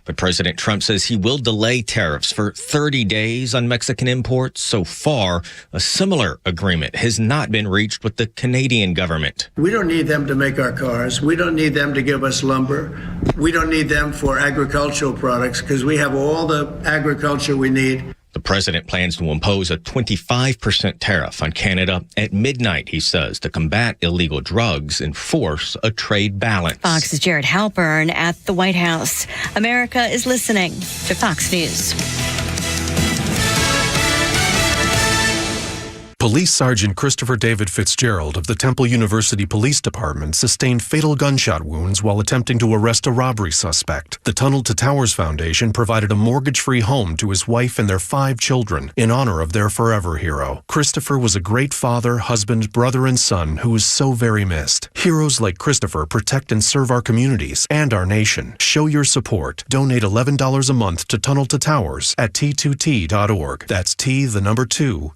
But President Trump says he will delay tariffs for 30 days on Mexican imports. So far, a similar agreement has not been reached with the Canadian government. We don't need them to make our cars. We don't need them to give us lumber. We don't need them for agricultural products because we have all the agriculture we need. The president plans to impose a 25% tariff on Canada at midnight, he says, to combat illegal drugs and force a trade balance. Fox's Jared Halpern at the White House. America is listening to Fox News. Police Sergeant Christopher David Fitzgerald of the Temple University Police Department sustained fatal gunshot wounds while attempting to arrest a robbery suspect. The Tunnel to Towers Foundation provided a mortgage-free home to his wife and their 5 children in honor of their forever hero. Christopher was a great father, husband, brother, and son who is so very missed. Heroes like Christopher protect and serve our communities and our nation. Show your support. Donate $11 a month to Tunnel to Towers at T2T.org. That's T2T.org.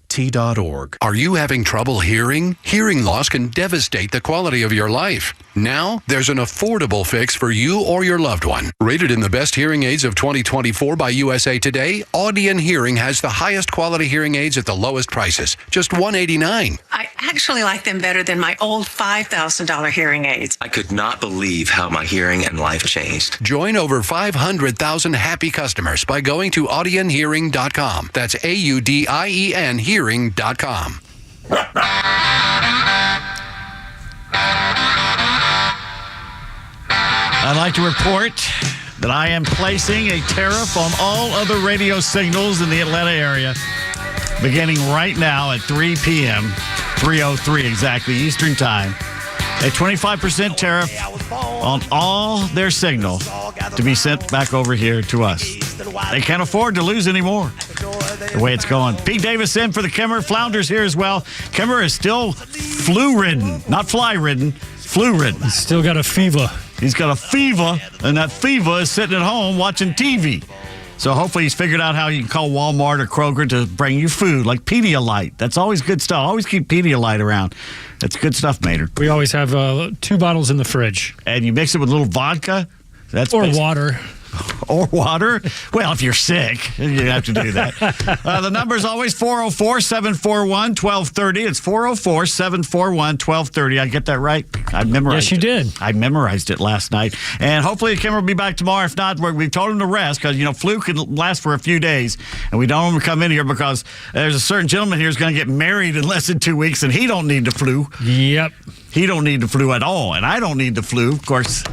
Are you having trouble hearing? Hearing loss can devastate the quality of your life. Now, there's an affordable fix for you or your loved one. Rated in the best hearing aids of 2024 by USA Today, Audion Hearing has the highest quality hearing aids at the lowest prices, just $189. I actually like them better than my old $5,000 hearing aids. I could not believe how my hearing and life changed. Join over 500,000 happy customers by going to audionhearing.com. That's AUDIEN hearing.com. I'd like to report that I am placing a tariff on all other radio signals in the Atlanta area beginning right now at 3 p.m., 3:03 exactly Eastern Time. A 25% tariff on all their signal to be sent back over here to us. They can't afford to lose anymore. The way it's going. Pete Davis in for the Kimmer. Flounder's here as well. Kimmer is still flu-ridden. Not fly-ridden. Flu-ridden. He's still got a fever. He's got a fever, and that fever is sitting at home watching TV. So hopefully he's figured out how you can call Walmart or Kroger to bring you food, like Pedialyte. That's always good stuff. Always keep Pedialyte around. That's good stuff, Mater. We always have 2 bottles in the fridge. And you mix it with a little vodka. Or water. Or water. Well, if you're sick, you have to do that. The number is always 404-741-1230. It's 404-741-1230. I get that right? I memorized Yes, you did. I memorized it last night. And hopefully Kim will be back tomorrow. If not, we've told him to rest because, flu can last for a few days. And we don't want him to come in here because there's a certain gentleman here who's going to get married in less than 2 weeks, and he don't need the flu. Yep. He don't need the flu at all, and I don't need the flu. Of course,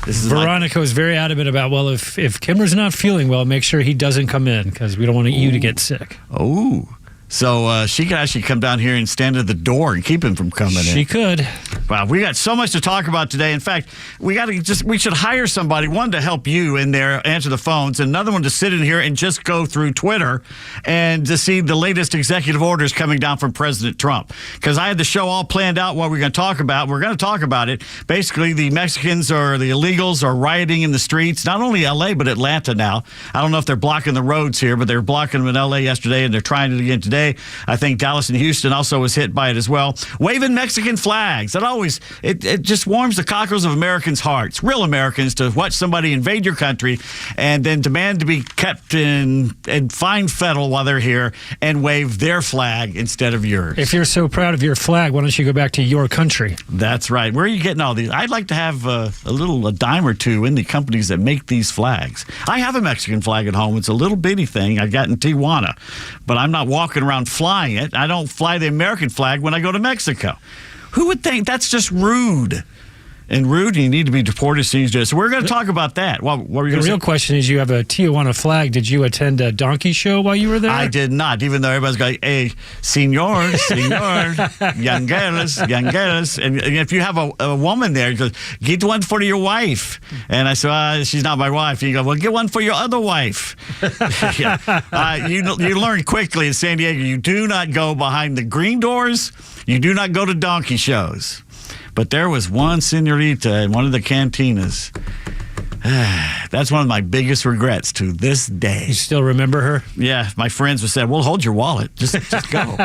this is Veronica was very adamant about, well, if Kimmer's not feeling well, make sure he doesn't come in because we don't want you to get sick. Oh. So she could actually come down here and stand at the door and keep him from coming in. She could. Wow, we got so much to talk about today. In fact, we should hire somebody, one to help you in there, answer the phones, and another one to sit in here and just go through Twitter and to see the latest executive orders coming down from President Trump. Because I had the show all planned out what we're going to talk about. We're going to talk about it. Basically, the Mexicans or the illegals are rioting in the streets, not only L.A., but Atlanta now. I don't know if they're blocking the roads here, but they were blocking them in L.A. yesterday, and they're trying it again today. I think Dallas and Houston also was hit by it as well. Waving Mexican flags. It just warms the cockles of Americans' hearts, real Americans, to watch somebody invade your country and then demand to be kept in fine fettle while they're here and wave their flag instead of yours. If you're so proud of your flag, why don't you go back to your country? That's right. Where are you getting all these? I'd like to have a dime or two in the companies that make these flags. I have a Mexican flag at home. It's a little bitty thing I got in Tijuana, but I'm not walking around flying it. I don't fly the American flag when I go to Mexico. Who would think that's just rude? And rude, you need to be deported as soon as you do it. So we're going to talk about that. What were you going to say? The real question is, you have a Tijuana flag. Did you attend a donkey show while you were there? I did not, even though everybody's going, hey, senor, young girls. And if you have a woman there, you go, get one for your wife. And I said, she's not my wife. And you go, well, get one for your other wife. You learn quickly in San Diego, you do not go behind the green doors. You do not go to donkey shows. But there was one senorita in one of the cantinas. That's one of my biggest regrets to this day. You still remember her? Yeah, my friends would say, "Well, hold your wallet, just go,"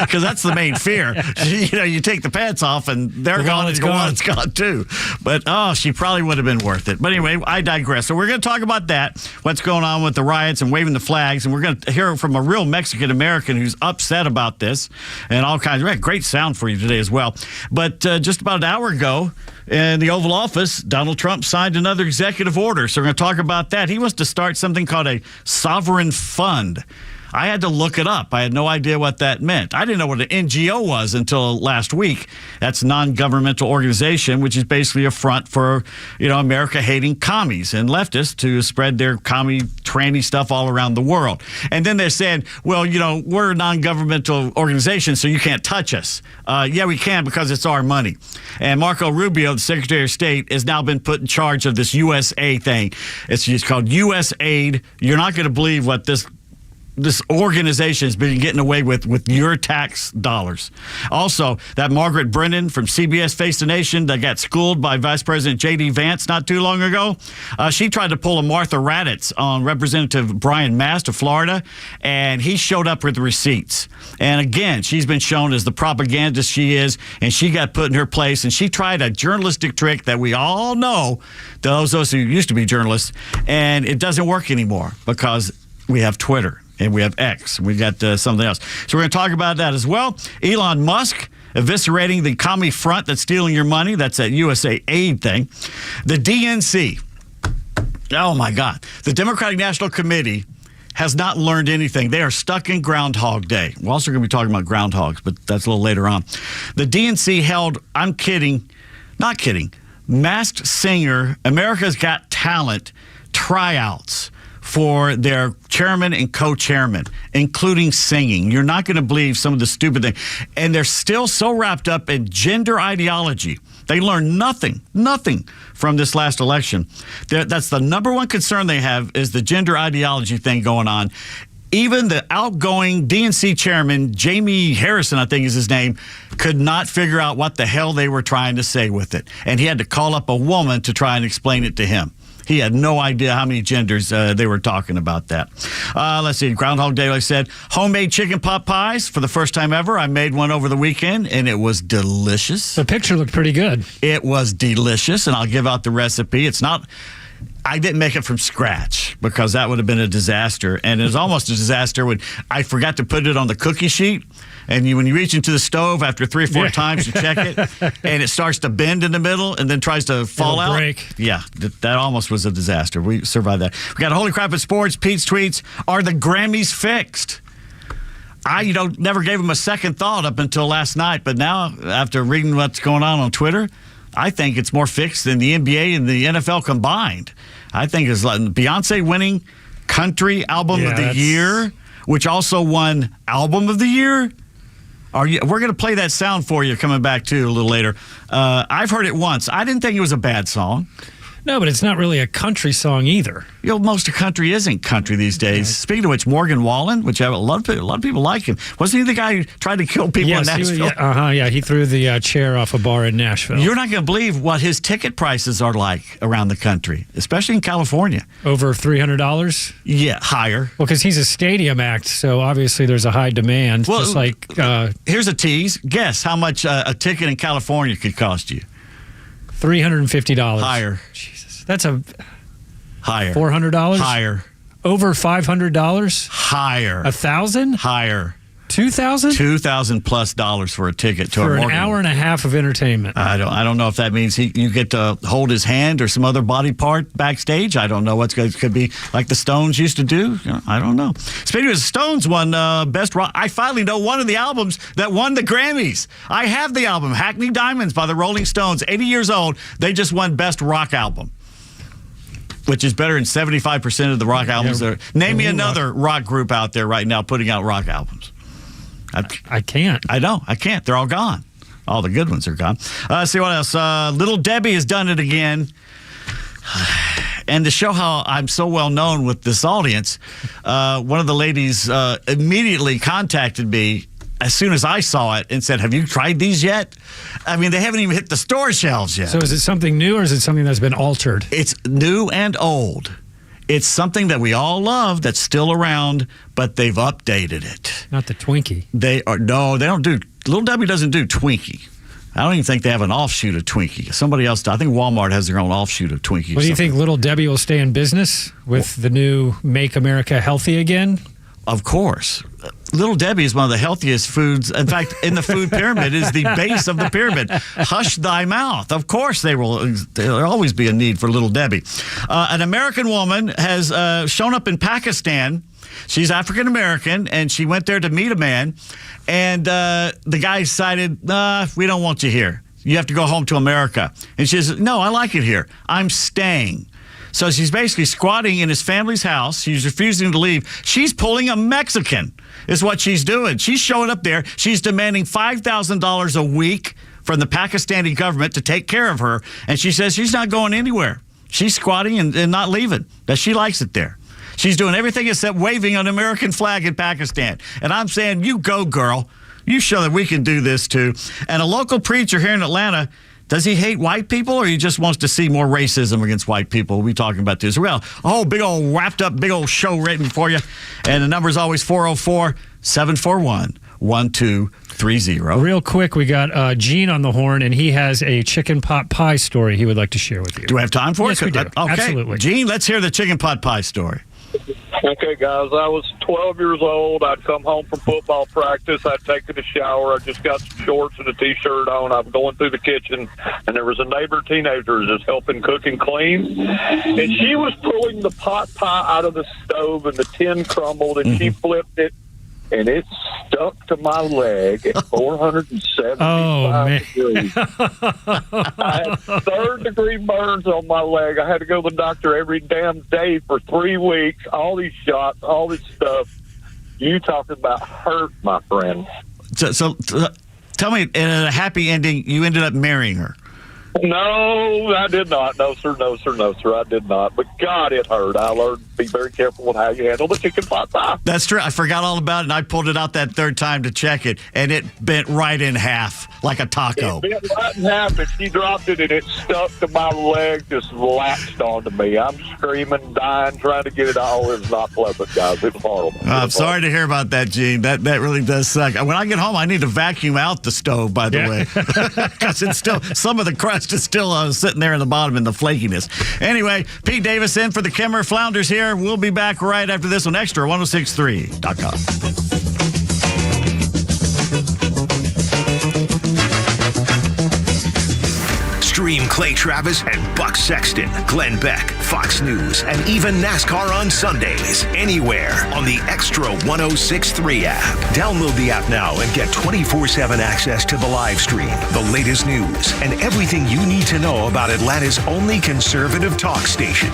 because that's the main fear. You take the pants off and they're gone, and your wallet's gone too. But she probably would have been worth it. But anyway, I digress. So we're going to talk about that, what's going on with the riots and waving the flags, and we're going to hear from a real Mexican American who's upset about this, and all kinds. We had great sound for you today as well. But just about an hour ago, in the Oval Office, Donald Trump signed another executive order. So we're going to talk about that. He wants to start something called a sovereign fund. I had to look it up. I had no idea what that meant. I didn't know what an NGO was until last week. That's a non-governmental organization, which is basically a front for, America hating commies and leftists to spread their commie, tranny stuff all around the world. And then they're saying, well, we're a non-governmental organization, so you can't touch us. Yeah, we can because it's our money. And Marco Rubio, the Secretary of State, has now been put in charge of this USA thing. It's just called USAID. You're not going to believe what this organization has been getting away with your tax dollars. Also, that Margaret Brennan from CBS Face the Nation that got schooled by Vice President J.D. Vance not too long ago, she tried to pull a Martha Raddatz on Representative Brian Mast of Florida, and he showed up with receipts. And again, she's been shown as the propagandist she is, and she got put in her place, and she tried a journalistic trick that we all know, those who used to be journalists, and it doesn't work anymore because we have Twitter. And we have X. We got something else. So we're going to talk about that as well. Elon Musk eviscerating the commie front that's stealing your money. That's that USAID thing. The DNC. Oh, my God. The Democratic National Committee has not learned anything. They are stuck in Groundhog Day. We're also going to be talking about groundhogs, but that's a little later on. The DNC held, I'm kidding, not kidding, Masked Singer, America's Got Talent tryouts for their chairman and co-chairman, including singing. You're not going to believe some of the stupid things. And they're still so wrapped up in gender ideology. They learned nothing from this last election. That's the number one concern they have is the gender ideology thing going on. Even the outgoing DNC chairman, Jamie Harrison, I think is his name, could not figure out what the hell they were trying to say with it. And he had to call up a woman to try and explain it to him. He had no idea how many genders they were talking about that. Let's see. Groundhog Day, like I said. Homemade chicken pot pies for the first time ever. I made one over the weekend, and it was delicious. The picture looked pretty good. It was delicious, and I'll give out the recipe. I didn't make it from scratch because that would have been a disaster. And it was almost a disaster when I forgot to put it on the cookie sheet. And when you reach into the stove after 3 or 4 times, you check it, and it starts to bend in the middle and then tries to fall out. Break. Yeah, that almost was a disaster. We survived that. We got Holy Crap at Sports. Pete's tweets. Are the Grammys fixed? I never gave them a second thought up until last night, but now after reading what's going on Twitter, I think it's more fixed than the NBA and the NFL combined. I think it's like Beyonce winning Country Album of the Year, which also won Album of the Year. We're going to play that sound for you coming back, too, a little later. I've heard it once. I didn't think it was a bad song. No, but it's not really a country song either. Most of country isn't country these days. Speaking of which, Morgan Wallen, which a lot of people like him. Wasn't he the guy who tried to kill people in Nashville? He threw the chair off a bar in Nashville. You're not going to believe what his ticket prices are like around the country, especially in California. Over $300? Yeah, higher. Well, because he's a stadium act, so obviously there's a high demand. Well, just like here's a tease. Guess how much a ticket in California could cost you? $350. Higher. Jesus, that's a higher. $400. Higher. Over $500. Higher. 1,000. Higher. 2,000. $2,000+ for a ticket to for a an hour and a half of entertainment. I don't know if that means you get to hold his hand or some other body part backstage. I don't know what's going to could be like the Stones used to do. I don't know. Speaking of Stones, won best rock. I finally know one of the albums that won the Grammys. I have the album Hackney Diamonds by the Rolling Stones. 80 years old. They just won best rock album, which is better than 75% of the rock albums. Name me another rock group out there right now putting out rock albums. I can't. I know. I can't. They're all gone. All the good ones are gone. See what else. Little Debbie has done it again. And to show how I'm so well known with this audience, one of the ladies immediately contacted me as soon as I saw it and said, have you tried these yet? I mean, they haven't even hit the store shelves yet. So is it something new or is it something that's been altered? It's new and old. It's something that we all love that's still around, but they've updated it. Not the Twinkie. They don't do, Little Debbie doesn't do Twinkie. I don't even think they have an offshoot of Twinkie. Somebody else does. I think Walmart has their own offshoot of Twinkie. What do you think Little Debbie will stay in business with the new Make America Healthy Again? Of course. Little Debbie is one of the healthiest foods. In fact, in the food pyramid is the base of the pyramid. Hush thy mouth. Of course, there'll always be a need for Little Debbie. An American woman has shown up in Pakistan. She's African American, and she went there to meet a man. And the guy decided, we don't want you here. You have to go home to America. And she says, no, I like it here. I'm staying. So she's basically squatting in his family's house. She's refusing to leave. She's pulling a Mexican, is what she's doing. She's showing up there. She's demanding $5,000 a week from the Pakistani government to take care of her. And she says she's not going anywhere. She's squatting and not leaving, that she likes it there. She's doing everything except waving an American flag in Pakistan. And I'm saying, you go, girl. You show that we can do this, too. And a local preacher here in Atlanta, does he hate white people, or he just wants to see more racism against white people? We'll be talking about this. Well, a whole big old wrapped up, big old show written for you. And the number is always 404-741-1230. Real quick, we got Gene on the horn, and he has a chicken pot pie story he would like to share with you. Do we have time for it? Yes, we do. Okay. Absolutely. Gene, let's hear the chicken pot pie story. Okay, guys, I was 12 years old. I'd come home from football practice. I'd taken a shower. I just got some shorts and a T-shirt on. I'm going through the kitchen, and there was a neighbor teenager just helping cook and clean. And she was pulling the pot pie out of the stove, and the tin crumbled, and she flipped it, and it stuck to my leg at 475 degrees. I had third-degree burns on my leg. I had to go to the doctor every damn day for 3 weeks. All these shots, all this stuff. You talking about hurt, my friend. So tell me, in a happy ending, you ended up marrying her. No, I did not. No, sir, I did not. But, God, it hurt. I learned to be very careful with how you handle the chicken pot pie. That's true. I forgot all about it, and I pulled it out that third time to check it, and it bent right in half like a taco. It bent right in half, and she dropped it, and it stuck to my leg, just latched onto me. I'm screaming, dying, trying to get it all. It was not pleasant, guys. It was horrible. I'm sorry to hear about that, Gene. That really does suck. When I get home, I need to vacuum out the stove, by the way, because it's still, some of the crust is still sitting there in the bottom in the flakiness. Anyway, Pete Davis in for the Kimmer Flounders here. We'll be back right after this on XTRA 106.3.com. Stream Clay Travis and Buck Sexton, Glenn Beck, Fox News, and even NASCAR on Sundays, anywhere on the XTRA 106.3 app. Download the app now and get 24/7 access to the live stream, the latest news, and everything you need to know about Atlanta's only conservative talk station.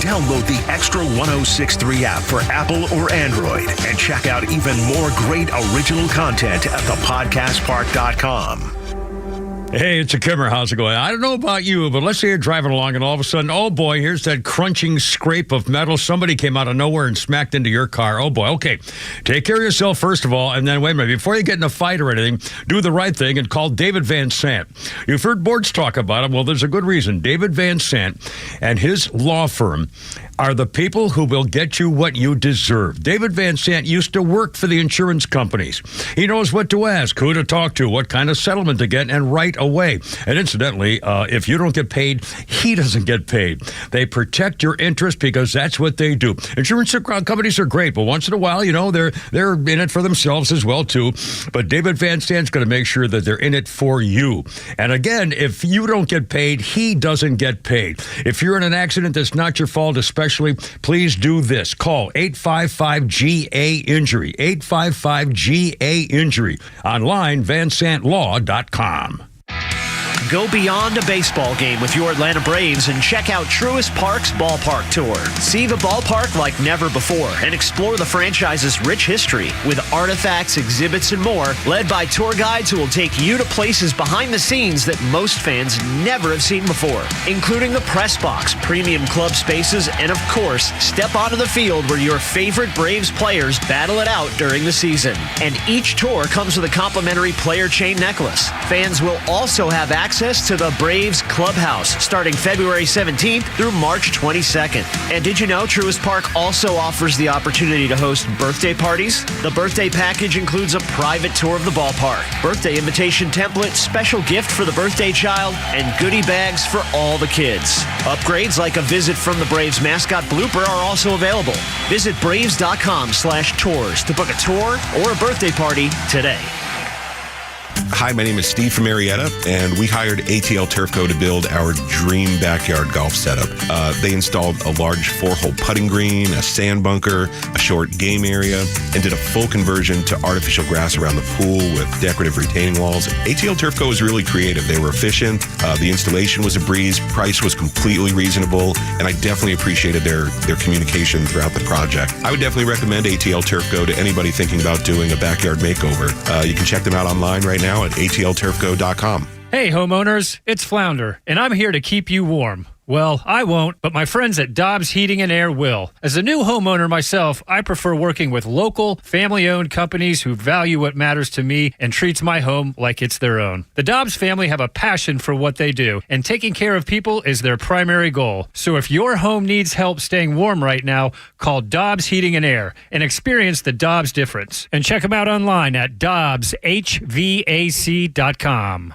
Download the XTRA 106.3 app for Apple or Android and check out even more great original content at thepodcastpark.com. Hey, it's a Kimmer. How's it going? I don't know about you, but let's say you're driving along and all of a sudden, oh boy, here's that crunching scrape of metal. Somebody came out of nowhere and smacked into your car. Oh boy, okay. Take care of yourself first of all, and then wait a minute. Before you get in a fight or anything, do the right thing and call David Van Sant. You've heard boards talk about him. Well, there's a good reason. David Van Sant and his law firm are the people who will get you what you deserve. David Van Sant used to work for the insurance companies. He knows what to ask, who to talk to, what kind of settlement to get, and right away. And incidentally, if you don't get paid, he doesn't get paid. They protect your interest because that's what they do. Insurance companies are great, but once in a while, you know, they're in it for themselves as well, too. But David Van Sant's going to make sure that they're in it for you. And again, if you don't get paid, he doesn't get paid. If you're in an accident that's not your fault, especially, please do this. Call 855-GA-INJURY. 855-GA-INJURY. Online, vansantlaw.com. Go beyond a baseball game with your Atlanta Braves and check out Truist Park's Ballpark Tour. See the ballpark like never before and explore the franchise's rich history with artifacts, exhibits, and more, led by tour guides who will take you to places behind the scenes that most fans never have seen before, including the press box, premium club spaces, and of course, step onto the field where your favorite Braves players battle it out during the season. And each tour comes with a complimentary player chain necklace. Fans will also have access to the Braves Clubhouse starting February 17th through March 22nd. And did you know Truist Park also offers the opportunity to host birthday parties? The birthday package includes a private tour of the ballpark, birthday invitation template, special gift for the birthday child, and goodie bags for all the kids. Upgrades like a visit from the Braves mascot blooper are also available. Visit braves.com/tours to book a tour or a birthday party today. Hi, my name is Steve from Marietta, and we hired ATL Turfco to build our dream backyard golf setup. They installed a large 4-hole putting green, a sand bunker, a short game area, and did a full conversion to artificial grass around the pool with decorative retaining walls. ATL Turfco was really creative. They were efficient. The installation was a breeze. Price was completely reasonable, and I definitely appreciated their communication throughout the project. I would definitely recommend ATL Turfco to anybody thinking about doing a backyard makeover. You can check them out online right now at atlturfco.com. Hey, homeowners, it's Flounder, and I'm here to keep you warm. Well, I won't, but my friends at Dobbs Heating and Air will. As a new homeowner myself, I prefer working with local, family-owned companies who value what matters to me and treats my home like it's their own. The Dobbs family have a passion for what they do, and taking care of people is their primary goal. So if your home needs help staying warm right now, call Dobbs Heating and Air and experience the Dobbs difference. And check them out online at dobbshvac.com.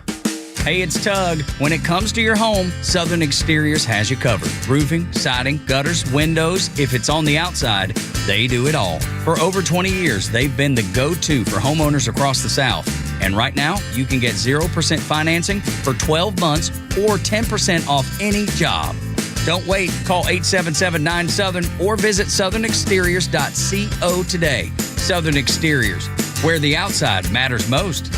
Hey, it's Tug. When it comes to your home, Southern Exteriors has you covered. Roofing, siding, gutters, windows. If it's on the outside, they do it all. For over 20 years, they've been the go-to for homeowners across the South. And right now, you can get 0% financing for 12 months or 10% off any job. Don't wait. Call 877-9-SOUTHERN or visit southernexteriors.co today. Southern Exteriors, where the outside matters most.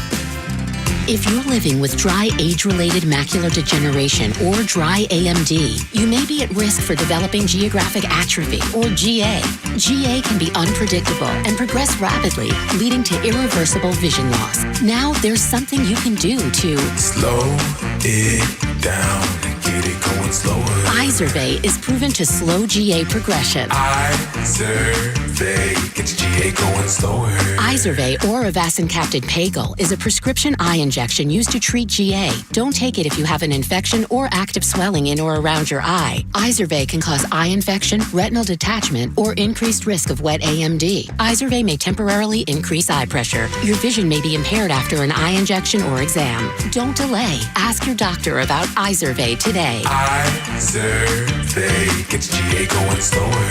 If you're living with dry age-related macular degeneration or dry AMD, you may be at risk for developing geographic atrophy or GA. GA can be unpredictable and progress rapidly, leading to irreversible vision loss. Now there's something you can do to slow it down and get it going slower. Izervay is proven to slow GA progression. Izervay gets GA going slower. Izervay or avacincaptad pagel is a prescription eye injection used to treat GA. Don't take it if you have an infection or active swelling in or around your eye. Izervay can cause eye infection, retinal detachment, or increased risk of wet AMD. Izervay may temporarily increase eye pressure. Your vision may be impaired after an eye injection or exam. Don't delay. Ask your doctor about Izervay today. Izervay gets GA going slower.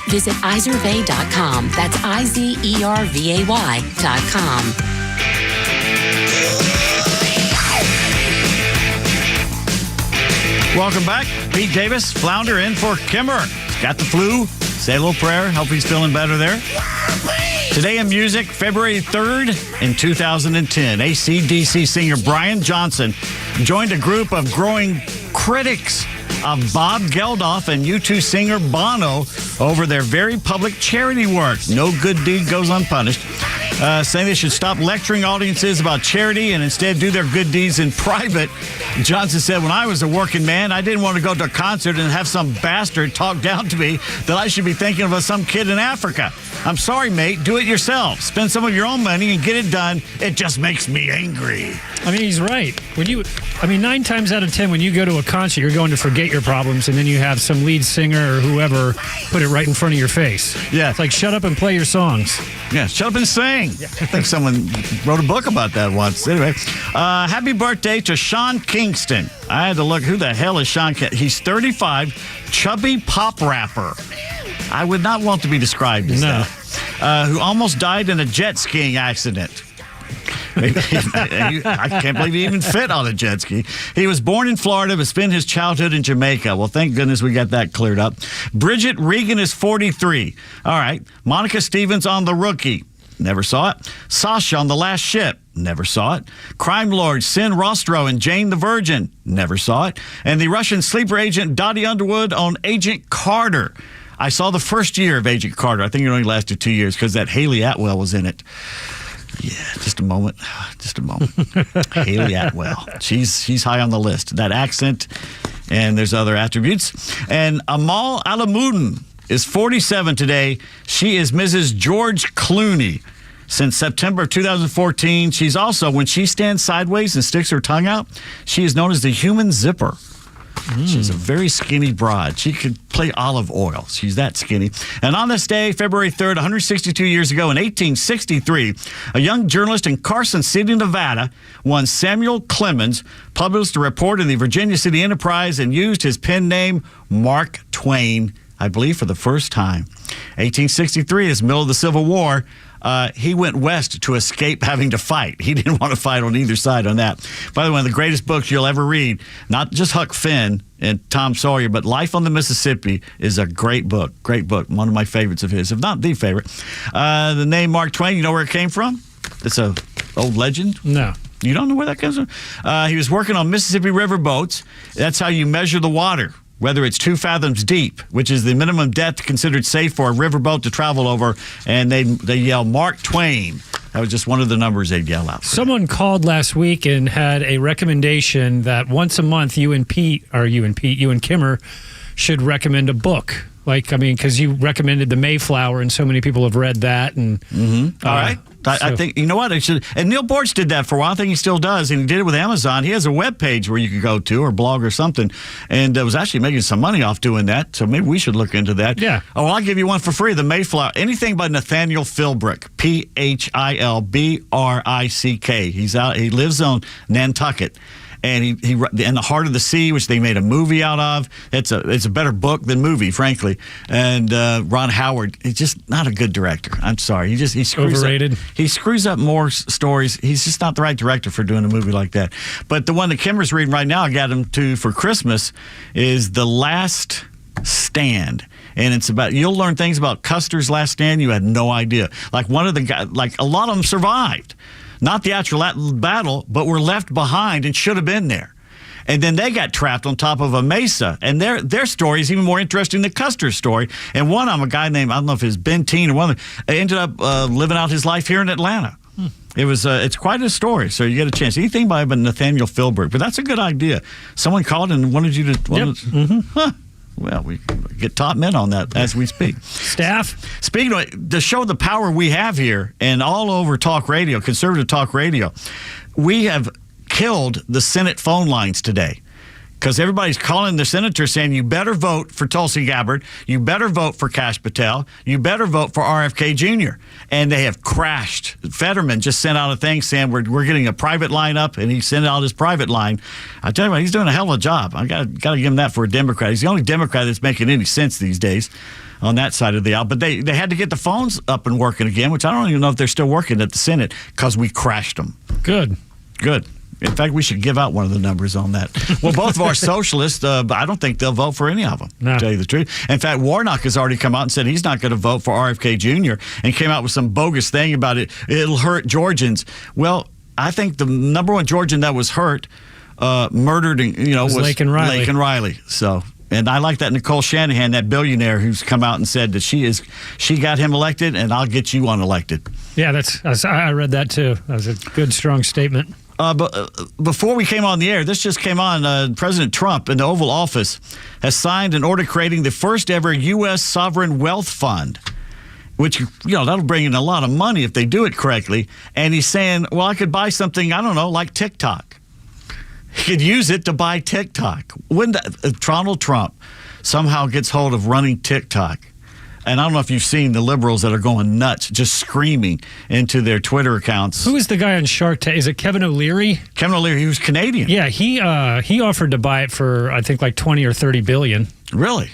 Visit Izervay.com. That's IZERVAY.com. Welcome back. Pete Davis, Flounder in for Kimmer. Got the flu. Say a little prayer. Hope he's feeling better there. Today in music, February 3rd in 2010, AC/DC singer Brian Johnson joined a group of growing critics of Bob Geldof and U2 singer Bono over their very public charity work. No good deed goes unpunished. Saying they should stop lecturing audiences about charity and instead do their good deeds in private. Johnson said, when I was a working man, I didn't want to go to a concert and have some bastard talk down to me that I should be thinking of some kid in Africa. I'm sorry, mate. Do it yourself. Spend some of your own money and get it done. It just makes me angry. I mean, he's right. 9 times out of 10, when you go to a concert, you're going to forget your problems, and then you have some lead singer or whoever put it right in front of your face. Yeah. It's like, shut up and play your songs. Yeah, shut up and sing. Yeah. I think someone wrote a book about that once. Anyway, happy birthday to Sean Kingston. I had to look, who the hell is Sean Kingston? He's 35, chubby pop rapper. I would not want to be described as that. Who almost died in a jet skiing accident. I can't believe he even fit on a jet ski. He was born in Florida, but spent his childhood in Jamaica. Well, thank goodness we got that cleared up. Bridget Regan is 43. All right. Monica Stevens on The Rookie. Never saw it. Sasha on The Last Ship. Never saw it. Crime lord Sin Rostro and Jane the Virgin. Never saw it. And the Russian sleeper agent Dottie Underwood on Agent Carter. I saw the first year of Agent Carter. I think it only lasted 2 years because that Haley Atwell was in it. Yeah, just a moment. Haley Atwell. She's high on the list. That accent, and there's other attributes. And Amal Alamuddin is 47 today. She is Mrs. George Clooney. Since September of 2014, she's also, when she stands sideways and sticks her tongue out, she is known as the human zipper. She's a very skinny broad. She could play Olive Oil. She's that skinny. And on this day, February 3rd, 162 years ago, in 1863, a young journalist in Carson City, Nevada, one Samuel Clemens, published a report in the Virginia City Enterprise and used his pen name Mark Twain, I believe, for the first time. 1863 is the middle of the Civil War. He went west to escape having to fight. He didn't want to fight on either side on that. By the way, one of the greatest books you'll ever read, not just Huck Finn and Tom Sawyer, but Life on the Mississippi is a great book. Great book. One of my favorites of his, if not the favorite. The name Mark Twain, you know where it came from? It's a old legend. No. You don't know where that comes from? He was working on Mississippi River boats. That's how you measure the water, whether it's 2 fathoms deep, which is the minimum depth considered safe for a riverboat to travel over, and they yell Mark Twain. That was just one of the numbers they'd yell out. Someone called last week and had a recommendation that once a month you and Kimmer should recommend a book. Because you recommended The Mayflower, and so many people have read that. And all right. I think, you know what? I should. And Neil Borch did that for a while. I think he still does. And he did it with Amazon. He has a web page where you could go to, or blog or something. And was actually making some money off doing that. So maybe we should look into that. Yeah. Oh, I'll give you one for free. The Mayflower. Anything by Nathaniel Philbrick. Philbrick. He lives on Nantucket. And he in the Heart of the Sea, which they made a movie out of. It's a better book than movie, frankly. And Ron Howard, he's just not a good director. I'm sorry, he screws overrated. He screws up more stories. He's just not the right director for doing a movie like that. But the one that Kimmer's reading right now, I got him to for Christmas, is The Last Stand. And it's about, you'll learn things about Custer's Last Stand you had no idea. Like one of the guys, like a lot of them survived. Not the actual battle, but were left behind and should have been there. And then they got trapped on top of a mesa. And their story is even more interesting than Custer's story. And one of them, a guy named, I don't know if it's Ben Teen or one of them, ended up living out his life here in Atlanta. It's quite a story, so you get a chance. Anything by Nathaniel Philbrick. But that's a good idea. Someone called and wanted you to... Well, we get top men on that as we speak. Staff? Speaking of it, to show the power we have here and all over talk radio, conservative talk radio, we have killed the Senate phone lines today. Because everybody's calling the senator saying, you better vote for Tulsi Gabbard, you better vote for Kash Patel, you better vote for RFK Jr. And they have crashed. Fetterman just sent out a thing saying we're getting a private line up, and he sent out his private line. I tell you what, he's doing a hell of a job. I got to give him that for a Democrat. He's the only Democrat that's making any sense these days on that side of the aisle. But they had to get the phones up and working again, which I don't even know if they're still working at the Senate, because we crashed them. Good. In fact, we should give out one of the numbers on that. Well, both of our socialists, but I don't think they'll vote for any of them, to tell you the truth. In fact, Warnock has already come out and said he's not going to vote for RFK Jr. and came out with some bogus thing about it. It'll hurt Georgians. Well, I think the number one Georgian that was hurt, murdered, was Laken Riley. So, and I like that Nicole Shanahan, that billionaire who's come out and said that she got him elected, and I'll get you unelected. Yeah, I read that too. That was a good, strong statement. But before we came on the air, this just came on. President Trump in the Oval Office has signed an order creating the first ever U.S. sovereign wealth fund, which, that'll bring in a lot of money if they do it correctly. And he's saying, well, I could buy something, I don't know, like TikTok. He could use it to buy TikTok. When Donald Trump somehow gets hold of running TikTok, and I don't know if you've seen the liberals that are going nuts, just screaming into their Twitter accounts. Who is the guy on Shark Tank? Is it Kevin O'Leary? Kevin O'Leary, he was Canadian. Yeah, he offered to buy it for, I think, like $20 or $30 billion. Really?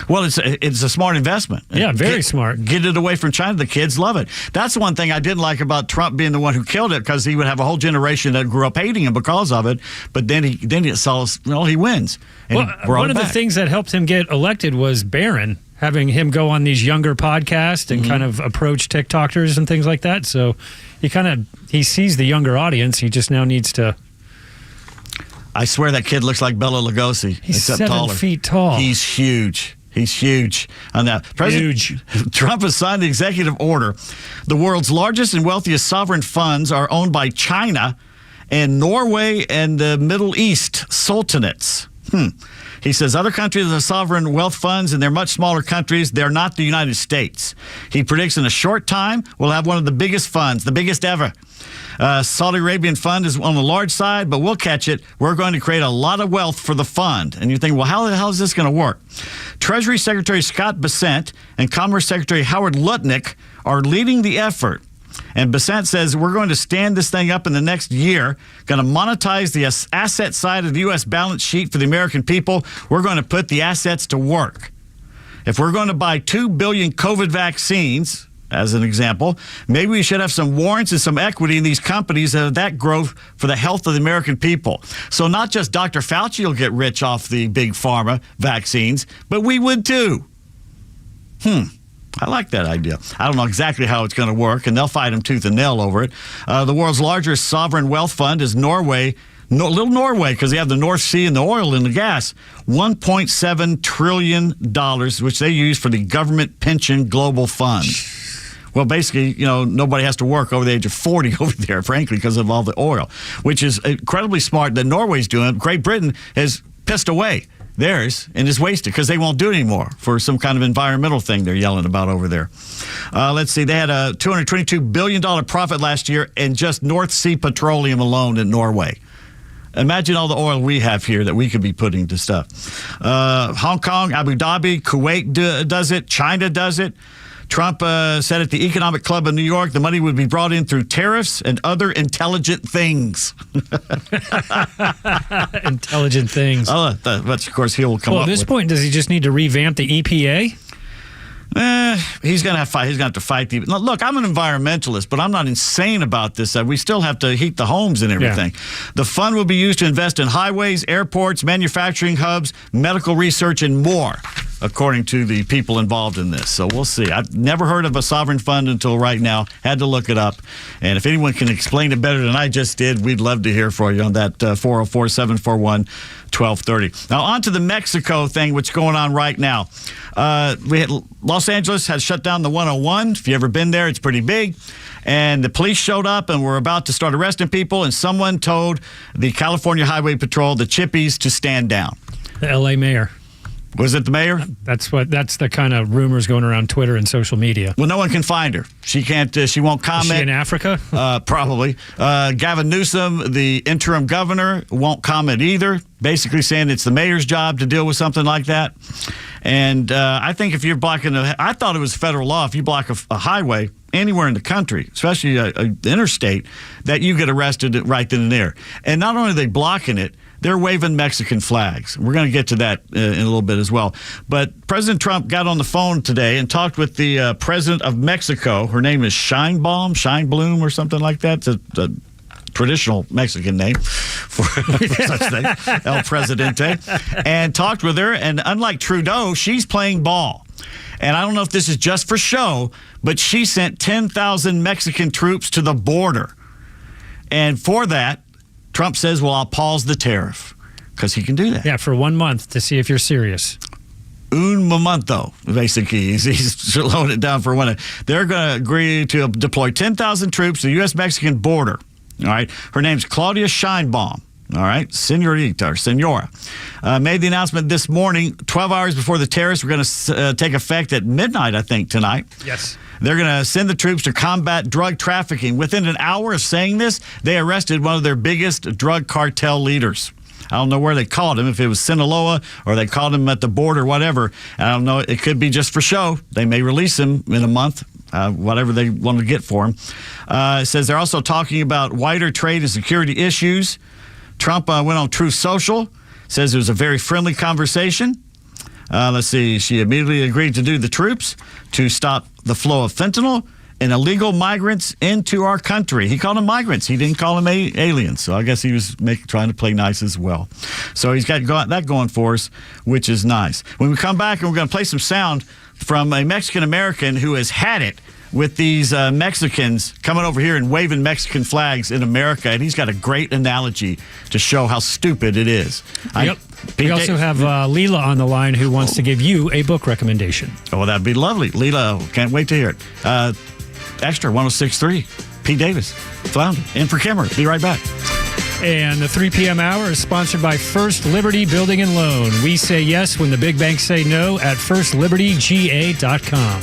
Well, it's a smart investment. Yeah, very smart. Get it away from China. The kids love it. That's one thing I didn't like about Trump being the one who killed it, because he would have a whole generation that grew up hating him because of it. But then he saw, he wins. And one of the things that helped him get elected was Barron, having him go on these younger podcasts and kind of approach TikTokers and things like that. So he sees the younger audience. He just now needs to. I swear that kid looks like Bela Lugosi. He's 7 feet tall. He's huge. He's huge on that. President Trump has signed the executive order. The world's largest and wealthiest sovereign funds are owned by China and Norway and the Middle East sultanates. He says other countries have sovereign wealth funds, and they're much smaller countries. They're not the United States. He predicts in a short time we'll have one of the biggest funds, the biggest ever. Saudi Arabian fund is on the large side, but we'll catch it. We're going to create a lot of wealth for the fund. And you think, well, how the hell is this going to work? Treasury Secretary Scott Bessent and Commerce Secretary Howard Lutnick are leading the effort. And Bessent says we're going to stand this thing up in the next year, going to monetize the asset side of the U.S. balance sheet for the American people. We're going to put the assets to work. If we're going to buy 2 billion COVID vaccines, as an example, maybe we should have some warrants and some equity in these companies that grow for the health of the American people. So not just Dr. Fauci will get rich off the big pharma vaccines, but we would too. I like that idea. I don't know exactly how it's going to work, and they'll fight him tooth and nail over it. The world's largest sovereign wealth fund is Norway. Little Norway, because they have the North Sea and the oil and the gas. $1.7 trillion, which they use for the Government Pension Global Fund. Well, basically, nobody has to work over the age of 40 over there, frankly, because of all the oil, which is incredibly smart that Norway's doing. Great Britain has pissed away theirs and is wasted because they won't do it anymore for some kind of environmental thing they're yelling about over there. Let's see. They had a $222 billion profit last year in just North Sea petroleum alone in Norway. Imagine all the oil we have here that we could be putting to stuff. Hong Kong, Abu Dhabi, Kuwait does it. China does it. Trump said at the Economic Club in New York the money would be brought in through tariffs and other intelligent things. Intelligent things. But of course he'll come up with. Well, at this point, does he just need to revamp the EPA? He's going to have to fight. Look, I'm an environmentalist, but I'm not insane about this. We still have to heat the homes and everything. Yeah. The fund will be used to invest in highways, airports, manufacturing hubs, medical research, and more, according to the people involved in this. So we'll see. I've never heard of a sovereign fund until right now. Had to look it up. And if anyone can explain it better than I just did, we'd love to hear from you on that 404-741-1230. Now, on to the Mexico thing, what's going on right now. We had Los Angeles has shut down the 101. If you've ever been there, it's pretty big. And the police showed up and were about to start arresting people, and someone told the California Highway Patrol, the Chippies, to stand down. The L.A. mayor. Was it the mayor? That's the kind of rumors going around Twitter and social media. Well, no one can find her. She can't. She won't comment. Is she in Africa? Probably. Gavin Newsom, the interim governor, won't comment either. Basically saying it's the mayor's job to deal with something like that. And I think if you're blocking I thought it was federal law. If you block a highway anywhere in the country, especially an interstate, that you get arrested right then and there. And not only are they blocking it, they're waving Mexican flags. We're going to get to that in a little bit as well. But President Trump got on the phone today and talked with the president of Mexico. Her name is Sheinbloom or something like that. It's a traditional Mexican name for such thing, El Presidente. And talked with her. And unlike Trudeau, she's playing ball. And I don't know if this is just for show, but she sent 10,000 Mexican troops to the border. And for that, Trump says, well, I'll pause the tariff, because he can do that. Yeah, for 1 month to see if you're serious. Un momento, basically. He's slowing it down for 1 month. They're going to agree to deploy 10,000 troops to the U.S.-Mexican border. All right. Her name's Claudia Sheinbaum. All right. Senorita or Senora. Made the announcement this morning, 12 hours before the tariffs were going to take effect at midnight, I think, tonight. Yes. They're going to send the troops to combat drug trafficking. Within an hour of saying this, they arrested one of their biggest drug cartel leaders. I don't know where they caught him, if it was Sinaloa or they caught him at the border, whatever. I don't know. It could be just for show. They may release him in a month, whatever they want to get for him. It says they're also talking about wider trade and security issues. Trump went on Truth Social, says it was a very friendly conversation. Let's see. She immediately agreed to do the troops to stop the flow of fentanyl and illegal migrants into our country. He called them migrants. He didn't call them aliens. So I guess he was trying to play nice as well. So he's got that going for us, which is nice. When we come back, and we're going to play some sound from a Mexican-American who has had it with these Mexicans coming over here and waving Mexican flags in America. And he's got a great analogy to show how stupid it is. We also have Leela on the line who wants to give you a book recommendation. Oh, well, that'd be lovely. Leela, can't wait to hear it. XTRA 106.3, Pete Davis, Flounder, in for Kimmer. Be right back. And the 3 p.m. hour is sponsored by First Liberty Building and Loan. We say yes when the big banks say no at firstlibertyga.com.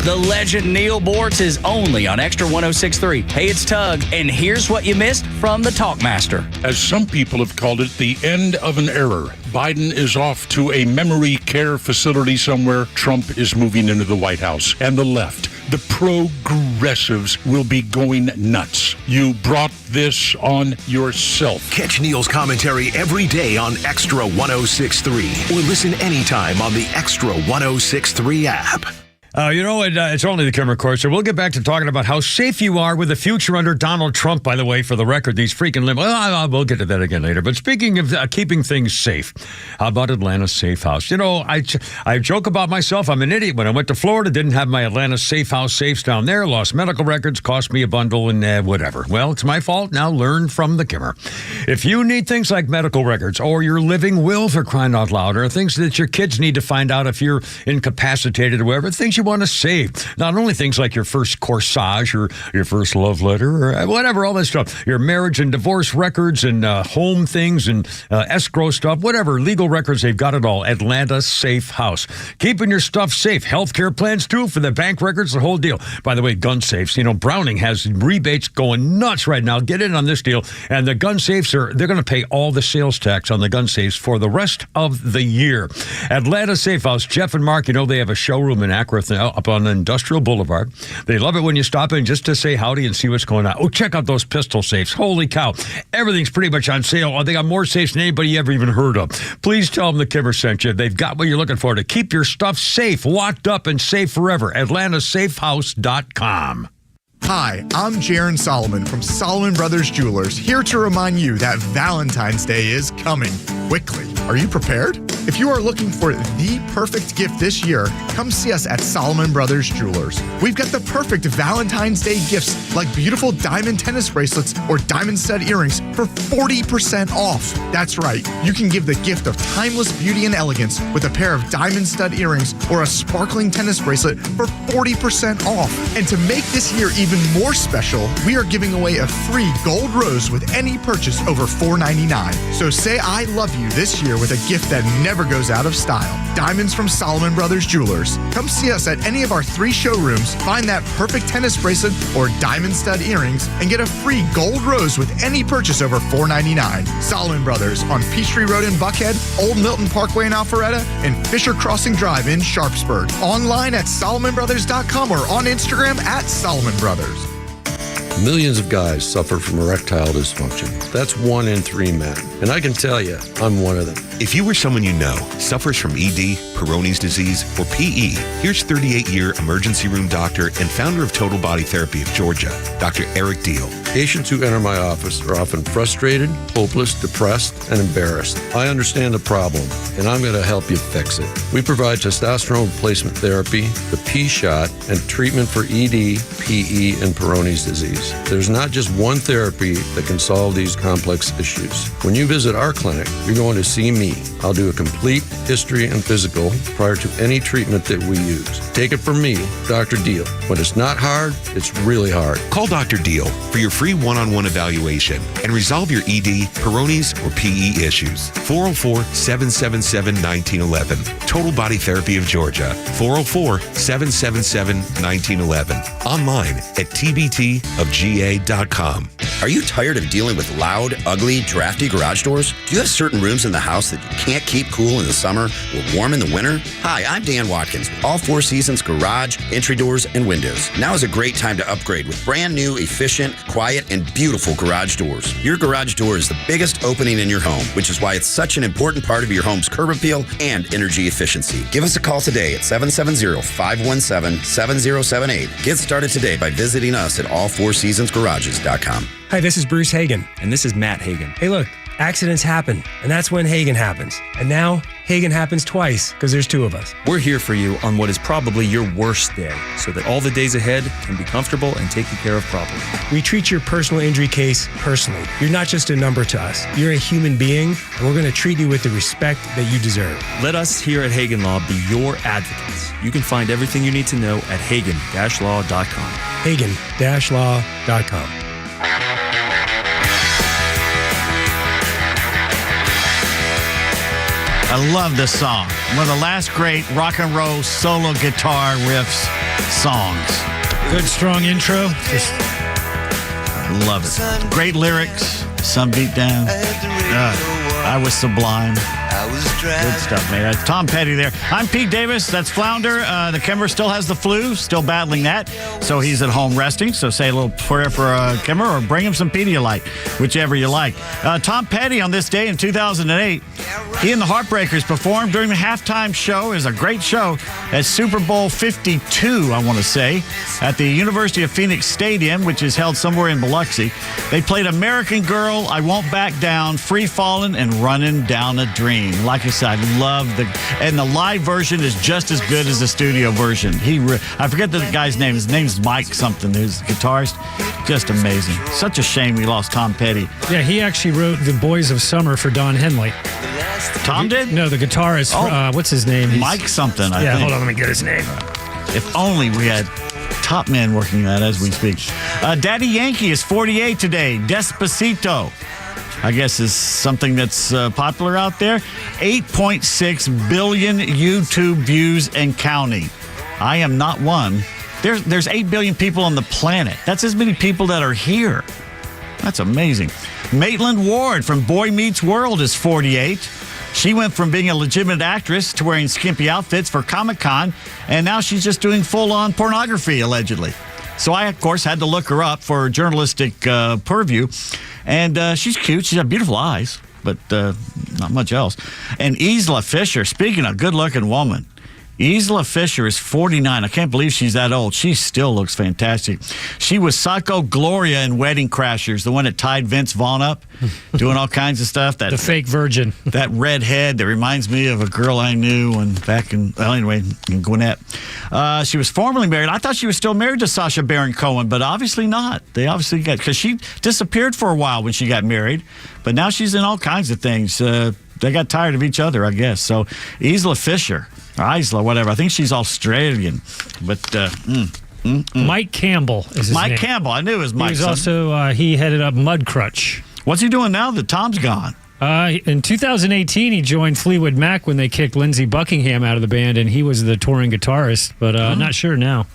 The legend Neil Bortz is only on XTRA 106.3. Hey, it's Tug, and here's what you missed from the Talkmaster. As some people have called it, the end of an era. Biden is off to a memory care facility somewhere. Trump is moving into the White House. And the left, the progressives, will be going nuts. You brought this on yourself. Catch Neil's commentary every day on XTRA 106.3 or listen anytime on the XTRA 106.3 app. It's only the Kimmer Court, so we'll get back to talking about how safe you are with the future under Donald Trump, by the way, for the record. These freaking we'll get to that again later. But speaking of keeping things safe, how about Atlanta's Safe House? I joke about myself. I'm an idiot. When I went to Florida, didn't have my Atlanta Safe House safes down there, lost medical records, cost me a bundle and whatever. Well, it's my fault. Now learn from the Kimmer. If you need things like medical records or your living will, for crying out loud, or things that your kids need to find out if you're incapacitated or whatever, things you want to save. Not only things like your first corsage or your first love letter or whatever, all that stuff. Your marriage and divorce records and home things and escrow stuff, whatever. Legal records, they've got it all. Atlanta Safe House. Keeping your stuff safe. Healthcare plans, too, for the bank records, the whole deal. By the way, gun safes. Browning has rebates going nuts right now. Get in on this deal. And the gun safes, they're going to pay all the sales tax on the gun safes for the rest of the year. Atlanta Safe House. Jeff and Mark, they have a showroom in Akron up on Industrial Boulevard. They love it when you stop in just to say howdy and see what's going on. Oh, check out those pistol safes. Holy cow. Everything's pretty much on sale. Oh, they got more safes than anybody you ever even heard of. Please tell them the Kimmer sent you. They've got what you're looking for to keep your stuff safe, locked up, and safe forever. AtlantaSafeHouse.com. Hi, I'm Jaron Solomon from Solomon Brothers Jewelers, here to remind you that Valentine's Day is coming quickly. Are you prepared? If you are looking for the perfect gift this year, come see us at Solomon Brothers Jewelers. We've got the perfect Valentine's Day gifts like beautiful diamond tennis bracelets or diamond stud earrings for 40% off. That's right, you can give the gift of timeless beauty and elegance with a pair of diamond stud earrings or a sparkling tennis bracelet for 40% off. And to make this year even more special, we are giving away a free gold rose with any purchase over $4.99. So say I love you this year with a gift that never goes out of style. Diamonds from Solomon Brothers Jewelers. Come see us at any of our 3 showrooms, find that perfect tennis bracelet or diamond stud earrings, and get a free gold rose with any purchase over $4.99. Solomon Brothers on Peachtree Road in Buckhead, Old Milton Parkway in Alpharetta, and Fisher Crossing Drive in Sharpsburg. Online at SolomonBrothers.com or on Instagram at Solomon Brothers. Millions of guys suffer from erectile dysfunction. That's 1 in 3 men. And I can tell you, I'm one of them. If you or someone you know suffers from ED, Peyronie's disease, or PE, here's 38-year emergency room doctor and founder of Total Body Therapy of Georgia, Dr. Eric Deal. Patients who enter my office are often frustrated, hopeless, depressed, and embarrassed. I understand the problem, and I'm going to help you fix it. We provide testosterone replacement therapy, the P-shot, and treatment for ED, PE, and Peyronie's disease. There's not just one therapy that can solve these complex issues. When you visit our clinic, you're going to see me. I'll do a complete history and physical prior to any treatment that we use. Take it from me, Dr. Deal. When it's not hard, it's really hard. Call Dr. Deal for your free one-on-one evaluation and resolve your ED, Peyronie's, or PE issues. 404-777-1911. Total Body Therapy of Georgia. 404-777-1911. Online at tbtofga.com. Are you tired of dealing with loud, ugly, drafty garage doors? Do you have certain rooms in the house that you can't keep cool in the summer or warm in the winter? Hi, I'm Dan Watkins with All Four Seasons Garage, Entry Doors, and Windows. Now is a great time to upgrade with brand new, efficient, quiet, and beautiful garage doors. Your garage door is the biggest opening in your home, which is why it's such an important part of your home's curb appeal and energy efficiency. Give us a call today at 770-517-7078. Get started today by visiting us at allfourseasonsgarages.com. Hi, this is Bruce Hagen. And this is Matt Hagen. Hey, look, accidents happen, and that's when Hagen happens. And now, Hagen happens twice, because there's two of us. We're here for you on what is probably your worst day, so that all the days ahead can be comfortable and taken care of properly. We treat your personal injury case personally. You're not just a number to us. You're a human being, and we're going to treat you with the respect that you deserve. Let us here at Hagen Law be your advocates. You can find everything you need to know at hagen-law.com. hagen-law.com. I love this song. One of the last great rock and roll solo guitar riffs songs. Good, strong intro. Just love it. Great lyrics. Some beat down. I was sublime. Good stuff, man. Tom Petty there. I'm Pete Davis. That's Flounder. The Kimmer still has the flu, still battling that. So he's at home resting. So say a little prayer for Kimmer or bring him some Pedialyte, whichever you like. Tom Petty on this day in 2008, he and the Heartbreakers performed during the halftime show. It was a great show at Super Bowl 52, I want to say, at the University of Phoenix Stadium, which is held somewhere in Biloxi. They played American Girl, I Won't Back Down, Free Fallin', and Running Down a Dream. Like I said, I love and the live version is just as good as the studio version. I forget the guy's name. His name's Mike something. Who's the guitarist. Just amazing. Such a shame we lost Tom Petty. Yeah, he actually wrote The Boys of Summer for Don Henley. Tom did? No, the guitarist. What's his name? Mike something, I think. Hold on, let me get his name. If only we had top men working that as we speak. Daddy Yankee is 48 today. Despacito, I guess, is something that's popular out there. 8.6 billion YouTube views and counting. I am not one. There's 8 billion people on the planet. That's as many people that are here. That's amazing. Maitland Ward from Boy Meets World is 48. She went from being a legitimate actress to wearing skimpy outfits for Comic-Con, and now she's just doing full-on pornography, allegedly. So I, of course, had to look her up for journalistic purview. And she's cute. She's got beautiful eyes, but not much else. And Isla Fisher, speaking of good-looking woman, Isla Fisher is 49. I can't believe she's that old. She still looks fantastic. She was Psycho Gloria in Wedding Crashers, the one that tied Vince Vaughn up, doing all kinds of stuff. The fake virgin. That red head that reminds me of a girl I knew in Gwinnett. She was formerly married. I thought she was still married to Sacha Baron Cohen, but obviously not. They obviously because she disappeared for a while when she got married, but now she's in all kinds of things. They got tired of each other, I guess. So Isla Fisher. Isla, whatever. I think she's Australian. But Mike Campbell is his name. Mike Campbell. I knew it was Mike. He was also, he headed up Mudcrutch. What's he doing now that Tom's gone? In 2018, he joined Fleetwood Mac when they kicked Lindsey Buckingham out of the band, and he was the touring guitarist, but not sure now.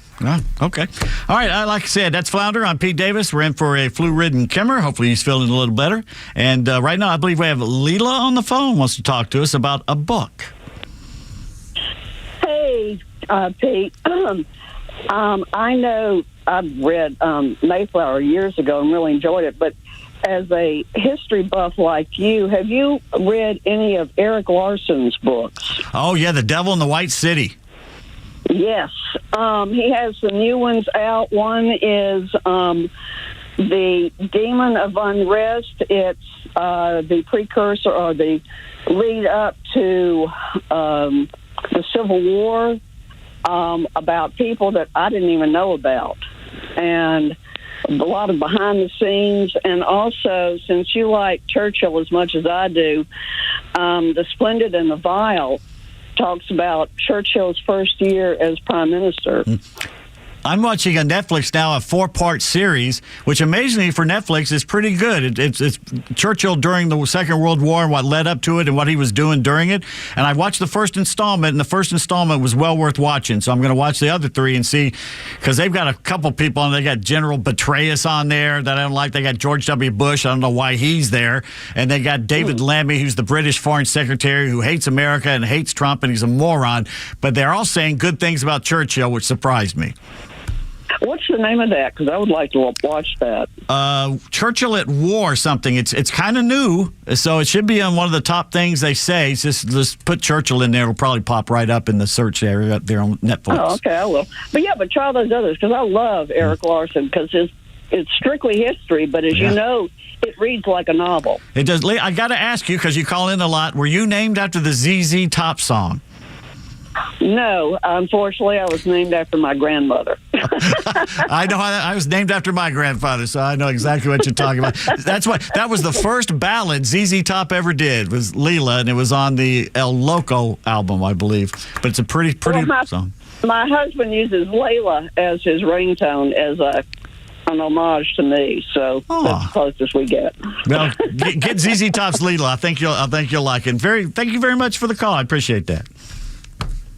Okay. All right. Like I said, that's Flounder. I'm Pete Davis. We're in for a flu-ridden Kimmer. Hopefully he's feeling a little better. And right now, I believe we have Leela on the phone wants to talk to us about a book. Hey, Pete. I know I've read Mayflower years ago and really enjoyed it, but as a history buff like you, have you read any of Eric Larson's books? Oh, yeah, The Devil in the White City. Yes. He has some new ones out. One is The Demon of Unrest. It's the precursor or the lead up to the Civil War, about people that I didn't even know about, and a lot of behind the scenes. And also, since you like Churchill as much as I do, The Splendid and the Vile talks about Churchill's first year as prime minister. I'm watching on Netflix now a 4-part series, which amazingly for Netflix is pretty good. It's Churchill during the Second World War and what led up to it and what he was doing during it. And I watched the first installment, and the first installment was well worth watching. So I'm going to watch the other 3 and see, because they've got a couple people on. They got General Petraeus on there that I don't like. They got George W. Bush. I don't know why he's there. And they got David Lammy, who's the British Foreign Secretary who hates America and hates Trump, and he's a moron. But they're all saying good things about Churchill, which surprised me. What's the name of that? Because I would like to watch that. Churchill at War something. It's kind of new, so it should be on one of the top things they say. It's just put Churchill in there. It'll probably pop right up in the search area up there on Netflix. Oh, okay, I will. But try those others, because I love Eric Larson, because it's strictly history, but as you know, it reads like a novel. It does. I got to ask you, because you call in a lot, were you named after the ZZ Top song? No, unfortunately, I was named after my grandmother. I know. I was named after my grandfather, so I know exactly what you're talking about. That was the first ballad ZZ Top ever did, was Leela, and it was on the El Loco album, I believe. But it's a pretty song. My husband uses Layla as his ringtone as an homage to me, so that's the closest we get. Well, get ZZ Top's Leela. I think you'll like it. Thank you very much for the call. I appreciate that.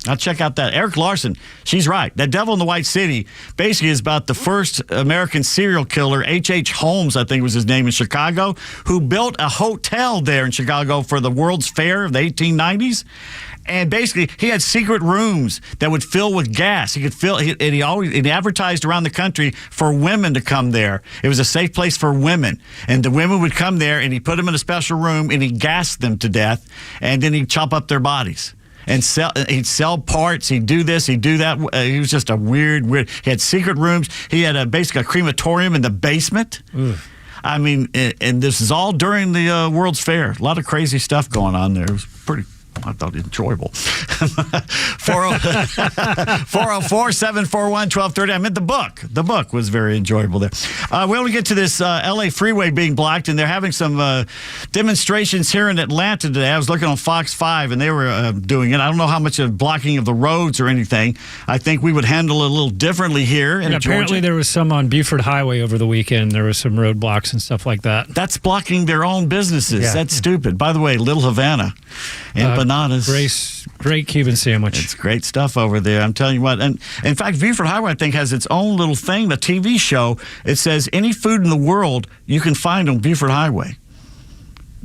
I'll check out that. Eric Larson, she's right. That Devil in the White City basically is about the first American serial killer, H.H. Holmes, I think was his name, in Chicago, who built a hotel there in Chicago for the World's Fair of the 1890s. And basically, he had secret rooms that would fill with gas. He advertised around the country for women to come there. It was a safe place for women. And the women would come there, and he put them in a special room, and he gassed them to death, and then he'd chop up their bodies. And he'd sell parts. He'd do this. He'd do that. He was just a weird. He had secret rooms. He had basically a crematorium in the basement. I mean, and this is all during the World's Fair. A lot of crazy stuff going on there. It was pretty. I thought enjoyable. 404-741-1230. I meant the book. The book was very enjoyable there. We want to get to this L.A. freeway being blocked, and they're having some demonstrations here in Atlanta today. I was looking on Fox 5, and they were doing it. I don't know how much of blocking of the roads or anything. I think we would handle it a little differently here in Georgia. Apparently there was some on Buford Highway over the weekend. There was some roadblocks and stuff like that. That's blocking their own businesses. Yeah. That's stupid. By the way, Little Havana and Bananas. Great Cuban sandwich. It's great stuff over there. I'm telling you what. And in fact, Buford Highway, I think, has its own little thing, the TV show. It says any food in the world you can find on Buford Highway.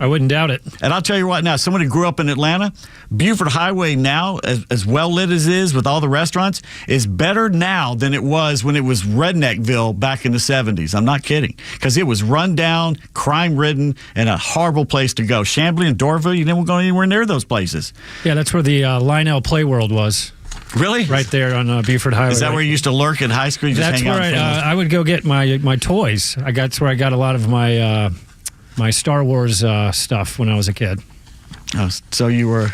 I wouldn't doubt it. And I'll tell you what now, somebody grew up in Atlanta. Buford Highway now, as well lit as it is with all the restaurants, is better now than it was when it was Redneckville back in the 70s. I'm not kidding. Because it was run down, crime-ridden, and a horrible place to go. Chamblee and Dorville, you didn't go anywhere near those places. Yeah, that's where the Lionel Play World was. Really? Right there on Buford Highway. Is that where you used to lurk in high school? You just that's hang where I would go get my toys. That's where I got a lot of my Star Wars stuff when I was a kid. Oh, so you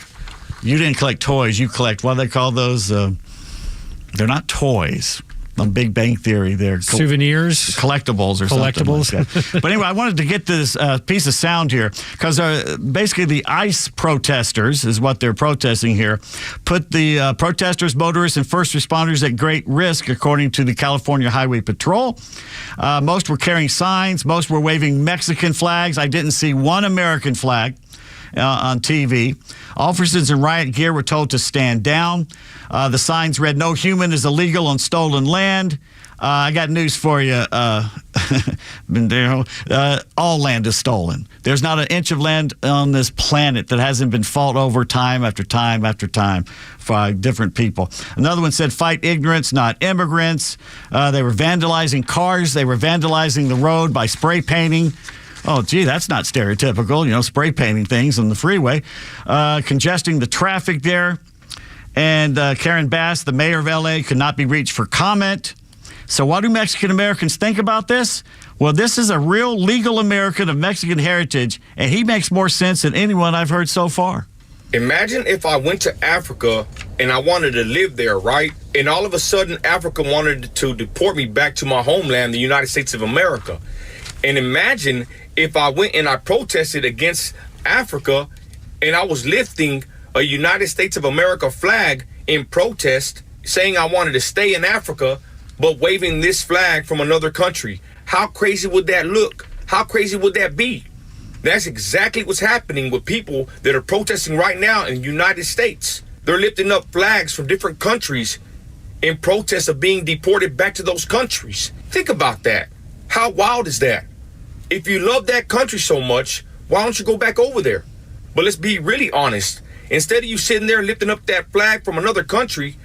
didn't collect toys. You collect, what do they call those? They're not toys. On Big Bang Theory, they're souvenirs, collectibles or something like that. But anyway, I wanted to get this piece of sound here because basically the ICE protesters is what they're protesting here. Put the protesters, motorists, and first responders at great risk, according to the California Highway Patrol. Most were carrying signs. Most were waving Mexican flags. I didn't see one American flag on TV. Officers in riot gear were told to stand down. The signs read, "No human is illegal on stolen land." I got news for you. All land is stolen. There's not an inch of land on this planet that hasn't been fought over time after time after time by different people. Another one said, "Fight ignorance, not immigrants." They were vandalizing cars. They were vandalizing the road by spray painting. Oh, gee, that's not stereotypical, spray painting things on the freeway. Congesting the traffic there. And Karen Bass, the mayor of L.A., could not be reached for comment. So what do Mexican Americans think about this? Well, this is a real legal American of Mexican heritage, and he makes more sense than anyone I've heard so far. Imagine if I went to Africa and I wanted to live there, right? And all of a sudden, Africa wanted to deport me back to my homeland, the United States of America. And imagine if I went and I protested against Africa and I was lifting a United States of America flag in protest, saying I wanted to stay in Africa, but waving this flag from another country. How crazy would that look? How crazy would that be? That's exactly what's happening with people that are protesting right now in the United States. They're lifting up flags from different countries in protest of being deported back to those countries. Think about that. How wild is that? If you love that country so much, why don't you go back over there? But let's be really honest. Instead of you sitting there lifting up that flag from another country,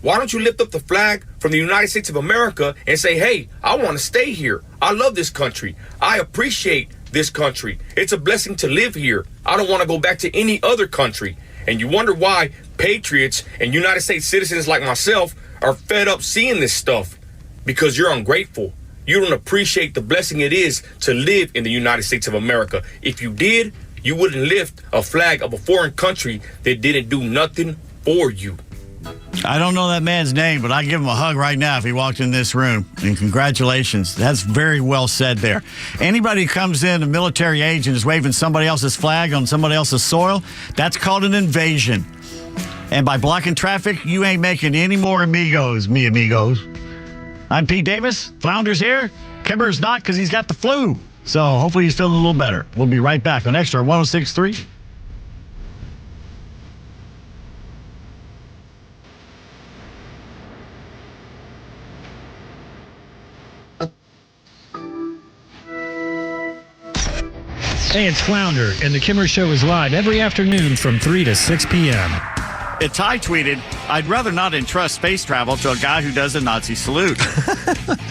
why don't you lift up the flag from the United States of America and say, hey, I want to stay here. I love this country. I appreciate this country. It's a blessing to live here. I don't want to go back to any other country. And you wonder why patriots and United States citizens like myself are fed up seeing this stuff. Because you're ungrateful. You don't appreciate the blessing it is to live in the United States of America. If you did, you wouldn't lift a flag of a foreign country that didn't do nothing for you. I don't know that man's name, but I'd give him a hug right now if he walked in this room. And congratulations. That's very well said there. Anybody who comes in, a military age, and is waving somebody else's flag on somebody else's soil, that's called an invasion. And by blocking traffic, you ain't making any more amigos, mi amigos. I'm Pete Davis. Flounder's here. Kimber's not because he's got the flu. So hopefully he's feeling a little better. We'll be right back on XTRA 106.3. Hey, it's Flounder, and the Kimmer Show is live every afternoon from 3 to 6 p.m. Ty tweeted, I'd rather not entrust space travel to a guy who does a Nazi salute.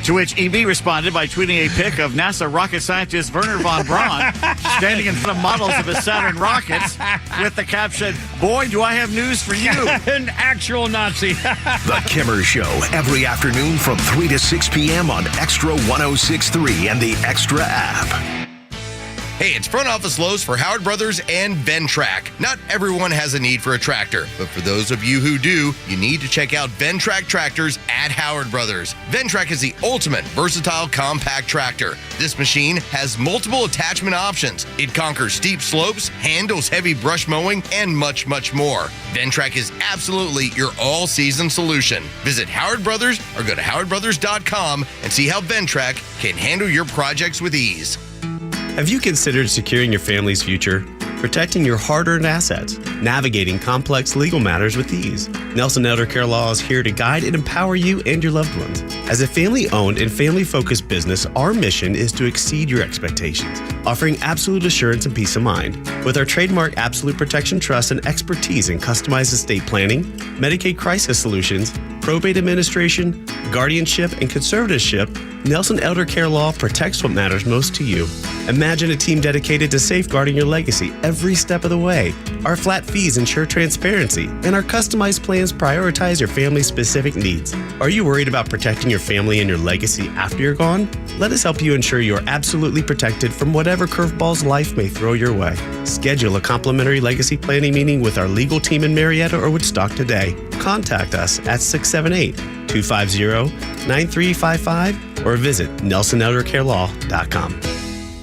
To which EB responded by tweeting a pic of NASA rocket scientist Werner von Braun standing in front of models of his Saturn rockets with the caption, boy, do I have news for you. An actual Nazi. The Kimmer Show, every afternoon from 3 to 6 p.m. on XTRA 106.3 and the XTRA app. Hey, it's Front Office Lowe's for Howard Brothers and Ventrac. Not everyone has a need for a tractor, but for those of you who do, you need to check out Ventrac tractors at Howard Brothers. Ventrac is the ultimate versatile compact tractor. This machine has multiple attachment options. It conquers steep slopes, handles heavy brush mowing, and much, much more. Ventrac is absolutely your all-season solution. Visit Howard Brothers or go to howardbrothers.com and see how Ventrac can handle your projects with ease. Have you considered securing your family's future? Protecting your hard-earned assets, navigating complex legal matters with ease. Nelson Elder Care Law is here to guide and empower you and your loved ones. As a family-owned and family-focused business, our mission is to exceed your expectations, offering absolute assurance and peace of mind. With our trademark Absolute Protection Trust and expertise in customized estate planning, Medicaid crisis solutions, probate administration, guardianship, and conservatorship, Nelson Elder Care Law protects what matters most to you. Imagine a team dedicated to safeguarding your legacy every step of the way. Our flat fees ensure transparency, and our customized plans prioritize your family's specific needs. Are you worried about protecting your family and your legacy after you're gone? Let us help you ensure you're absolutely protected from whatever curveballs life may throw your way. Schedule a complimentary legacy planning meeting with our legal team in Marietta or Woodstock today. Contact us at 678-250-9355 or visit NelsonElderCareLaw.com.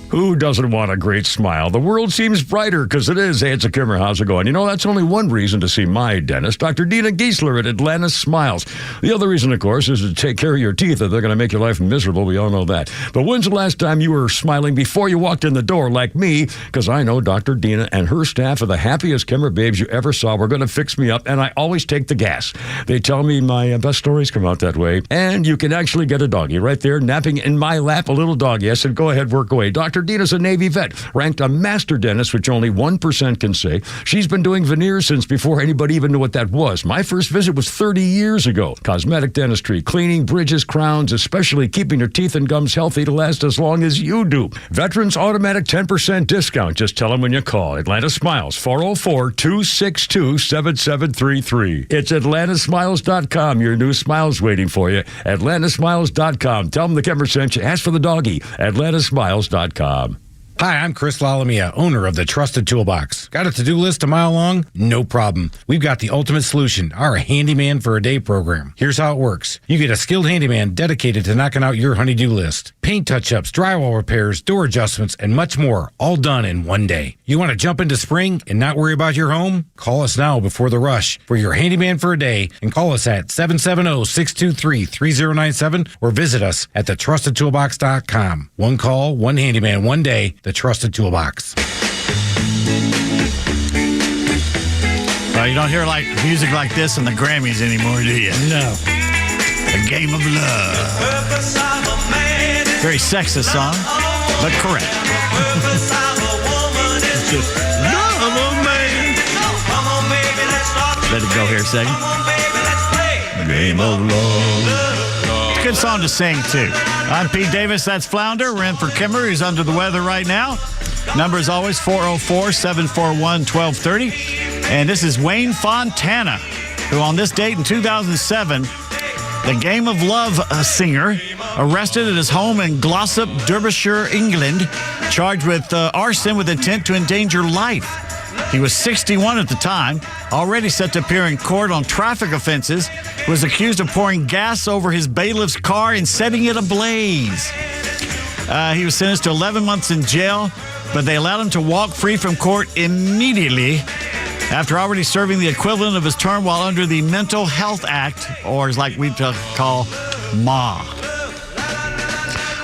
Who doesn't want a great smile? The world seems brighter because it is. Hey, it's a Kimmer. How's it going? You know, that's only one reason to see my dentist, Dr. Dina Giesler at Atlanta Smiles. The other reason, of course, is to take care of your teeth if they're going to make your life miserable. We all know that. But when's the last time you were smiling before you walked in the door like me? Because I know Dr. Dina and her staff are the happiest Kimmer babes you ever saw. We're going to fix me up, and I always take the gas. They tell me my best stories come out that way. And you can actually get a doggy right there napping in my lap, a little doggy. I said, go ahead, work away. Dr. Dina's a Navy vet, ranked a master dentist, which only 1% can say. She's been doing veneers since before anybody even knew what that was. My first visit was 30 years ago. Cosmetic dentistry, cleaning, bridges, crowns, especially keeping your teeth and gums healthy to last as long as you do. Veterans automatic 10% discount. Just tell them when you call. Atlanta Smiles, 404-262-7733. It's atlantasmiles.com. Your new smile's waiting for you. atlantasmiles.com. Tell them the Kimmer sent you. Ask for the doggy. atlantasmiles.com. Hi, I'm Chris Lalamia, owner of the Trusted Toolbox. Got a to-do list a mile long? No problem. We've got the ultimate solution, our Handyman for a Day program. Here's how it works. You get a skilled handyman dedicated to knocking out your honey-do list. Paint touch-ups, drywall repairs, door adjustments, and much more, all done in one day. You want to jump into spring and not worry about your home? Call us now before the rush for your Handyman for a Day and call us at 770-623-3097 or visit us at thetrustedtoolbox.com. One call, one handyman, one day. The Trusted Toolbox. You don't hear like music like this in the Grammys anymore, do you? No. The Game of Love. Very sexist song, but correct. Love a man. Let it go here a second. Game of Love. It's a good song to sing, too. I'm Pete Davis. That's Flounder. We're in for Kimmer, who's under the weather right now. Number is always 404-741-1230. And this is Wayne Fontana, who on this date in 2007, the Game of Love singer, arrested at his home in Glossop, Derbyshire, England, charged with arson with intent to endanger life. He was 61 at the time, already set to appear in court on traffic offenses, was accused of pouring gas over his bailiff's car and setting it ablaze. He was sentenced to 11 months in jail, but they allowed him to walk free from court immediately after already serving the equivalent of his term while under the Mental Health Act, or as like we call MA.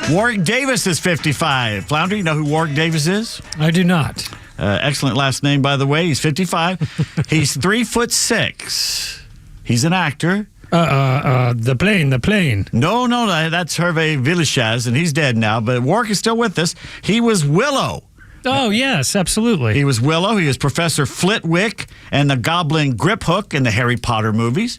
Warwick Davis is 55. Flounder, you know who Warwick Davis is? I do not. Excellent last name, by the way. He's 55. He's 3'6". He's an actor. The plane. No, that's Hervé Villechaize, and he's dead now, but Warwick is still with us. He was Willow. Oh, yes, absolutely. He was Willow. He was Professor Flitwick and the Goblin Griphook in the Harry Potter movies.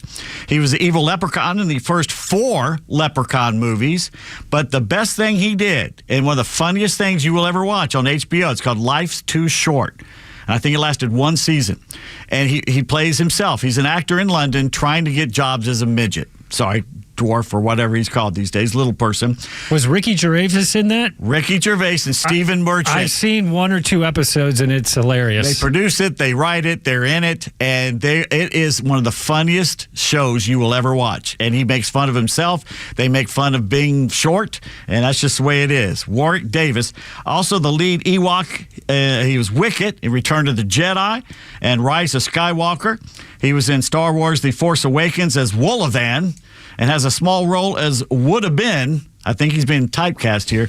He was the evil leprechaun in the first 4 Leprechaun movies. But the best thing he did, and one of the funniest things you will ever watch on HBO, it's called Life's Too Short. And I think it lasted 1 season. And he plays himself. He's an actor in London trying to get jobs as a midget. Sorry, dwarf or whatever he's called these days, little person. Was Ricky Gervais in that? Ricky Gervais and Stephen Merchant. I've seen 1 or 2 episodes, and it's hilarious. They produce it, they write it, they're in it, and it is one of the funniest shows you will ever watch. And he makes fun of himself. They make fun of being short, and that's just the way it is. Warwick Davis, also the lead Ewok. He was Wicket in Return to the Jedi and Rise of Skywalker. He was in Star Wars The Force Awakens as Woollavan and has a small role as Woulda Been. I think he's been typecast here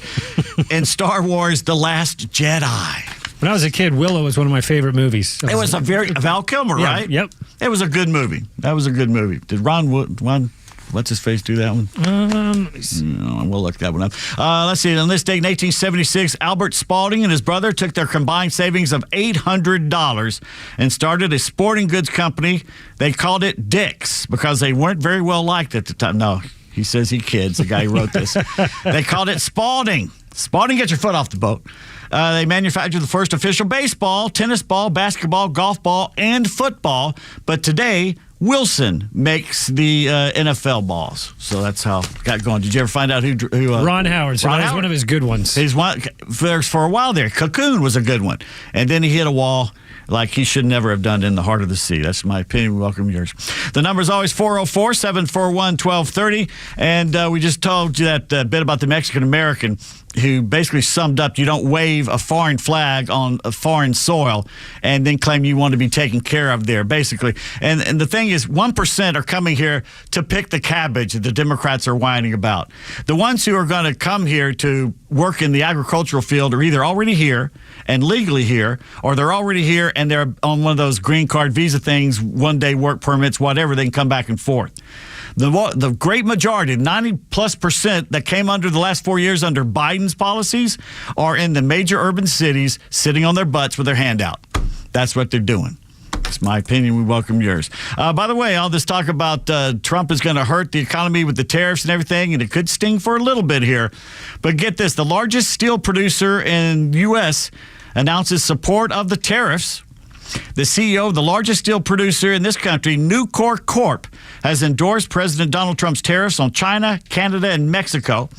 in Star Wars The Last Jedi. When I was a kid, Willow was one of my favorite movies. It was a very Val Kilmer, right? Yep. It was a good movie. That was a good movie. Did Ron what's his face do that one? We'll look that one up. Let's see. On this date in 1876, Albert Spalding and his brother took their combined savings of $800 and started a sporting goods company. They called it Dick's because they weren't very well liked at the time. No, he says he kids, the guy who wrote this. They called it Spalding. Spalding, get your foot off the boat. They manufactured the first official baseball, tennis ball, basketball, golf ball, and football. But today, Wilson makes the NFL balls. So that's how it got going. Did you ever find out who Ron Howard. So that was one of his good ones. He's one for a while there. Cocoon was a good one. And then he hit a wall like he should never have done in the heart of the sea. That's my opinion. We welcome yours. The number is always 404-741-1230. And we just told you that bit about the Mexican-American who basically summed up, you don't wave a foreign flag on a foreign soil and then claim you want to be taken care of there, basically. And the thing is, 1% are coming here to pick the cabbage that the Democrats are whining about. The ones who are going to come here to work in the agricultural field are either already here and legally here, or they're already here and they're on one of those green card visa things, one-day work permits, whatever, they can come back and forth. The great majority, 90+% that came under the last 4 years under Biden's policies are in the major urban cities sitting on their butts with their hand out. That's what they're doing. It's my opinion. We welcome yours. By the way, all this talk about Trump is going to hurt the economy with the tariffs and everything, and it could sting for a little bit here. But get this, the largest steel producer in the U.S. announces support of the tariffs. The CEO of the largest steel producer in this country, Nucor Corp, has endorsed President Donald Trump's tariffs on China, Canada, and Mexico.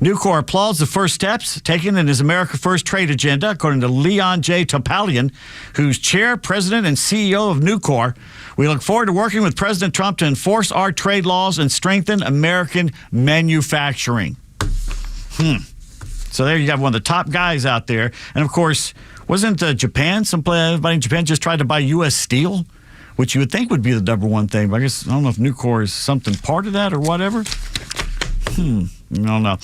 Nucor applauds the first steps taken in his America First trade agenda, according to Leon J. Topalian, who's chair, president, and CEO of Nucor. We look forward to working with President Trump to enforce our trade laws and strengthen American manufacturing. So there you have one of the top guys out there. And, of course, wasn't Japan, somebody in Japan just tried to buy U.S. steel, which you would think would be the number one thing. But I guess, I don't know if Nucor is something part of that or whatever. I don't know.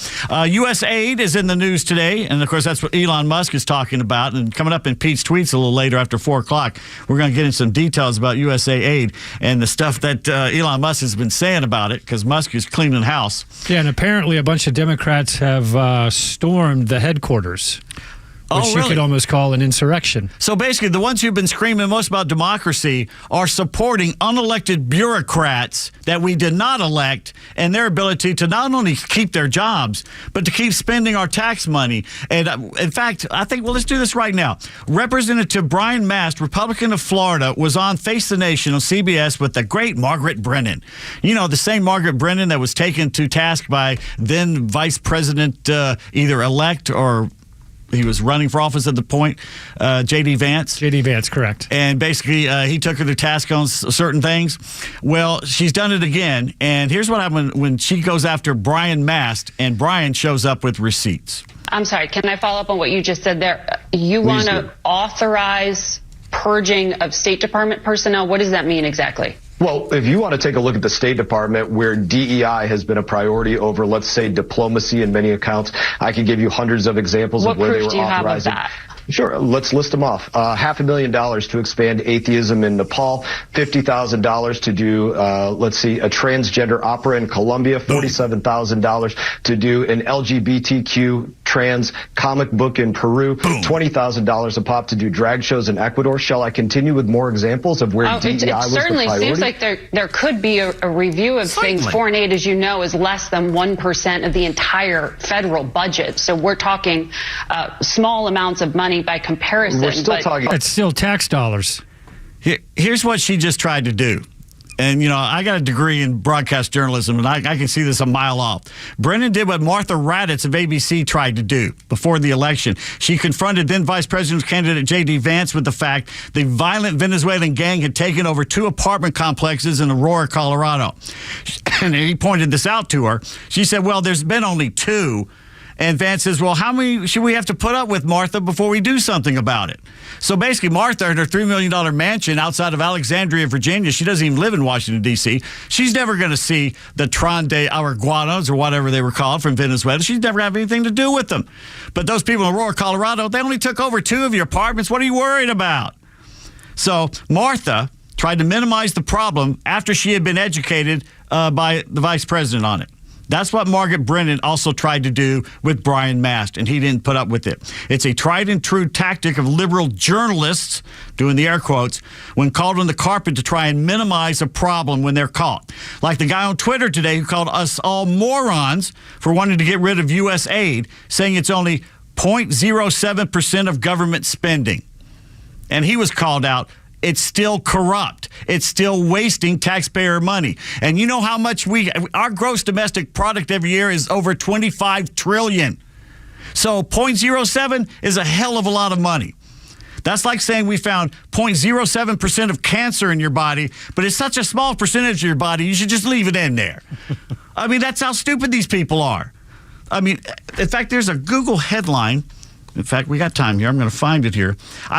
U.S. aid is in the news today, and, of course, that's what Elon Musk is talking about. And coming up in Pete's Tweets a little later after 4 o'clock, we're going to get into some details about USA aid and the stuff that Elon Musk has been saying about it, because Musk is cleaning house. Yeah, and apparently a bunch of Democrats have stormed the headquarters. Which you could almost call an insurrection. So basically, the ones who've been screaming most about democracy are supporting unelected bureaucrats that we did not elect and their ability to not only keep their jobs, but to keep spending our tax money. And in fact, I think, well, let's do this right now. Representative Brian Mast, Republican of Florida, was on Face the Nation on CBS with the great Margaret Brennan. You know, the same Margaret Brennan that was taken to task by then Vice President either elect or he was running for office at the point, J.D. Vance. J.D. Vance, correct. And basically, he took her to task on certain things. Well, she's done it again. And here's what happened when she goes after Brian Mast, and Brian shows up with receipts. I'm sorry, can I follow up on what you just said there? You want to authorize purging of State Department personnel? What does that mean exactly? Well, if you want to take a look at the State Department, where DEI has been a priority over, let's say, diplomacy in many accounts, I can give you hundreds of examples of where they were authorizing. What proof do you have of that? Sure, let's list them off. $500,000 to expand atheism in Nepal, $50,000 to do, let's see, a transgender opera in Colombia, $47,000 to do an LGBTQ trans comic book in Peru, $20,000 a pop to do drag shows in Ecuador. Shall I continue with more examples of where DEI was the priority? It certainly seems like there could be a review of things. Foreign aid, as you know, is less than 1% of the entire federal budget. So we're talking small amounts of money by comparison. We're still talking. It's still tax dollars. Here's what she just tried to do. And, you know, I got a degree in broadcast journalism, and I can see this a mile off. Brennan did what Martha Raddatz of ABC tried to do before the election. She confronted then Vice President's candidate J.D. Vance with the fact the violent Venezuelan gang had taken over 2 apartment complexes in Aurora, Colorado. And he pointed this out to her. She said, well, there's been only 2. And Vance says, well, how many should we have to put up with, Martha, before we do something about it? So basically, Martha, in her $3 million mansion outside of Alexandria, Virginia, she doesn't even live in Washington, D.C. She's never going to see the Tron de Araguanos or whatever they were called from Venezuela. She's never have anything to do with them. But those people in Aurora, Colorado, they only took over 2 of your apartments. What are you worried about? So Martha tried to minimize the problem after she had been educated by the vice president on it. That's what Margaret Brennan also tried to do with Brian Mast, and he didn't put up with it. It's a tried and true tactic of liberal journalists, doing the air quotes, when called on the carpet to try and minimize a problem when they're caught. Like the guy on Twitter today who called us all morons for wanting to get rid of U.S. aid, saying it's only 0.07% of government spending. And he was called out. It's still corrupt. It's still wasting taxpayer money. And you know how much our gross domestic product every year is over $25 trillion. So 0.07 is a hell of a lot of money. That's like saying we found 0.07% of cancer in your body, but it's such a small percentage of your body, you should just leave it in there. I mean, that's how stupid these people are. I mean, in fact, there's a Google headline. In fact, we got time here. I'm going to find it here.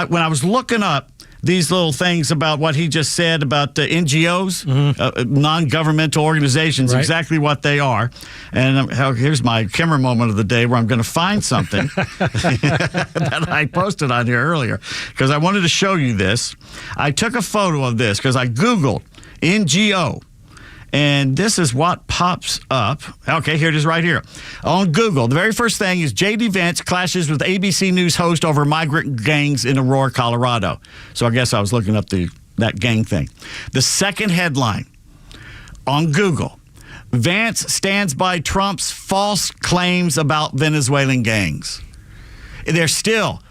When I was looking up these little things about what he just said about the NGOs, non-governmental organizations, right. Exactly what they are. And here's my Kimmer moment of the day where I'm going to find something that I posted on here earlier because I wanted to show you this. I took a photo of this because I Googled NGO. And this is what pops up. Okay, here it is right here. On Google, the very first thing is J.D. Vance clashes with ABC News host over migrant gangs in Aurora, Colorado. So I guess I was looking up that gang thing. The second headline on Google, Vance stands by Trump's false claims about Venezuelan gangs. They're still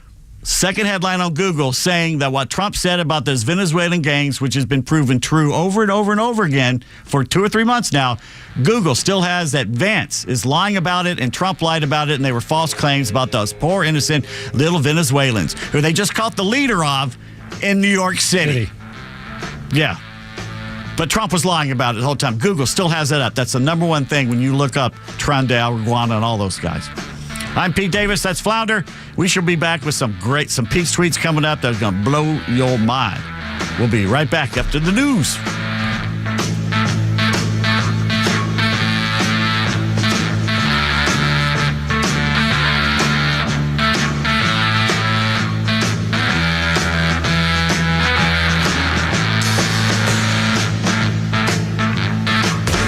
second headline on Google, saying that what Trump said about those Venezuelan gangs, which has been proven true over and over and over again for 2 or 3 months now, Google still has that Vance is lying about it and Trump lied about it, and they were false claims about those poor, innocent little Venezuelans who they just caught the leader of in New York City. Yeah. But Trump was lying about it the whole time. Google still has that up. That's the number one thing when you look up Trondale, Rwanda, and all those guys. I'm Pete Davis. That's Flounder. We shall be back with some Pete's tweets coming up that's going to blow your mind. We'll be right back after the news.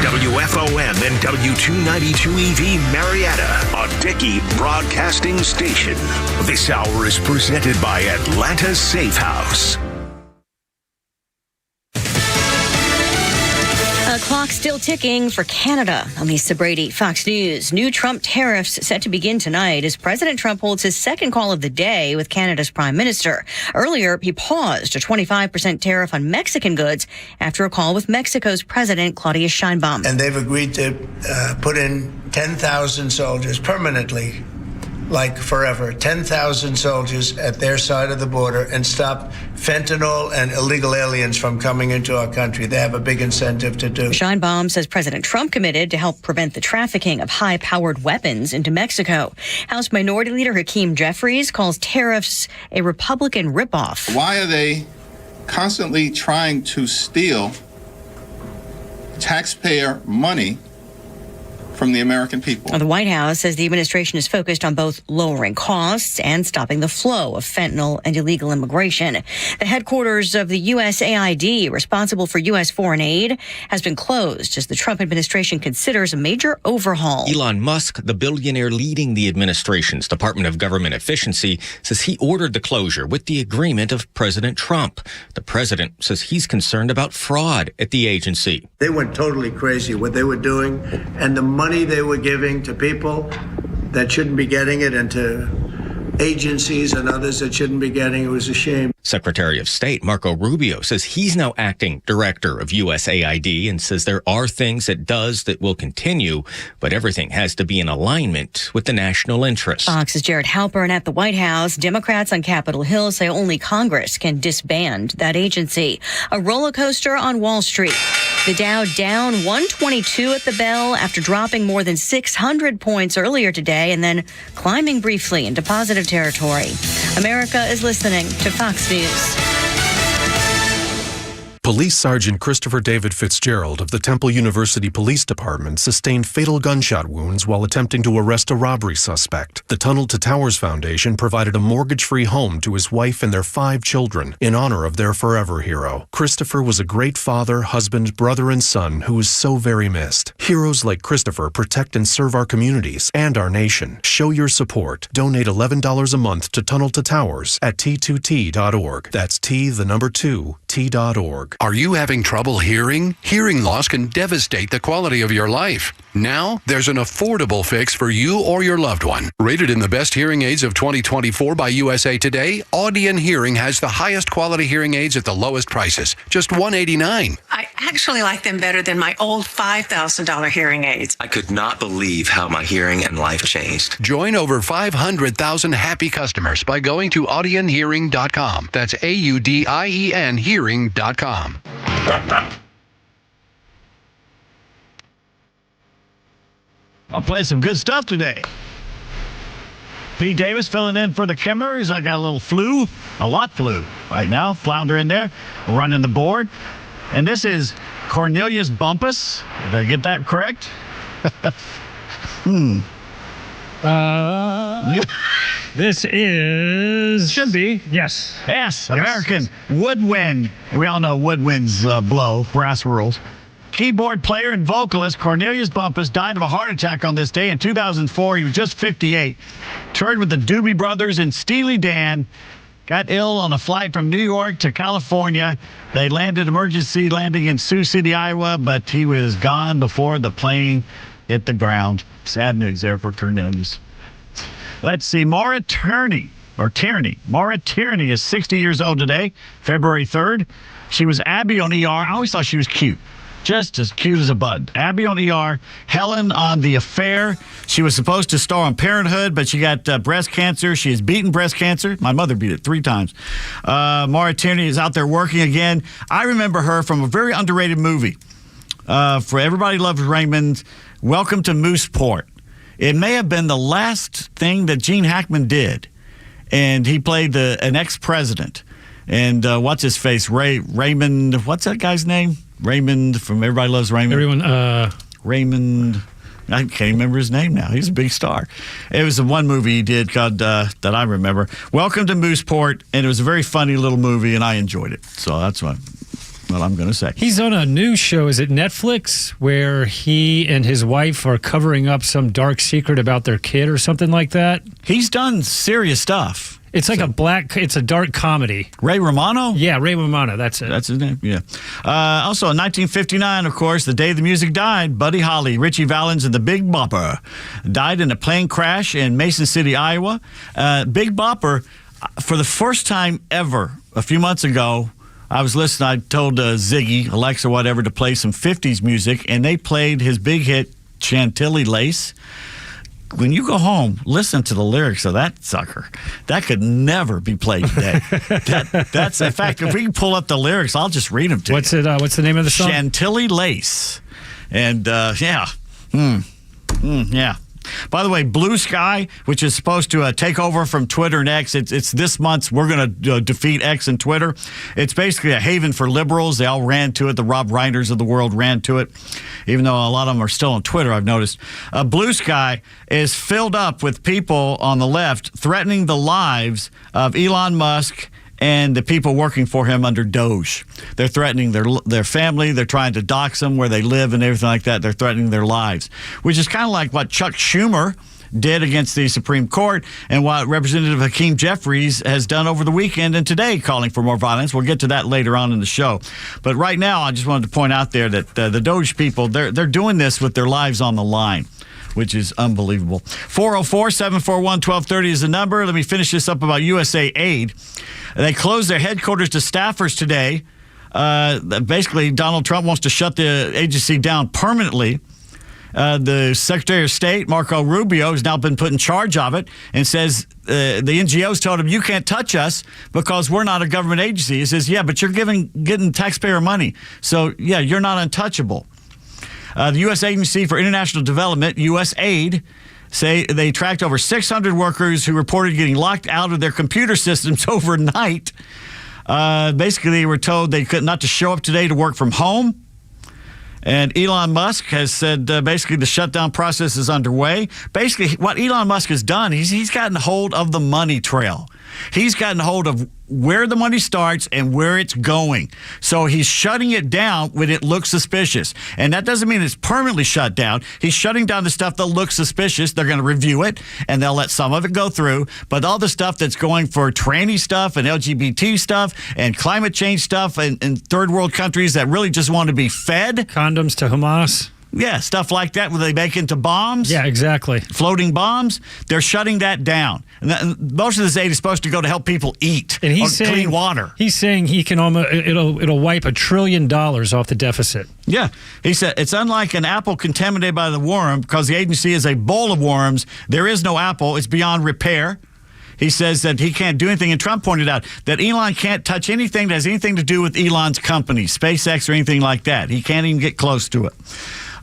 WFOM and W292EV Marietta, a Dickey Broadcasting station. This hour is presented by Atlanta's Safe House. Clock still ticking for Canada. I'm Lisa Brady, Fox News. New Trump tariffs set to begin tonight as President Trump holds his second call of the day with Canada's Prime Minister. Earlier, he paused a 25% tariff on Mexican goods after a call with Mexico's President Claudia Sheinbaum. And they've agreed to put in 10,000 soldiers permanently, like forever, 10,000 soldiers at their side of the border and stop fentanyl and illegal aliens from coming into our country. They have a big incentive to do. Sheinbaum says President Trump committed to help prevent the trafficking of high-powered weapons into Mexico. House Minority Leader Hakeem Jeffries calls tariffs a Republican ripoff. Why are they constantly trying to steal taxpayer money from the American people? The White House says the administration is focused on both lowering costs and stopping the flow of fentanyl and illegal immigration. The headquarters of the USAID, responsible for U.S. foreign aid, has been closed as the Trump administration considers a major overhaul. Elon Musk, the billionaire leading the administration's Department of Government Efficiency, says he ordered the closure with the agreement of President Trump. The president says he's concerned about fraud at the agency. They went totally crazy what they were doing, and the money they were giving to people that shouldn't be getting it and to agencies and others that shouldn't be getting it was a shame. Secretary of State Marco Rubio says he's now acting director of USAID and says there are things it does that will continue, but everything has to be in alignment with the national interest. Fox's Jared Halpern at the White House. Democrats on Capitol Hill say only Congress can disband that agency. A roller coaster on Wall Street. The Dow down 122 at the bell after dropping more than 600 points earlier today and then climbing briefly into positive territory. America is listening to Fox News. Police Sergeant Christopher David Fitzgerald of the Temple University Police Department sustained fatal gunshot wounds while attempting to arrest a robbery suspect. The Tunnel to Towers Foundation provided a mortgage-free home to his wife and their 5 children in honor of their forever hero. Christopher was a great father, husband, brother, and son who is so very missed. Heroes like Christopher protect and serve our communities and our nation. Show your support. Donate $11 a month to Tunnel to Towers at T2T.org. That's T2T.org. Are you having trouble hearing? Hearing loss can devastate the quality of your life. Now, there's an affordable fix for you or your loved one. Rated in the best hearing aids of 2024 by USA Today, Audion Hearing has the highest quality hearing aids at the lowest prices, just $189. I actually like them better than my old $5,000 hearing aids. I could not believe how my hearing and life changed. Join over 500,000 happy customers by going to audionhearing.com. That's AUDIEN hearing.com. I'll play some good stuff today. Pete Davis filling in for the Kimmers. I got a little flu, right now. Flounder in there, running the board. And this is Cornelius Bumpus. Did I get that correct? This should be, yes. Yes, American woodwind. We all know woodwinds blow, brass rules. Keyboard player and vocalist Cornelius Bumpus died of a heart attack on this day in 2004. He was just 58. Toured with the Doobie Brothers and Steely Dan. Got ill on a flight from New York to California. They landed emergency landing in Sioux City, Iowa, but he was gone before the plane hit the ground. Sad news there for Cornelius. Let's see. Maura Tierney or Tierney. Maura Tierney is 60 years old today, February 3rd. She was Abby on ER. I always thought she was cute. Just as cute as a bud. Abby on ER, Helen on The Affair. She was supposed to star on Parenthood, but she got breast cancer. She has beaten breast cancer. My mother beat it 3 times. Maura Tierney is out there working again. I remember her from a very underrated movie. For Everybody Loves Raymond, Welcome to Mooseport. It may have been the last thing that Gene Hackman did. And he played an ex-president. And what's his face? Raymond, what's that guy's name? Raymond from Everybody Loves Raymond. Raymond, I can't remember his name now. He's a big star. It was the one movie he did called, that I remember. Welcome to Mooseport, and it was a very funny little movie, and I enjoyed it. So that's what I'm going to say. He's on a new show. Is it Netflix, where he and his wife are covering up some dark secret about their kid or something like that? He's done serious stuff. It's like it's a dark comedy. Ray Romano? Yeah, Ray Romano, that's it. That's his name, yeah. Also, in 1959, of course, the day the music died, Buddy Holly, Ritchie Valens, and the Big Bopper died in a plane crash in Mason City, Iowa. Big Bopper, for the first time ever, a few months ago, I was listening, I told Ziggy, Alexa, whatever, to play some 50s music, and they played his big hit, Chantilly Lace. When you go home, listen to the lyrics of that sucker. That could never be played today. That's in fact, if we can pull up the lyrics, I'll just read them to you. What's the name of the song? Chantilly Lace. And yeah. Yeah. By the way, Blue Sky, which is supposed to take over from Twitter and X, it's this month. We're going to defeat X and Twitter. It's basically a haven for liberals. They all ran to it. The Rob Reiners of the world ran to it, even though a lot of them are still on Twitter, I've noticed. Blue Sky is filled up with people on the left threatening the lives of Elon Musk and the people working for him under Doge. They're threatening their family. They're trying to dox them where they live and everything like that. They're threatening their lives, which is kind of like what Chuck Schumer did against the Supreme Court and what Representative Hakeem Jeffries has done over the weekend and today, calling for more violence. We'll get to that later on in the show. But right now, I just wanted to point out there that the Doge people, they're doing this with their lives on the line, which is unbelievable. 404-741-1230 is the number. Let me finish this up about USA Aid. They closed their headquarters to staffers today. Basically, Donald Trump wants to shut the agency down permanently. The Secretary of State, Marco Rubio, has now been put in charge of it and says the NGOs told him, you can't touch us because we're not a government agency. He says, yeah, but you're getting taxpayer money. So, yeah, you're not untouchable. The U.S. Agency for International Development, USAID, say they tracked over 600 workers who reported getting locked out of their computer systems overnight. Basically, they were told they could not to show up today to work from home. And Elon Musk has said basically the shutdown process is underway. Basically, what Elon Musk has done, he's gotten hold of the money trail. He's gotten hold of where the money starts and where it's going. So he's shutting it down when it looks suspicious. And that doesn't mean it's permanently shut down. He's shutting down the stuff that looks suspicious. They're going to review it, and they'll let some of it go through. But all the stuff that's going for tranny stuff and LGBT stuff and climate change stuff in third world countries that really just want to be fed. Condoms to Hamas. Yeah, stuff like that where they make into bombs. Yeah, exactly. Floating bombs. They're shutting that down. And most of this aid is supposed to go to help people eat and or clean water. He's saying he can it'll wipe $1 trillion off the deficit. Yeah. He said it's unlike an apple contaminated by the worm because the agency is a bowl of worms. There is no apple. It's beyond repair. He says that he can't do anything. And Trump pointed out that Elon can't touch anything that has anything to do with Elon's company, SpaceX or anything like that. He can't even get close to it.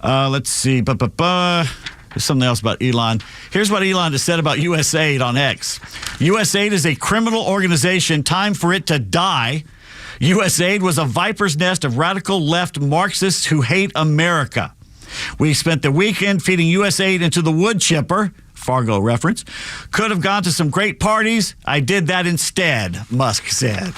Let's see. There's something else about Elon. Here's what Elon has said about USAID on X. USAID is a criminal organization. Time for it to die. USAID was a viper's nest of radical left Marxists who hate America. We spent the weekend feeding USAID into the wood chipper. Fargo reference. Could have gone to some great parties. I did that instead, Musk said.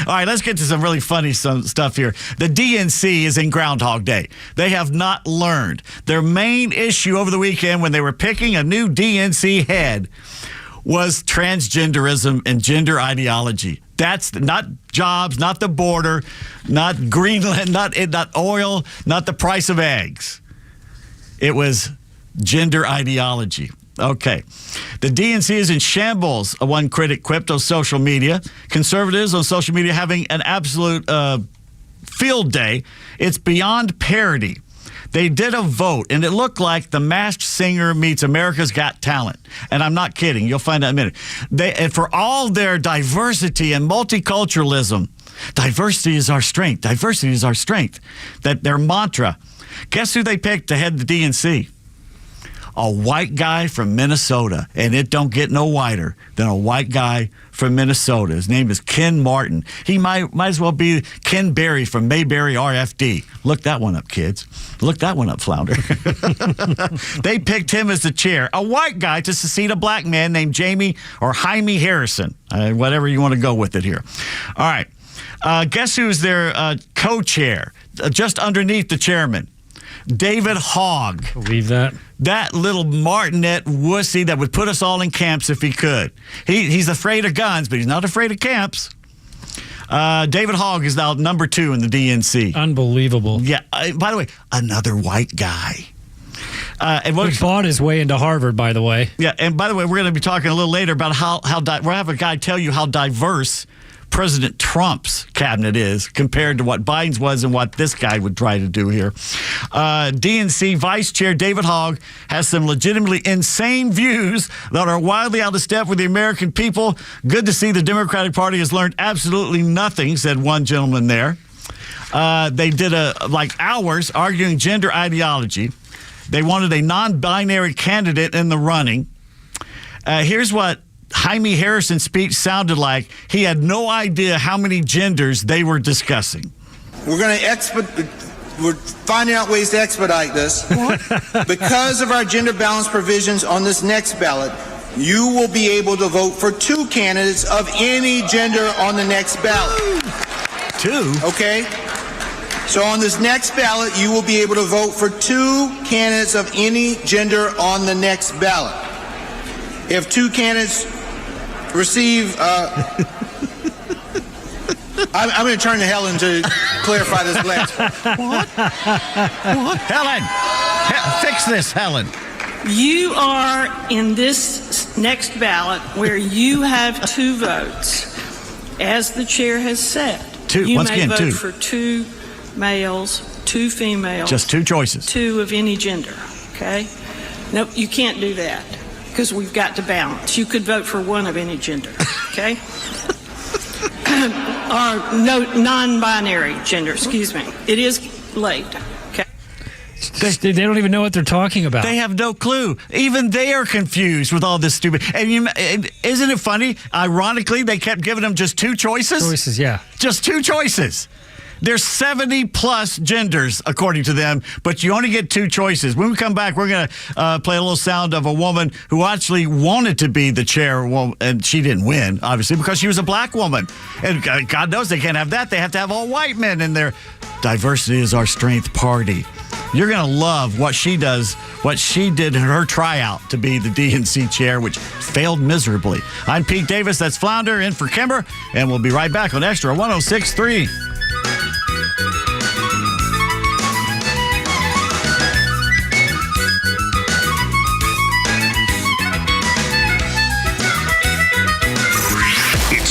All right, let's get to some really funny stuff here. The DNC is in Groundhog Day. They have not learned. Their main issue over the weekend when they were picking a new DNC head was transgenderism and gender ideology. That's not jobs, not the border, not Greenland, not oil, not the price of eggs. It was gender ideology. Okay. The DNC is in shambles, one critic quipped on social media. Conservatives on social media having an absolute field day. It's beyond parody. They did a vote, and it looked like The Masked Singer meets America's Got Talent. And I'm not kidding. You'll find out in a minute. And for all their diversity and multiculturalism, diversity is our strength. Diversity is our strength. That their mantra. Guess who they picked to head the DNC? A white guy from Minnesota, and it don't get no whiter than a white guy from Minnesota. His name is Ken Martin. He might as well be Ken Berry from Mayberry RFD. Look that one up, kids. Look that one up, Flounder. They picked him as the chair, a white guy to succeed a black man named Jamie or Jaime Harrison, whatever you want to go with it here. All right. Guess who's their co-chair, just underneath the chairman? David Hogg. Believe that? That little martinet wussy that would put us all in camps if he could. He's afraid of guns, but he's not afraid of camps. David Hogg is now number 2 in the DNC. Unbelievable. Yeah. By the way, another white guy. And he bought his way into Harvard, by the way. Yeah, and by the way, we're going to be talking a little later about we'll have a guy tell you how diverse President Trump's cabinet is compared to what Biden's was and what this guy would try to do here. DNC Vice Chair David Hogg has some legitimately insane views that are wildly out of step with the American people. Good to see the Democratic Party has learned absolutely nothing, said one gentleman there. They did hours arguing gender ideology. They wanted a non-binary candidate in the running. Here's what Jaime Harrison's speech sounded like. He had no idea how many genders they were discussing. We're finding out ways to expedite this. Because of our gender balance provisions on this next ballot, you will be able to vote for 2 candidates of any gender on the next ballot. 2? Okay. So on this next ballot, you will be able to vote for 2 candidates of any gender on the next ballot. If 2 candidates receive, I'm going to turn to Helen to clarify this last part. What? Helen, fix this, Helen. You are in this next ballot where you have 2 votes, as the chair has said. 2. You Once may again, vote 2 for 2 males, 2 females. Just 2 choices. 2 of any gender. Okay. Nope, you can't do that. Because we've got to balance. You could vote for 1 of any gender, okay? Or no, non-binary gender, excuse me. It is late, okay? They don't even know what they're talking about. They have no clue. Even they are confused with all this stupid. And isn't it funny? Ironically, they kept giving them just 2 choices. Choices, yeah. Just 2 choices. There's 70-plus genders, according to them, but you only get 2 choices. When we come back, we're going to play a little sound of a woman who actually wanted to be the chair, and she didn't win, obviously, because she was a black woman. And God knows they can't have that. They have to have all white men in their diversity is our strength party. You're going to love what she does, what she did in her tryout to be the DNC chair, which failed miserably. I'm Pete Davis. That's Flounder in for Kimber, and we'll be right back on XTRA 106.3.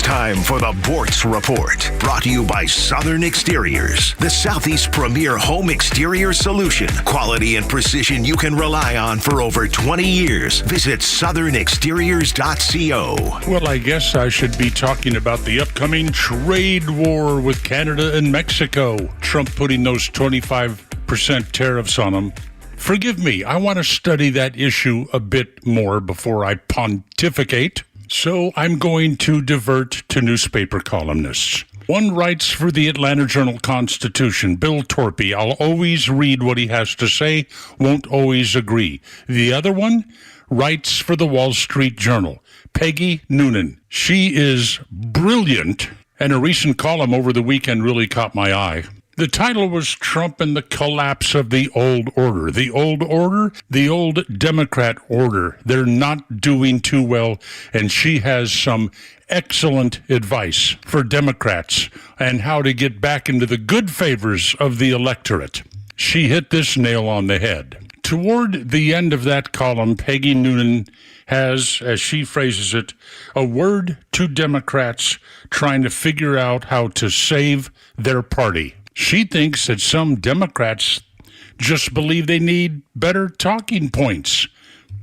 Time for the Bortz Report, brought to you by Southern Exteriors, the Southeast premier home exterior solution. Quality and precision you can rely on for over 20 years. Visit southernexteriors.co. Well, I guess I should be talking about the upcoming trade war with Canada and Mexico. Trump putting those 25% tariffs on them. Forgive me, I want to study that issue a bit more before I pontificate. So I'm going to divert to newspaper columnists. One writes for the Atlanta Journal-Constitution, Bill Torpy. I'll always read what he has to say, won't always agree. The other one writes for the Wall Street Journal, Peggy Noonan. She is brilliant, and a recent column over the weekend really caught my eye. The title was Trump and the Collapse of the Old Order. The old order? The old Democrat order. They're not doing too well, and she has some excellent advice for Democrats and how to get back into the good favors of the electorate. She hit this nail on the head. Toward the end of that column, Peggy Noonan has, as she phrases it, a word to Democrats trying to figure out how to save their party. She thinks that some Democrats just believe they need better talking points.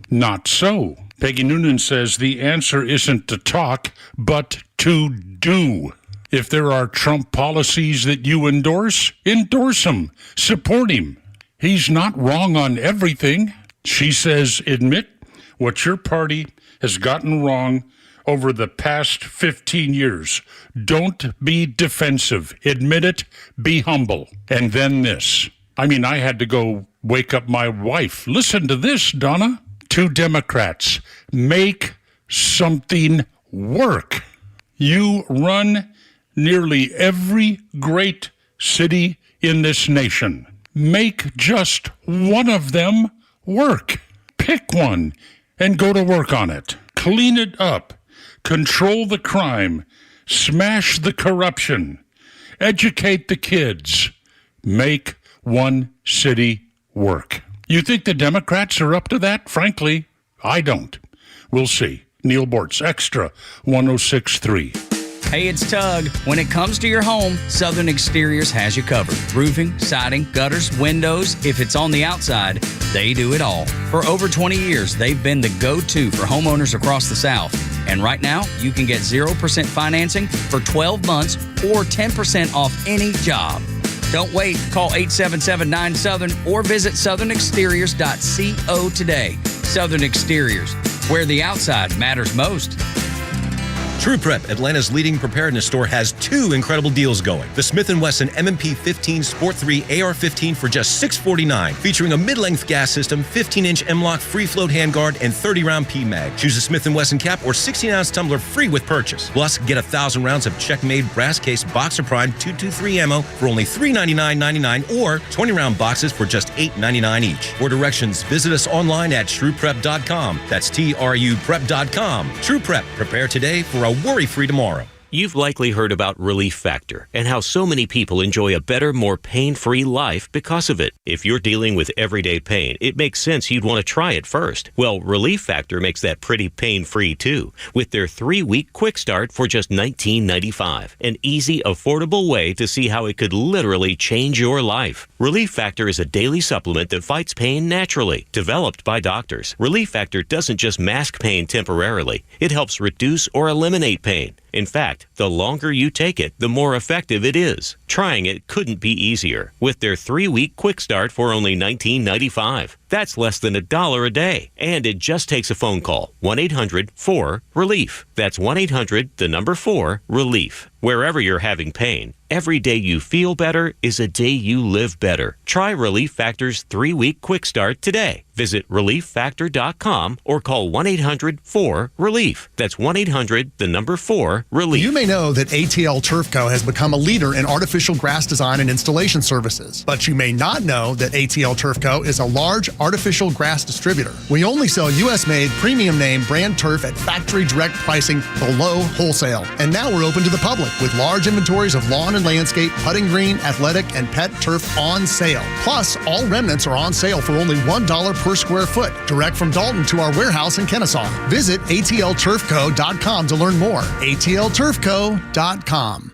Not so. Peggy Noonan says the answer isn't to talk, but to do. If there are Trump policies that you endorse them, support him. He's not wrong on everything. She says, admit what your party has gotten wrong over the past 15 years. Don't be defensive. Admit it. Be humble. And then this. I had to go wake up my wife. Listen to this, Donna. 2 Democrats. Make something work. You run nearly every great city in this nation. Make just one of them work. Pick one and go to work on it. Clean it up. Control the crime. Smash the corruption. Educate the kids. Make one city work. You think the Democrats are up to that? Frankly, I don't. We'll see. Neil Bortz, Extra 106.3. Hey, it's Tug. When it comes to your home, Southern Exteriors has you covered. Roofing, siding, gutters, windows. If it's on the outside, they do it all. For over 20 years, they've been the go-to for homeowners across the South. And right now, you can get 0% financing for 12 months or 10% off any job. Don't wait. Call 877-9-SOUTHERN or visit southernexteriors.co today. Southern Exteriors, where the outside matters most. True Prep, Atlanta's leading preparedness store, has 2 incredible deals going. The Smith & Wesson M&P 15 Sport 3 AR-15 for just $649, featuring a mid-length gas system, 15-inch M-LOK free float handguard, and 30-round P-Mag. Choose a Smith & Wesson cap or 16-ounce tumbler free with purchase. Plus, get 1,000 rounds of check-made brass case Boxer Prime 223 ammo for only $399.99 or 20-round boxes for just $8.99 each. For directions, visit us online at trueprep.com. That's TRUprep.com. True Prep. Prepare today for a worry-free tomorrow. You've likely heard about Relief Factor and how so many people enjoy a better, more pain-free life because of it. If you're dealing with everyday pain, it makes sense you'd want to try it first. Well, Relief Factor makes that pretty pain-free too, with their 3-week quick start for just $19.95. An easy, affordable way to see how it could literally change your life. Relief Factor is a daily supplement that fights pain naturally, developed by doctors. Relief Factor doesn't just mask pain temporarily. It helps reduce or eliminate pain. In fact, the longer you take it, the more effective it is. Trying it couldn't be easier with their 3-week quick start for only $19.95. That's less than $1 a day. And it just takes a phone call. 1-800-4-RELIEF. That's 1-800-4-RELIEF. Wherever you're having pain, every day you feel better is a day you live better. Try Relief Factor's 3-week quick start today. Visit ReliefFactor.com or call 1-800-4-RELIEF. That's 1-800-4-RELIEF. You may know that ATL Turf Co. has become a leader in artificial grass design and installation services. But you may not know that ATL Turf Co. is a large artificial grass distributor. We only sell U.S.-made, premium name brand turf at factory direct pricing below wholesale. And now we're open to the public with large inventories of lawn and landscape, putting green, athletic, and pet turf on sale. Plus, all remnants are on sale for only $1 per square foot, direct from Dalton to our warehouse in Kennesaw. Visit atlturfco.com to learn more. atlturfco.com.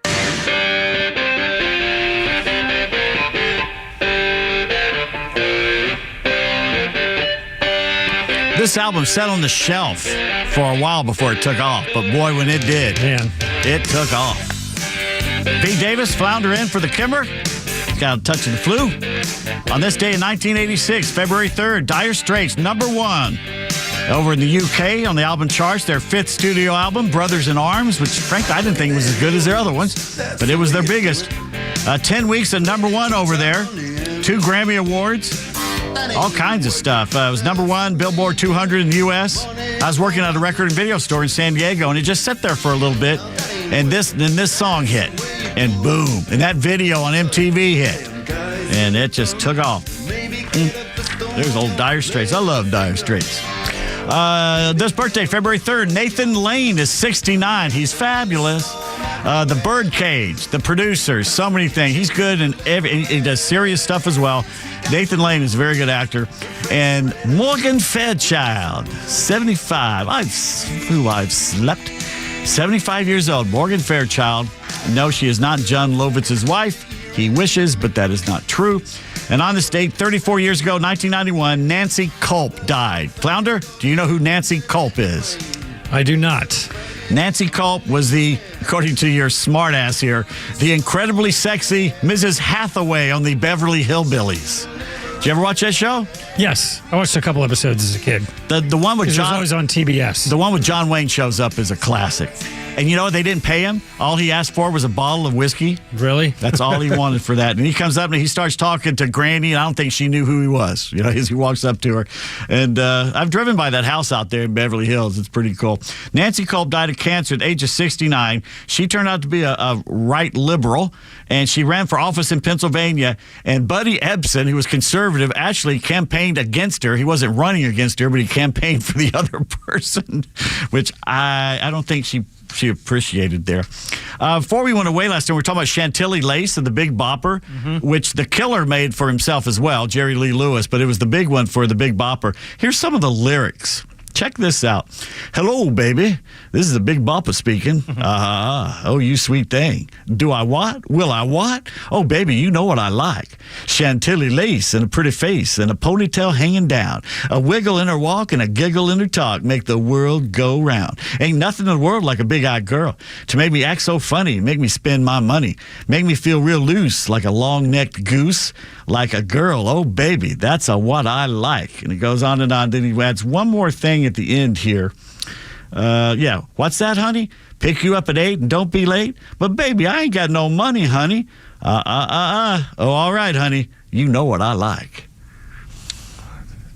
This album sat on the shelf for a while before it took off, but boy, when it did, man, it took off. Pete Davis, flounder in for the Kimmer. Got a touch of the flu. On this day in 1986, February 3rd, Dire Straits, #1. Over in the UK on the album charts, their 5th studio album, Brothers in Arms, which, frankly, I didn't think was as good as their other ones, but it was their biggest. 10 weeks at #1 over there. 2 Grammy Awards. All kinds of stuff. It was #1, Billboard 200 in the U.S. I was working at a record and video store in San Diego, and it just sat there for a little bit, and this song hit, and boom, and that video on MTV hit, and it just took off. There's old Dire Straits. I love Dire Straits. This birthday, February 3rd, Nathan Lane is 69. He's fabulous. The Birdcage, the producer, so many things. He's good and he does serious stuff as well. Nathan Lane is a very good actor. And Morgan Fairchild, 75. I've slept. 75 years old. Morgan Fairchild. No, she is not John Lovitz's wife. He wishes, but that is not true. And on this date, 34 years ago, 1991, Nancy Culp died. Flounder, do you know who Nancy Culp is? I do not. Nancy Culp was according to your smartass here, the incredibly sexy Mrs. Hathaway on the Beverly Hillbillies. Did you ever watch that show? Yes, I watched a couple episodes as a kid. The one with John, it was always on TBS. The one with John Wayne shows up is a classic. And you know what? They didn't pay him. All he asked for was a bottle of whiskey. Really? That's all he wanted for that. And he comes up and he starts talking to Granny, and I don't think she knew who he was, as he walks up to her. And I've driven by that house out there in Beverly Hills. It's pretty cool. Nancy Culp died of cancer at the age of 69. She turned out to be a right liberal, and she ran for office in Pennsylvania. And Buddy Ebsen, who was conservative, actually campaigned against her. He wasn't running against her, but he campaigned for the other person, which I don't think she appreciated there. Before we went away last time, we were talking about Chantilly Lace and the Big Bopper, which the Killer made for himself as well, Jerry Lee Lewis, but it was the big one for the Big Bopper. Here's some of the lyrics. Check this out. Hello, baby. This is the Big Bopper speaking. Oh, you sweet thing. Do I what? Will I what? Oh, baby, you know what I like. Chantilly lace and a pretty face and a ponytail hanging down. A wiggle in her walk and a giggle in her talk make the world go round. Ain't nothing in the world like a big-eyed girl to make me act so funny, make me spend my money, make me feel real loose like a long-necked goose, like a girl. Oh, baby, that's what I like. And it goes on and on. Then he adds one more thing at the end here. What's that, honey? Pick you up at 8 and don't be late? But, baby, I ain't got no money, honey. Oh, all right, honey. You know what I like.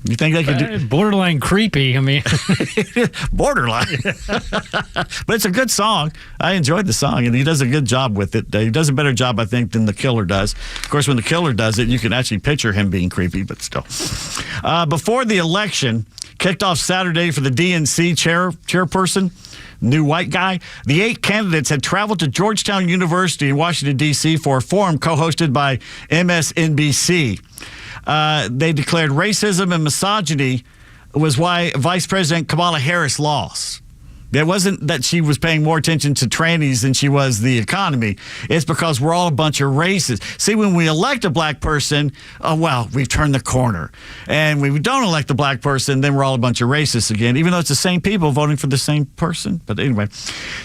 You think they could do... Borderline creepy, I mean. Borderline. But it's a good song. I enjoyed the song, and he does a good job with it. He does a better job, I think, than the Killer does. Of course, when the Killer does it, you can actually picture him being creepy, but still. Before the election, kicked off Saturday for the DNC chairperson, new white guy, the 8 candidates had traveled to Georgetown University in Washington, D.C. for a forum co-hosted by MSNBC. They declared racism and misogyny was why Vice President Kamala Harris lost. It wasn't that she was paying more attention to trannies than she was the economy. It's because we're all a bunch of racists. See, when we elect a black person, we've turned the corner. And when we don't elect a black person, then we're all a bunch of racists again, even though it's the same people voting for the same person. But anyway,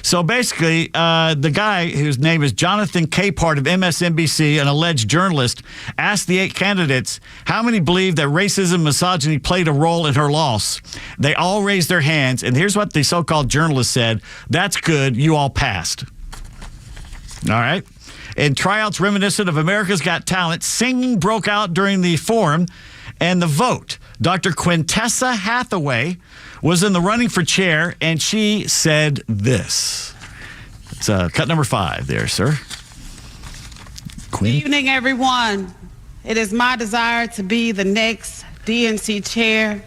so basically, the guy whose name is Jonathan Capehart of MSNBC, an alleged journalist, asked the 8 candidates how many believe that racism and misogyny played a role in her loss. They all raised their hands, and here's what the so-called journalist said: "That's good, you all passed." All right. In tryouts reminiscent of America's Got Talent, singing broke out during the forum and the vote. Dr. Quintessa Hathaway was in the running for chair, and she said this. It's cut number 5 there, sir. Queen. Good evening, everyone. It is my desire to be the next DNC chair,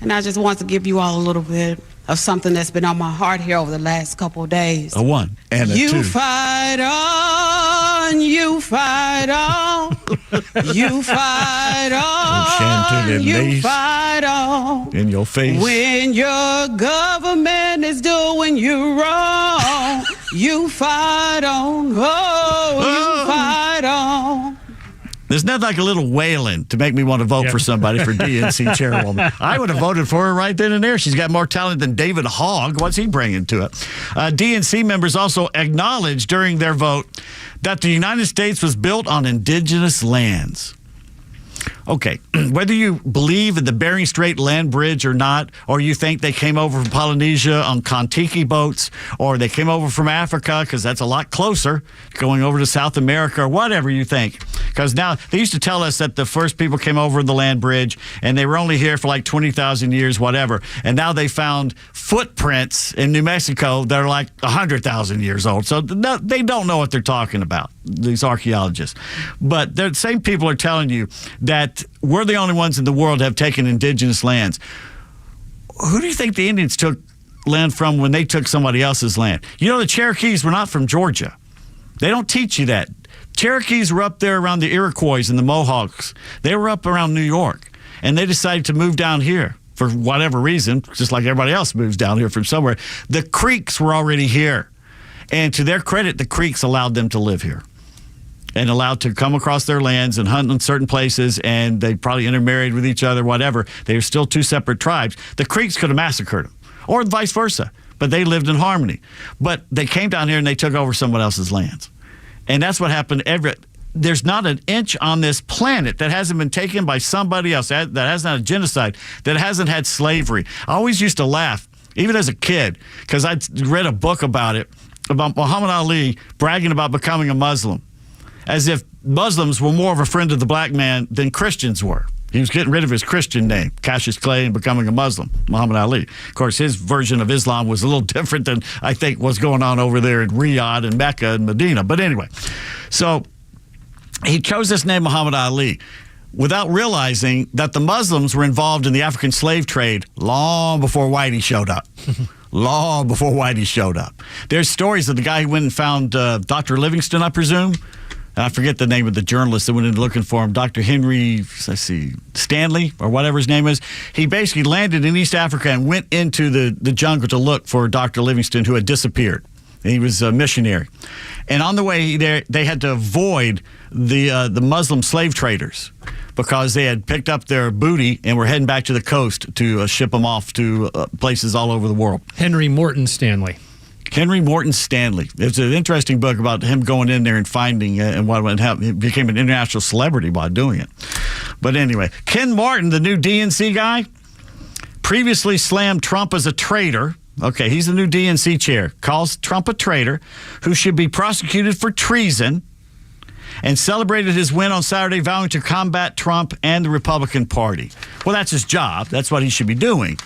and I just want to give you all a little bit of something that's been on my heart here over the last couple of days. A 1 and a 2. You fight on, you fight on, you fight on, you fight on. In your face. When your government is doing you wrong, you fight on, you fight on. There's nothing like a little wailing to make me want to vote for somebody for DNC chairwoman. I would have voted for her right then and there. She's got more talent than David Hogg. What's he bringing to it? DNC members also acknowledged during their vote that the United States was built on indigenous lands. Okay, whether you believe in the Bering Strait land bridge or not, or you think they came over from Polynesia on Kon-Tiki boats, or they came over from Africa because that's a lot closer, going over to South America, or whatever you think. Because now, they used to tell us that the first people came over the land bridge, and they were only here for like 20,000 years, whatever. And now they found footprints in New Mexico that are like 100,000 years old. So they don't know what they're talking about, these archaeologists. But the same people are telling you that we're the only ones in the world that have taken indigenous lands. Who do you think the Indians took land from when they took somebody else's land. You know, the Cherokees were not from Georgia. They don't teach you that. Cherokees were up there around the Iroquois and the Mohawks. They were up around New York, and they decided to move down here for whatever reason, just like everybody else moves down here from somewhere. The Creeks were already here, and to their credit, the Creeks allowed them to live here and allowed to come across their lands and hunt in certain places, and they probably intermarried with each other, whatever. They were still two separate tribes. The Creeks could have massacred them, or vice versa, but they lived in harmony. But they came down here and they took over someone else's lands. And that's what happened. There's not an inch on this planet that hasn't been taken by somebody else, that hasn't had a genocide, that hasn't had slavery. I always used to laugh, even as a kid, because I'd read a book about it, about Muhammad Ali bragging about becoming a Muslim, as if Muslims were more of a friend of the black man than Christians were. He was getting rid of his Christian name, Cassius Clay, and becoming a Muslim, Muhammad Ali. Of course, his version of Islam was a little different than, I think, what's going on over there in Riyadh and Mecca and Medina. But anyway, so he chose this name, Muhammad Ali, without realizing that the Muslims were involved in the African slave trade long before Whitey showed up. Long before Whitey showed up. There's stories of the guy who went and found Dr. Livingston, I presume. I forget the name of the journalist that went in looking for him, Dr. Henry, Stanley, or whatever his name is. He basically landed in East Africa and went into the jungle to look for Dr. Livingston, who had disappeared. He was a missionary. And on the way there, they had to avoid the Muslim slave traders because they had picked up their booty and were heading back to the coast to ship them off to places all over the world. Henry Morton Stanley. Henry Morton Stanley. It's an interesting book about him going in there and finding and how he became an international celebrity by doing it. But anyway, Ken Martin, the new DNC guy, previously slammed Trump as a traitor. Okay, he's the new DNC chair. Calls Trump a traitor who should be prosecuted for treason, and celebrated his win on Saturday, vowing to combat Trump and the Republican Party. Well, that's his job. That's what he should be doing.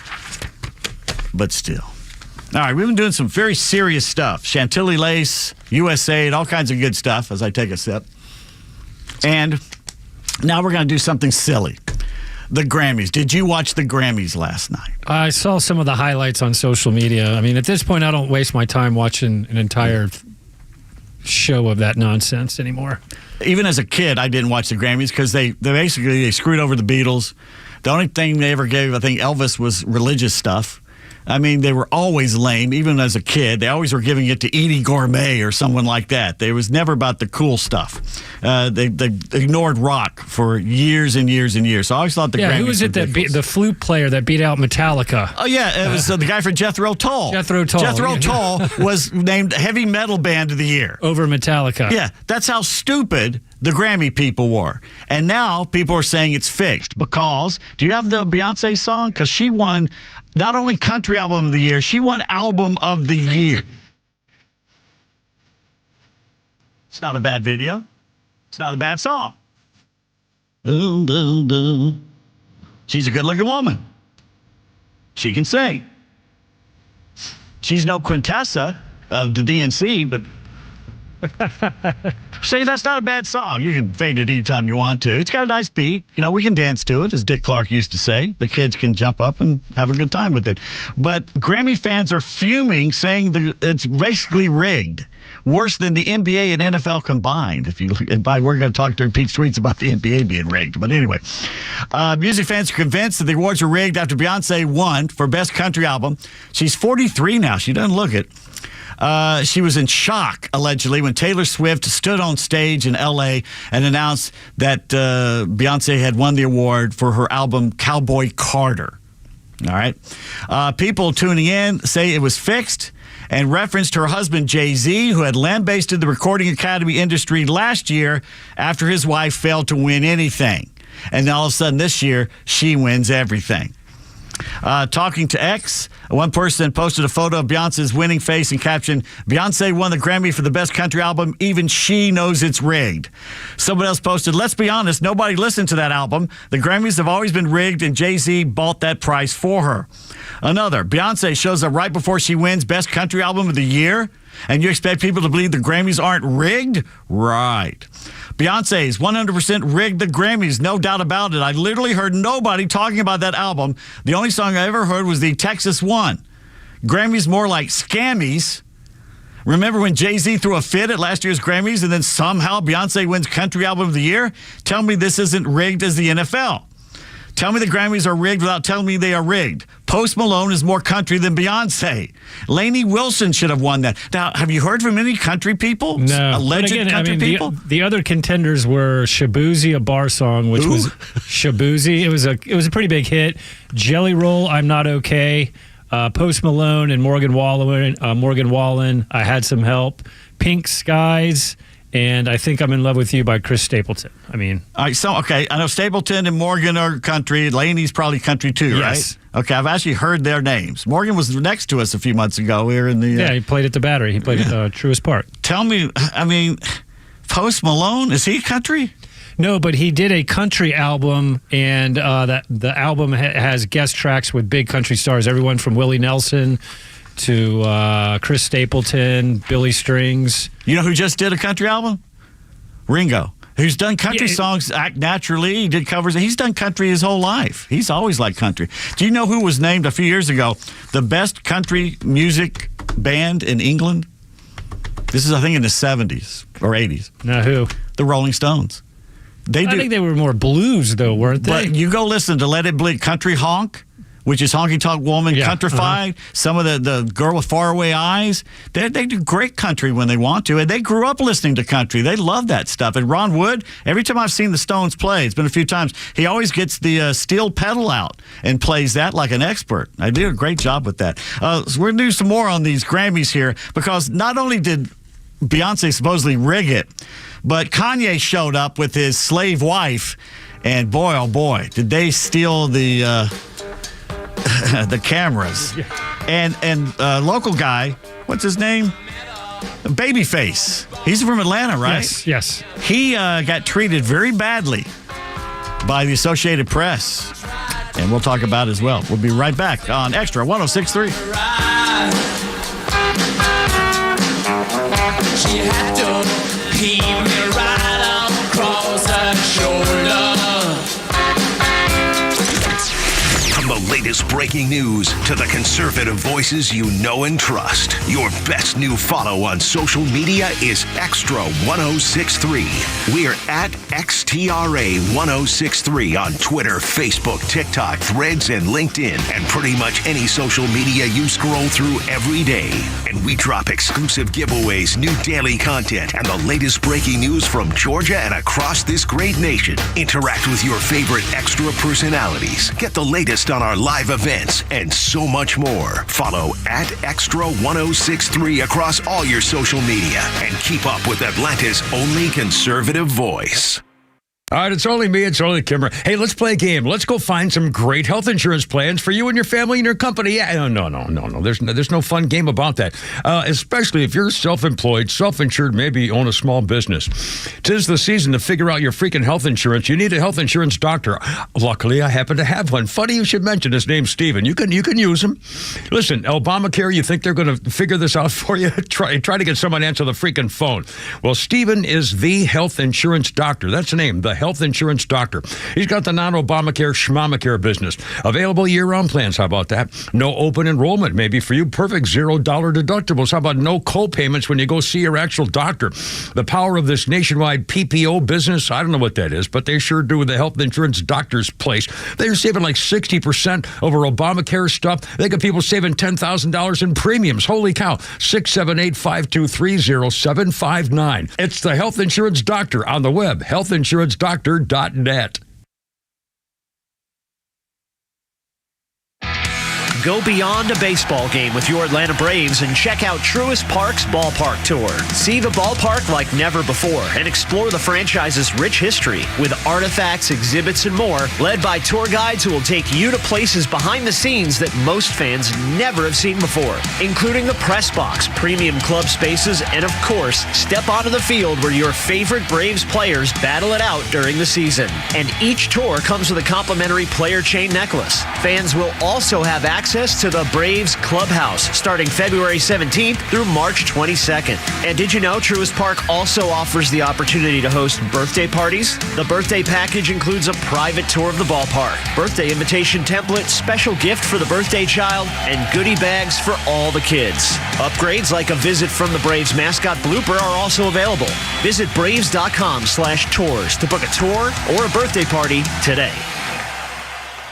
But still. All right, we've been doing some very serious stuff. Chantilly lace, USAID, all kinds of good stuff as I take a sip. And now we're going to do something silly. The Grammys. Did you watch the Grammys last night? I saw some of the highlights on social media. I mean, at this point, I don't waste my time watching an entire show of that nonsense anymore. Even as a kid, I didn't watch the Grammys because they screwed over the Beatles. The only thing they ever gave, I think, Elvis was religious stuff. I mean, they were always lame, even as a kid. They always were giving it to Edie Gourmet or someone like that. They was never about the cool stuff. They ignored rock for years and years and years. So I always thought the Grammys who was it that beat the flute player that beat out Metallica? Oh, yeah, it was the guy from Jethro Tull. Jethro Tull was named Heavy Metal Band of the Year. Over Metallica. Yeah, that's how stupid the Grammy people were. And now people are saying it's fixed because, do you have the Beyonce song? Because she won not only Country Album of the Year, she won Album of the Year. It's not a bad video. It's not a bad song. She's a good-looking woman. She can sing. She's no Quintessa of the DNC, but say that's not a bad song. You can fade it anytime you want to. It's got a nice beat. You know, we can dance to it, as Dick Clark used to say. The kids can jump up and have a good time with it. But Grammy fans are fuming, saying that it's basically rigged. Worse than the NBA and NFL combined. We're going to talk during Pete's tweets about the NBA being rigged. But anyway, music fans are convinced that the awards are rigged after Beyonce won for Best Country Album. She's 43 now. She doesn't look it. She was in shock, allegedly, when Taylor Swift stood on stage in L.A. and announced that Beyonce had won the award for her album Cowboy Carter. All right. People tuning in say it was fixed and referenced her husband, Jay-Z, who had lambasted the recording academy industry last year after his wife failed to win anything. And all of a sudden this year, she wins everything. Talking to X, one person posted a photo of Beyonce's winning face and captioned, "Beyonce won the Grammy for the best country album. Even she knows it's rigged." Someone else posted, "Let's be honest, nobody listened to that album. The Grammys have always been rigged and Jay-Z bought that price for her." Another, "Beyonce shows up right before she wins Best Country Album of the Year, and you expect people to believe the Grammys aren't rigged? Right. Beyonce's 100% rigged the Grammys, no doubt about it. I literally heard nobody talking about that album. The only song I ever heard was the Texas One. Grammys more like scammies. Remember when Jay-Z threw a fit at last year's Grammys and then somehow Beyonce wins Country Album of the Year? Tell me this isn't rigged as the NFL. Tell me the Grammys are rigged without telling me they are rigged. Post Malone is more country than Beyonce. Lainey Wilson should have won that. Now, have you heard from any country people? No. Alleged country people? The other contenders were Shabuzi, a bar song, which was Shabuzi. It was a pretty big hit. Jelly Roll, I'm Not Okay. Post Malone and Morgan Wallen, I Had Some Help. Pink Skies, and I Think I'm in Love with You by Chris Stapleton. I mean, all right, so okay, I know Stapleton and Morgan are country. Lainey's probably country too, yes. Right? Okay, I've actually heard their names. Morgan was next to us a few months ago. We were in the yeah, he played at the Battery. He played at Truist Park. Tell me, I mean, Post Malone, is he country? No, but he did a country album, and the album has guest tracks with big country stars, everyone from Willie Nelson to Chris Stapleton, Billy Strings. You know who just did a country album? Ringo, who's done country songs, Act Naturally. He did covers. He's done country his whole life. He's always liked country. Do you know who was named a few years ago the best country music band in England? This is, I think, in the 70s or 80s. Now who? The Rolling Stones. I think they were more blues, though, weren't they? But you go listen to Let It Bleed, Country Honk, which is Honky Tonk Woman, Countrified, some of the Girl with Faraway Eyes. They do great country when they want to, and they grew up listening to country. They love that stuff. And Ron Wood, every time I've seen the Stones play, it's been a few times, he always gets the steel pedal out and plays that like an expert. I did a great job with that. So we're going to do some more on these Grammys here, because not only did Beyonce supposedly rig it, but Kanye showed up with his slave wife, and boy, oh boy, did they steal the the cameras. And local guy, what's his name? Babyface. He's from Atlanta, right? Yes. He got treated very badly by the Associated Press, and we'll talk about it as well. We'll be right back on XTRA 106.3. She had to pee me right across her shoulder. From the latest breaking news to the conservative voices you know and trust, your best new follow on social media is XTRA 106.3. We're at XTRA 106.3 on Twitter, Facebook, TikTok, Threads, and LinkedIn, and pretty much any social media you scroll through every day. And we drop exclusive giveaways, new daily content, and the latest breaking news from Georgia and across this great nation. Interact with your favorite Extra personalities. Get the latest on our live events and so much more. Follow at XTRA 106.3 across all your social media and keep up with Atlanta's only conservative voice. All right, it's only me. It's only Kimmer. Hey, let's play a game. Let's go find some great health insurance plans for you and your family and your company. Yeah, no. There's no fun game about that. Especially if you're self-employed, self-insured, maybe own a small business. 'Tis the season to figure out your freaking health insurance. You need a health insurance doctor. Luckily, I happen to have one. Funny you should mention his name's Steven. You can use him. Listen, Obamacare, you think they're going to figure this out for you? Try to get someone to answer the freaking phone. Well, Steven is the health insurance doctor. That's the name, the health insurance doctor. He's got the non-Obamacare schmamacare business. Available year-round plans. How about that? No open enrollment, maybe for you. Perfect $0 deductibles. How about no co-payments when you go see your actual doctor? The power of this nationwide PPO business, I don't know what that is, but they sure do with the health insurance doctor's place. They're saving like 60% over Obamacare stuff. They got people saving $10,000 in premiums. Holy cow. 678-523-0759. It's the health insurance doctor on the web, healthinsurancedoctor.net. Go beyond a baseball game with your Atlanta Braves and check out Truist Park's Ballpark Tour. See the ballpark like never before and explore the franchise's rich history with artifacts, exhibits, and more, led by tour guides who will take you to places behind the scenes that most fans never have seen before, including the press box, premium club spaces, and of course, step onto the field where your favorite Braves players battle it out during the season. And each tour comes with a complimentary player chain necklace. Fans will also have access access to the Braves Clubhouse starting February 17th through March 22nd. And did you know Truist Park also offers the opportunity to host birthday parties? The birthday package includes a private tour of the ballpark, birthday invitation template, special gift for the birthday child, and goodie bags for all the kids. Upgrades like a visit from the Braves mascot blooper are also available. Visit braves.com/tours to book a tour or a birthday party today.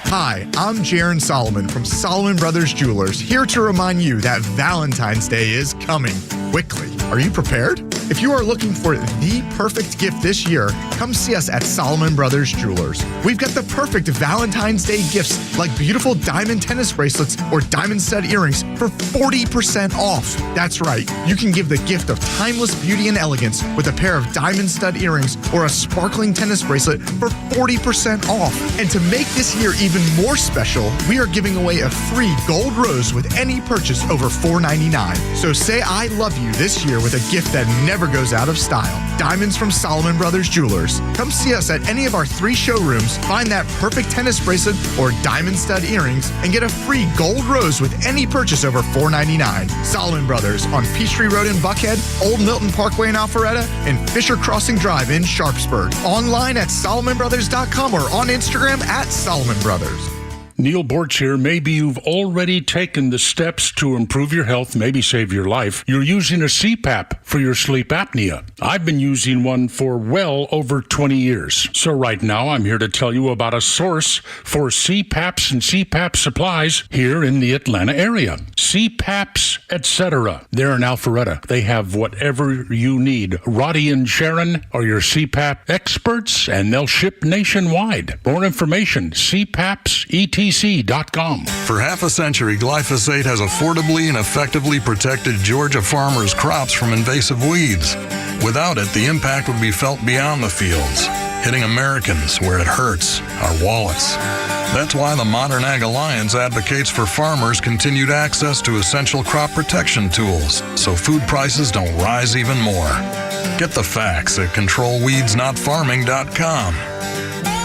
Hi, I'm Jaron Solomon from Solomon Brothers Jewelers, here to remind you that Valentine's Day is coming quickly. Are you prepared? If you are looking for the perfect gift this year, come see us at Solomon Brothers Jewelers. We've got the perfect Valentine's Day gifts like beautiful diamond tennis bracelets or diamond stud earrings for 40% off. That's right, you can give the gift of timeless beauty and elegance with a pair of diamond stud earrings or a sparkling tennis bracelet for 40% off. And to make this year even more special, we are giving away a free gold rose with any purchase over $4.99. So say I love you this year with a gift that never goes out of style. Diamonds from Solomon Brothers Jewelers. Come see us at any of our 3 showrooms, find that perfect tennis bracelet or diamond stud earrings, and get a free gold rose with any purchase over $4.99. Solomon Brothers on Peachtree Road in Buckhead, Old Milton Parkway in Alpharetta, and Fisher Crossing Drive in Sharpsburg. Online at SolomonBrothers.com or on Instagram at Solomon Brothers. Neil Borch here. Maybe you've already taken the steps to improve your health, maybe save your life. You're using a CPAP for your sleep apnea. I've been using one for well over 20 years. So right now I'm here to tell you about a source for CPAPs and CPAP supplies here in the Atlanta area. CPAPs, etc. They're in Alpharetta. They have whatever you need. Roddy and Sharon are your CPAP experts, and they'll ship nationwide. More information, CPAPs.com. For half a century, glyphosate has affordably and effectively protected Georgia farmers' crops from invasive weeds. Without it, the impact would be felt beyond the fields, hitting Americans where it hurts, our wallets. That's why the Modern Ag Alliance advocates for farmers' continued access to essential crop protection tools, so food prices don't rise even more. Get the facts at controlweedsnotfarming.com.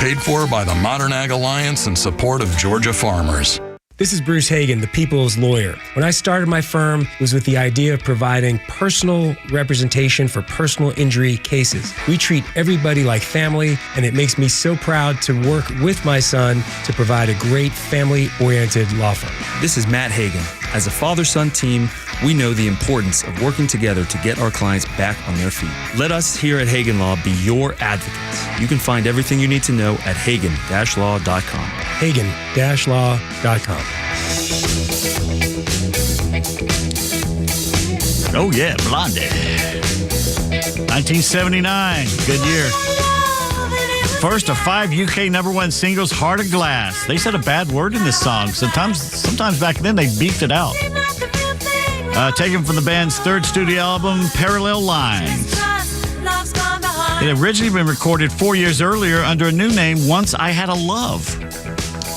Paid for by the Modern Ag Alliance in support of Georgia farmers. This is Bruce Hagan, the people's lawyer. When I started my firm, it was with the idea of providing personal representation for personal injury cases. We treat everybody like family, and it makes me so proud to work with my son to provide a great family-oriented law firm. This is Matt Hagan. As a father-son team, we know the importance of working together to get our clients back on their feet. Let us here at Hagan Law be your advocates. You can find everything you need to know at Hagan-Law.com. Hagan-Law.com. Oh, yeah, Blondie. 1979. Good year. First of 5 UK #1 singles, Heart of Glass. They said a bad word in this song. Sometimes back then they beeped it out. Taken from the band's 3rd studio album, Parallel Lines. It had originally been recorded 4 years earlier under a new name, Once I Had a Love.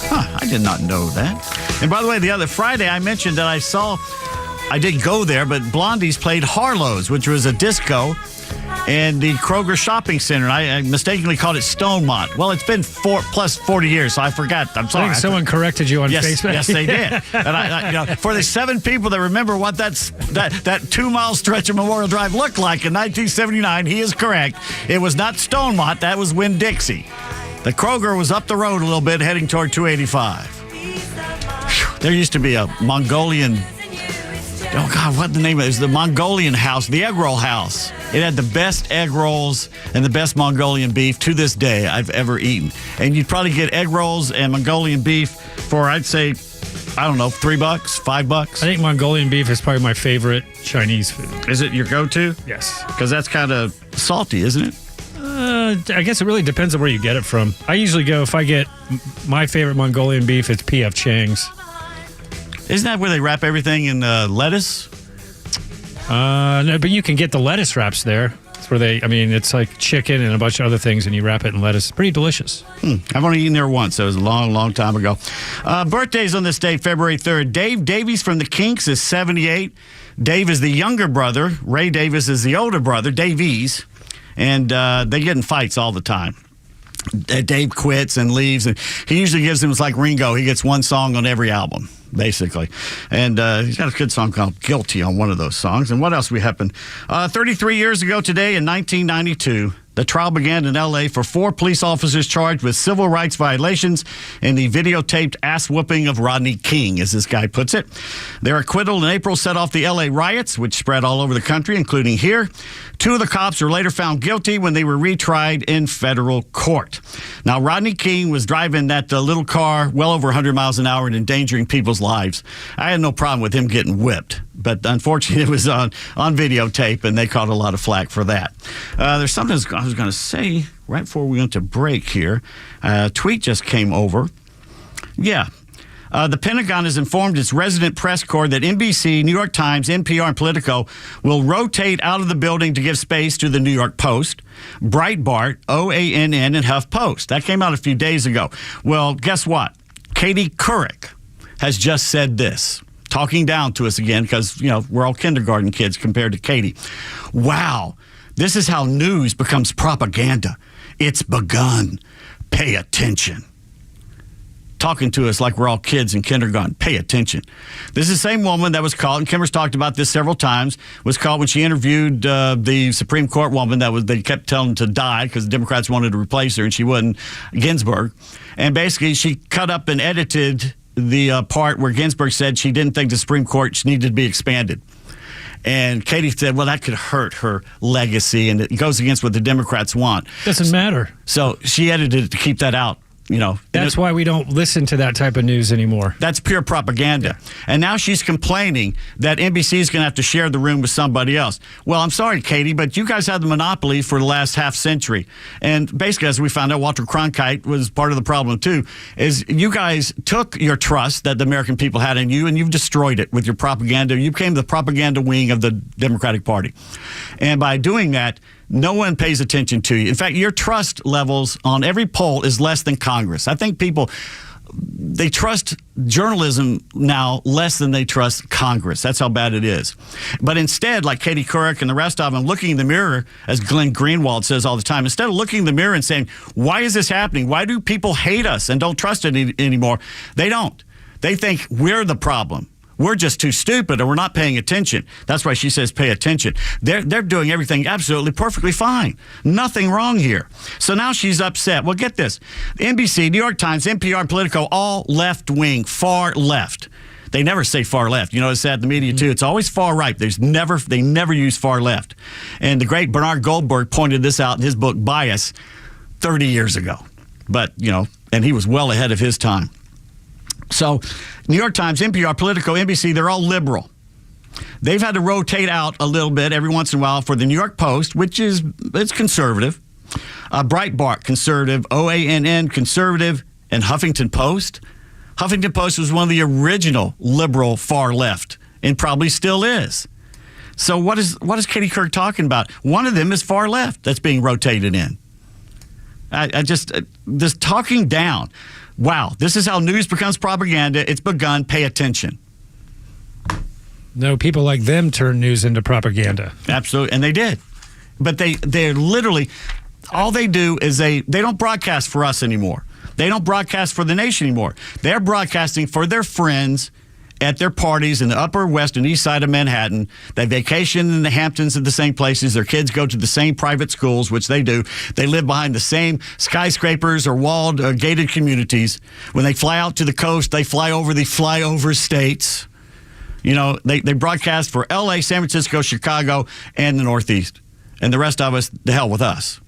I did not know that. And by the way, the other Friday I mentioned that I didn't go there, but Blondie's played Harlow's, which was a disco, and the Kroger Shopping Center. I mistakenly called it Stonemont. Well, it's been 40 years, so I forgot. I'm sorry. I think someone corrected you on Facebook. Yes, they did. And for the 7 people that remember what that 2-mile stretch of Memorial Drive looked like in 1979, he is correct. It was not Stonemont. That was Winn-Dixie. The Kroger was up the road a little bit, heading toward 285. There used to be a Mongolian... Oh, God, what the name of it? It was the Mongolian house, the egg roll house. It had the best egg rolls and the best Mongolian beef to this day I've ever eaten. And you'd probably get egg rolls and Mongolian beef for, I'd say, I don't know, $3, $5. I think Mongolian beef is probably my favorite Chinese food. Is it your go-to? Yes. Because that's kind of salty, isn't it? I guess it really depends on where you get it from. I usually go, if I get my favorite Mongolian beef, it's P.F. Chang's. Isn't that where they wrap everything in lettuce? No, but you can get the lettuce wraps there. It's where it's like chicken and a bunch of other things, and you wrap it in lettuce. It's pretty delicious. I've only eaten there once. That was a long, long time ago. Birthdays on this date, February 3rd. Dave Davies from the Kinks is 78. Dave is the younger brother. Ray Davies is the older brother, Davies. And they get in fights all the time. Dave quits and leaves, and he usually gives them, it's like Ringo, he gets one song on every album. basically. And he's got a good song called Guilty on one of those songs. And what else happened? 33 years ago today in 1992, the trial began in L.A. for 4 police officers charged with civil rights violations in the videotaped ass-whooping of Rodney King, as this guy puts it. Their acquittal in April set off the L.A. riots, which spread all over the country, including here. 2 of the cops were later found guilty when they were retried in federal court. Now, Rodney King was driving that little car well over 100 miles an hour and endangering people's lives. I had no problem with him getting whipped, but unfortunately it was on videotape, and they caught a lot of flack for that. There's something I was going to say right before we went to break here. A tweet just came over. Yeah. The Pentagon has informed its resident press corps that NBC, New York Times, NPR, and Politico will rotate out of the building to give space to the New York Post, Breitbart, OANN, and HuffPost. That came out a few days ago. Well, guess what? Katie Couric has just said this, talking down to us again because, we're all kindergarten kids compared to Katie. Wow, this is how news becomes propaganda. It's begun. Pay attention. Talking to us like we're all kids in kindergarten. Pay attention. This is the same woman that was caught, and Kimmer's talked about this several times, was caught when she interviewed the Supreme Court woman they kept telling to die because the Democrats wanted to replace her, and she wouldn't, Ginsburg. And basically, she cut up and edited the part where Ginsburg said she didn't think the Supreme Court needed to be expanded. And Katie said, well, that could hurt her legacy, and it goes against what the Democrats want. Doesn't matter. So she edited it to keep that out. That's why we don't listen to that type of news anymore. That's pure propaganda. Yeah. And now she's complaining that NBC is going to have to share the room with somebody else. Well, I'm sorry, Katie, but you guys had the monopoly for the last half century. And basically, as we found out, Walter Cronkite was part of the problem, too, is you guys took your trust that the American people had in you, and you've destroyed it with your propaganda. You became the propaganda wing of the Democratic Party. And by doing that, no one pays attention to you. In fact, your trust levels on every poll is less than Congress. I think people, they trust journalism now less than they trust Congress. That's how bad it is. But instead, like Katie Couric and the rest of them, looking in the mirror, as Glenn Greenwald says all the time, instead of looking in the mirror and saying, why is this happening? Why do people hate us and don't trust it anymore? They don't. They think we're the problem. We're just too stupid, or we're not paying attention. That's why she says pay attention. They're doing everything absolutely perfectly fine. Nothing wrong here. So now she's upset. Well, get this. NBC, New York Times, NPR, and Politico, all left-wing, far left. They never say far left. It's at the media, too. It's always far right. They never use far left. And the great Bernard Goldberg pointed this out in his book, Bias, 30 years ago. But, and he was well ahead of his time. So, New York Times, NPR, Politico, NBC, they're all liberal. They've had to rotate out a little bit every once in a while for the New York Post, it's conservative. Breitbart, conservative. OANN, conservative. And Huffington Post. Huffington Post was one of the original liberal far left, and probably still is. So what is Katie Couric talking about? One of them is far left that's being rotated in. This talking down. Wow, this is how news becomes propaganda. It's begun. Pay attention. No, people like them turn news into propaganda. Absolutely, and they did. But they're literally, all they do is they don't broadcast for us anymore. They don't broadcast for the nation anymore. They're broadcasting for their friends at their parties in the Upper West and East Side of Manhattan. They vacation in the Hamptons at the same places. Their kids go to the same private schools, which they do. They live behind the same skyscrapers or walled or gated communities. When they fly out to the coast, they fly over the flyover states. They broadcast for L.A., San Francisco, Chicago, and the Northeast. And the rest of us, the hell with us.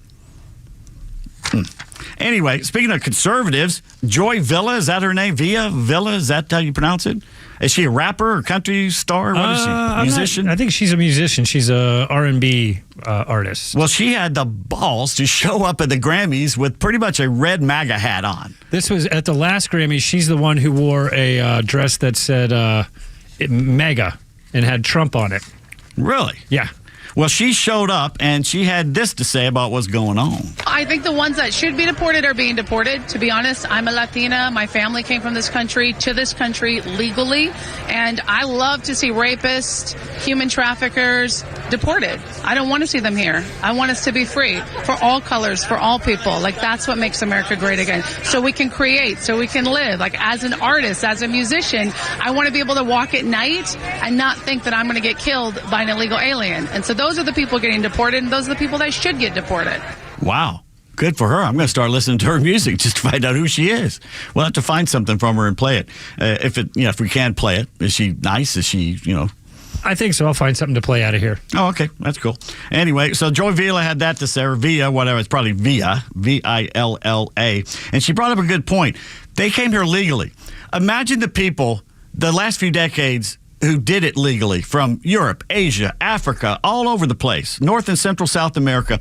Anyway, speaking of conservatives, Joy Villa, is that her name? Villa, is that how you pronounce it? Is she a rapper or country star? What is she? Musician? I think she's a musician. She's a R&B artist. Well, she had the balls to show up at the Grammys with pretty much a red MAGA hat on. This was at the last Grammys. She's the one who wore a dress that said MAGA and had Trump on it. Really? Yeah. Well, she showed up, and she had this to say about what's going on. I think the ones that should be deported are being deported. To be honest, I'm a Latina. My family came from this country to this country legally, and I love to see rapists, human traffickers, deported. I don't want to see them here. I want us to be free for all colors, for all people. Like, that's what makes America great again. So we can create, so we can live. Like, as an artist, as a musician, I want to be able to walk at night and not think that I'm going to get killed by an illegal alien. And so those are the people getting deported, and those are the people that should get deported. Wow. Good for her. I'm going to start listening to her music just to find out who she is. We'll have to find something from her and play it. If we can play it. Is she nice? Is she, I think so. I'll find something to play out of here. Oh, okay. That's cool. Anyway, so Joy Villa had that to say, or Villa, whatever. It's probably Villa, V-I-L-L-A. And she brought up a good point. They came here legally. Imagine the people, the last few decades, who did it legally from Europe, Asia, Africa, all over the place, North and Central South America,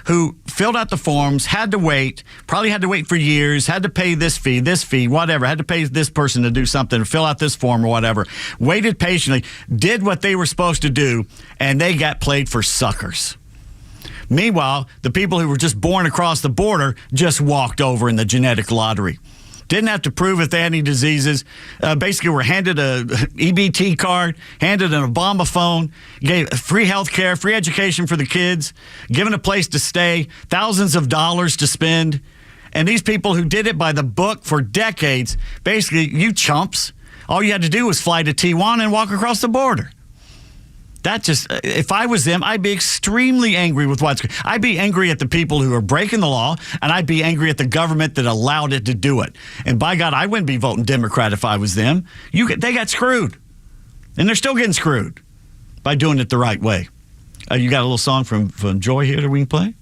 who filled out the forms, had to wait, probably had to wait for years, had to pay this fee, whatever, had to pay this person to do something, fill out this form or whatever, waited patiently, did what they were supposed to do, and they got played for suckers. Meanwhile, the people who were just born across the border just walked over in the genetic lottery. Didn't have to prove if they had any diseases. Basically, were handed a EBT card, handed an Obama phone, gave free health care, free education for the kids, given a place to stay, thousands of dollars to spend. And these people who did it by the book for decades, basically, you chumps, all you had to do was fly to Tijuana and walk across the border. That just, if I was them, I'd be extremely angry with I'd be angry at the people who are breaking the law, and I'd be angry at the government that allowed it to do it. And by God, I wouldn't be voting Democrat if I was them. They got screwed. And they're still getting screwed by doing it the right way. You got a little song from Joy here that we can play?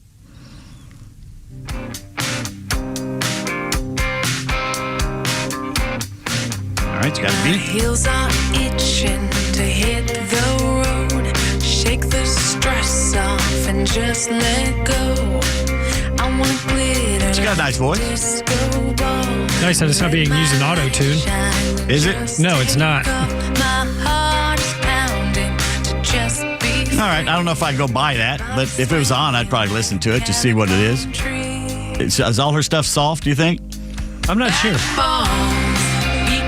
All right, it's got a beat. My heels are itching to hit the road. Shake the stress off and just let go. I want glitter. She's got a nice voice. Nice that it's not being used in auto-tune. Is it? No, it's not. My heart is pounding to just be. All right, I don't know if I'd go buy that, but if it was on, I'd probably listen to it to see what it is. Is all her stuff soft, do you think? I'm not sure. We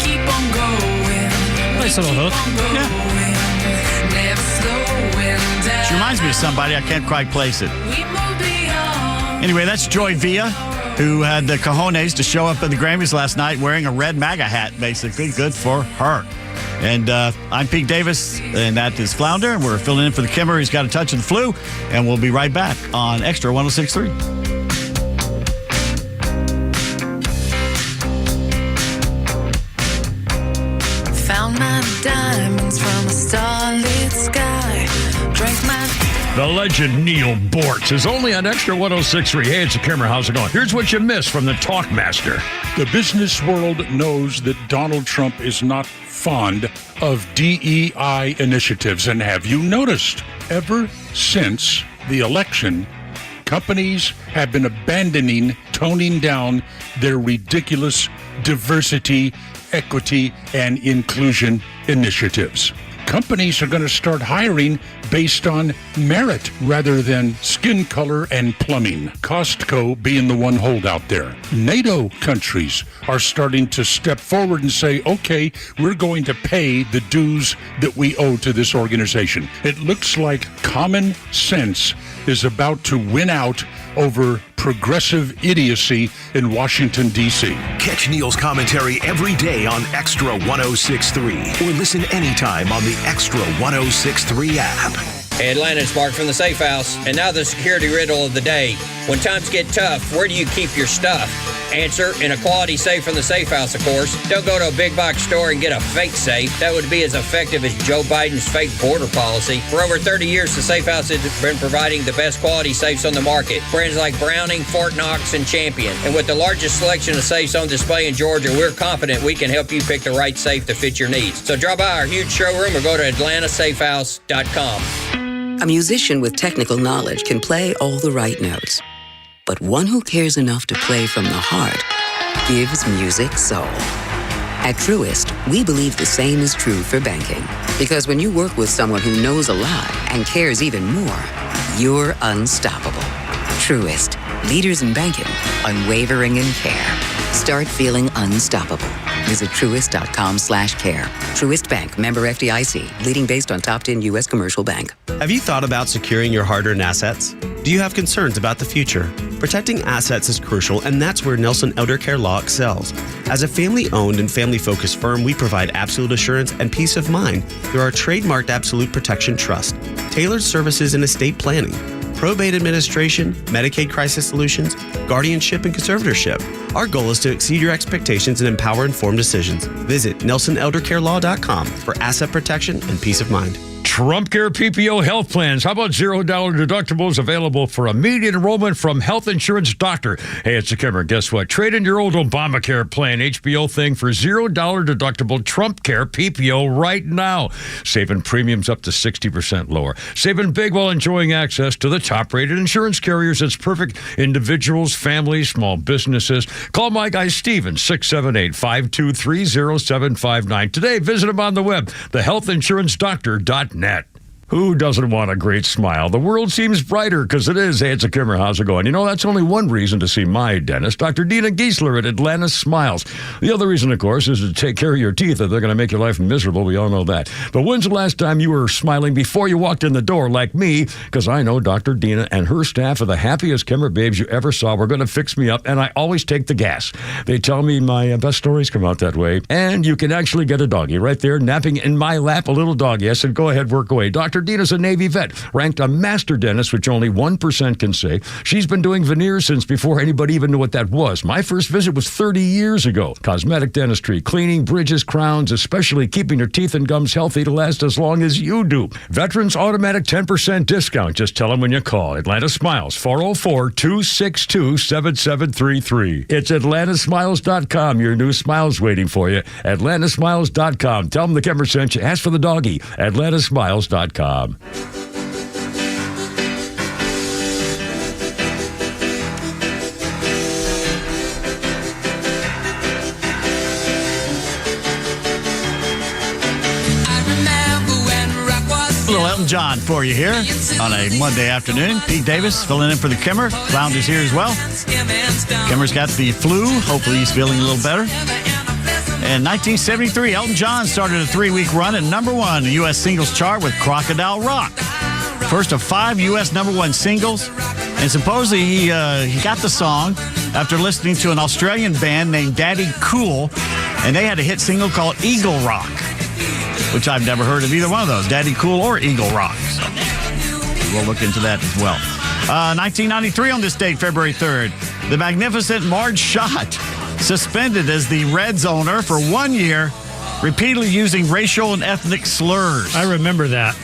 keep on going. Nice little hook. Yeah. She reminds me of somebody. I can't quite place it. Anyway, that's Joy Villa, who had the cojones to show up at the Grammys last night wearing a red MAGA hat, basically. Good for her. And I'm Pete Davis, and that is Flounder. And we're filling in for the Kimmer. He's got a touch of the flu. And we'll be right back on XTRA 106.3. Found my diamonds from a starlit sky. Drank my. The legend Neil Bortz is only on XTRA 106.3. Hey, it's the Kimmer. How's it going? Here's what you missed from the Talkmaster. The business world knows that Donald Trump is not fond of DEI initiatives. And have you noticed, ever since the election, companies have been toning down their ridiculous diversity, equity, and inclusion initiatives. Companies are going to start hiring based on merit rather than skin color and plumbing. Costco being the one holdout there. NATO countries are starting to step forward and say, okay, we're going to pay the dues that we owe to this organization. It looks like common sense is about to win out over progressive idiocy in Washington, D.C. Catch Neil's commentary every day on XTRA 106.3 or listen anytime on the XTRA 106.3 app. Hey, Atlanta, it's Mark from the Safe House. And now the security riddle of the day. When times get tough, where do you keep your stuff? Answer, in a quality safe from the Safe House, of course. Don't go to a big box store and get a fake safe. That would be as effective as Joe Biden's fake border policy. For over 30 years, the Safe House has been providing the best quality safes on the market. Brands like Browning, Fort Knox, and Champion. And with the largest selection of safes on display in Georgia, we're confident we can help you pick the right safe to fit your needs. So drop by our huge showroom or go to atlantasafehouse.com. A musician with technical knowledge can play all the right notes. But one who cares enough to play from the heart gives music soul. At Truist, we believe the same is true for banking. Because when you work with someone who knows a lot and cares even more, you're unstoppable. Truist, leaders in banking, unwavering in care. Start feeling unstoppable. Visit Truist.com/care. Truist Bank, member FDIC, leading based on top 10 U.S. commercial bank. Have you thought about securing your hard-earned assets? Do you have concerns about the future? Protecting assets is crucial, and that's where Nelson Elder Care Law excels. As a family-owned and family-focused firm, we provide absolute assurance and peace of mind through our trademarked Absolute Protection Trust, tailored services in estate planning, probate administration, Medicaid crisis solutions, guardianship, and conservatorship. Our goal is to exceed your expectations and empower informed decisions. Visit NelsonElderCareLaw.com for asset protection and peace of mind. Trump Care PPO health plans. How about $0 deductibles available for immediate enrollment from Health Insurance Doctor? Hey, it's a Kimmer. Guess what? Trade in your old Obamacare plan, HBO thing, for $0 deductible Trump Care PPO right now. Saving premiums up to 60% lower. Saving big while enjoying access to the top-rated insurance carriers. It's perfect. Individuals, families, small businesses. Call my guy Steven, 678-523-0759. Today, visit him on the web, thehealthinsurancedoctor.net. Who doesn't want a great smile? The world seems brighter because it is. Hey, it's a Kimmer. How's it going? You know, that's only one reason to see my dentist, Dr. Dina Giesler at Atlanta Smiles. The other reason, of course, is to take care of your teeth if they're going to make your life miserable. We all know that. But when's the last time you were smiling before you walked in the door like me? Because I know Dr. Dina and her staff are the happiest Kimmer babes you ever saw. We're going to fix me up, and I always take the gas. They tell me my best stories come out that way. And you can actually get a doggy right there napping in my lap, a little doggy. I said, go ahead, work away. Dr. Dina's a Navy vet, ranked a master dentist, which only 1% can say. She's been doing veneers since before anybody even knew what that was. My first visit was 30 years ago. Cosmetic dentistry, cleaning, bridges, crowns, especially keeping your teeth and gums healthy to last as long as you do. Veterans automatic 10% discount. Just tell them when you call. Atlanta Smiles, 404-262-7733. It's atlantasmiles.com. Your new smile's waiting for you. atlantasmiles.com. Tell them the Kimmer sent you. Ask for the doggy. atlantasmiles.com. Little Elton John for you here on a Monday afternoon. Pete Davis filling in for the Kimmer. Flounder's here as well. Kimmer's got the flu. Hopefully he's feeling a little better. In 1973, Elton John started a 3-week run at number 1 in the U.S. singles chart with Crocodile Rock. First of 5 U.S. number 1 singles. And supposedly he got the song after listening to an Australian band named Daddy Cool. And they had a hit single called Eagle Rock, which I've never heard of either one of those, Daddy Cool or Eagle Rock. So we'll look into that as well. 1993 on this date, February 3rd, the magnificent Marge Schott suspended as the Reds owner for 1 year, repeatedly using racial and ethnic slurs. I remember that.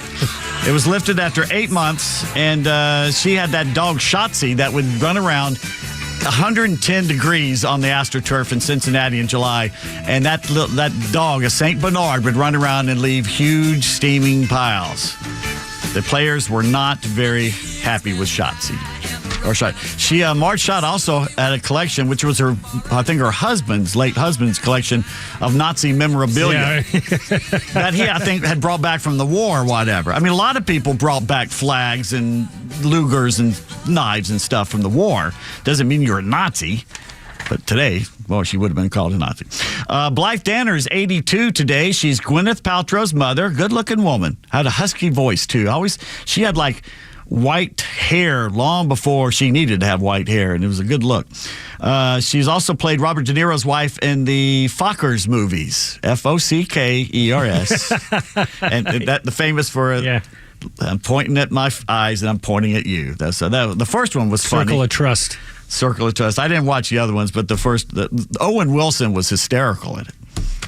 It was lifted after 8 months, and she had that dog Shotzi that would run around 110 degrees on the AstroTurf in Cincinnati in July, and that dog, a St. Bernard, would run around and leave huge steaming piles. The players were not very happy with Shotzi. Marge Schott also had a collection, which was her late husband's collection of Nazi memorabilia that he, I think, had brought back from the war or whatever. I mean, a lot of people brought back flags and Lugers and knives and stuff from the war. Doesn't mean you're a Nazi. But today, well, she would have been called a Nazi. Blythe Danner is 82 today. She's Gwyneth Paltrow's mother. Good-looking woman. Had a husky voice, too. She had, like, white hair long before she needed to have white hair, and it was a good look. She's also played Robert De Niro's wife in the Fockers movies, Fockers, and the famous for I'm pointing at my eyes and I'm pointing at you. The first one was funny. Circle of Trust. I didn't watch the other ones, but Owen Wilson was hysterical in it.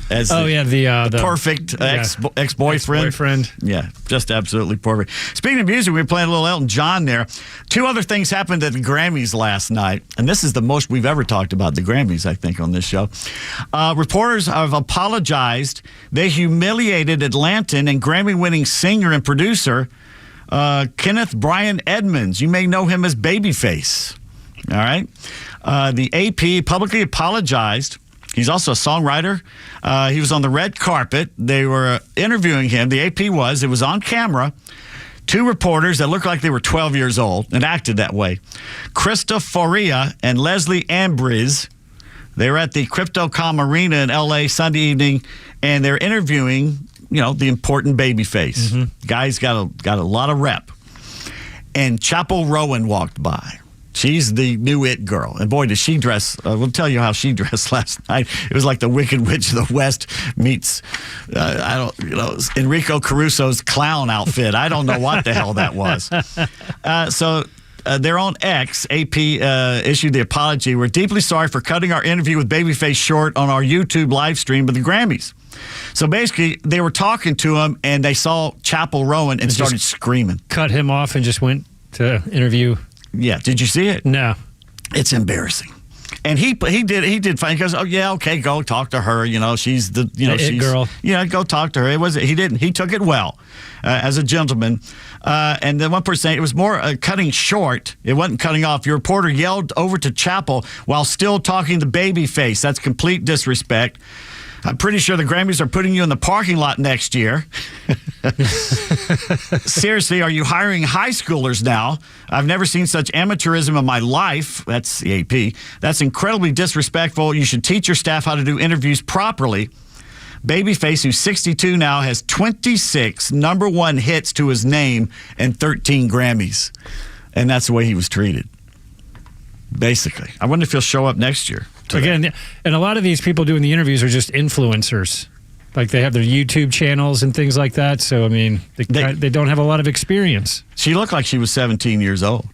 The perfect ex-boyfriend. Yeah, just absolutely perfect. Speaking of music, we were playing a little Elton John there. 2 other things happened at the Grammys last night, and this is the most we've ever talked about the Grammys, I think, on this show. Reporters have apologized. They humiliated Atlantan and Grammy-winning singer and producer Kenneth Brian Edmonds. You may know him as Babyface. All right? The AP publicly apologized. He's also a songwriter. He was on the red carpet. They were interviewing him. The AP was. It was on camera. 2 reporters that looked like they were 12 years old and acted that way. Krista Faria and Leslie Ambrose. They were at the Crypto.com Arena in L.A. Sunday evening, and they're interviewing, the important babyface. Mm-hmm. Guy's got a lot of rep. And Chapel Rowan walked by. She's the new it girl. And boy, did she dress. We'll tell you how she dressed last night. It was like the Wicked Witch of the West meets, Enrico Caruso's clown outfit. I don't know what the hell that was. They're on X. AP issued the apology. We're deeply sorry for cutting our interview with Babyface short on our YouTube live stream of the Grammys. So basically, they were talking to him, and they saw Chapel Rowan and started screaming. Cut him off and just went to interview. Yeah. Did you see it? No. It's embarrassing. And he did fine. He goes, oh yeah, okay, go talk to her. She's the she's girl. Yeah, go talk to her. He didn't. He took it well as a gentleman. And then one person saying it was more cutting short. It wasn't cutting off. Your reporter yelled over to Chapel while still talking to Babyface. That's complete disrespect. I'm pretty sure the Grammys are putting you in the parking lot next year. Seriously, are you hiring high schoolers now? I've never seen such amateurism in my life. That's the AP. That's incredibly disrespectful. You should teach your staff how to do interviews properly. Babyface, who's 62 now, has 26 number one hits to his name and 13 Grammys. And that's the way he was treated, basically. I wonder if he'll show up next year. Again, and a lot of these people doing the interviews are just influencers. Like they have their YouTube channels and things like that. So, I mean, they don't have a lot of experience. She looked like she was 17 years old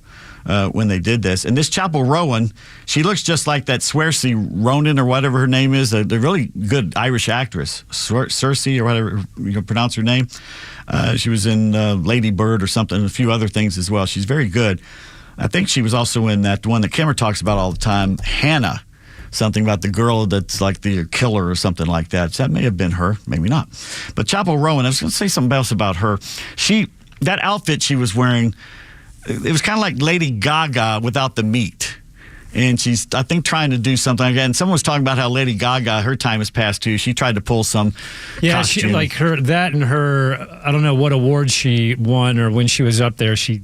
when they did this. And this Chapel Rowan, she looks just like that Saoirse Ronan or whatever her name is. The really good Irish actress, Saoirse or whatever you pronounce her name. She was in Lady Bird or something, and a few other things as well. She's very good. I think she was also in that one that Kimmer talks about all the time, Hannah. Something about the girl that's like the killer or something like that. So that may have been her, maybe not. But Chapel Rowan, I was going to say something else about her. That outfit she was wearing, it was kind of like Lady Gaga without the meat. And she's, I think, trying to do something like that. And someone was talking about how Lady Gaga, her time has passed too. She tried to pull some costume. She, like her, that and her, I don't know what award she won or when she was up there, she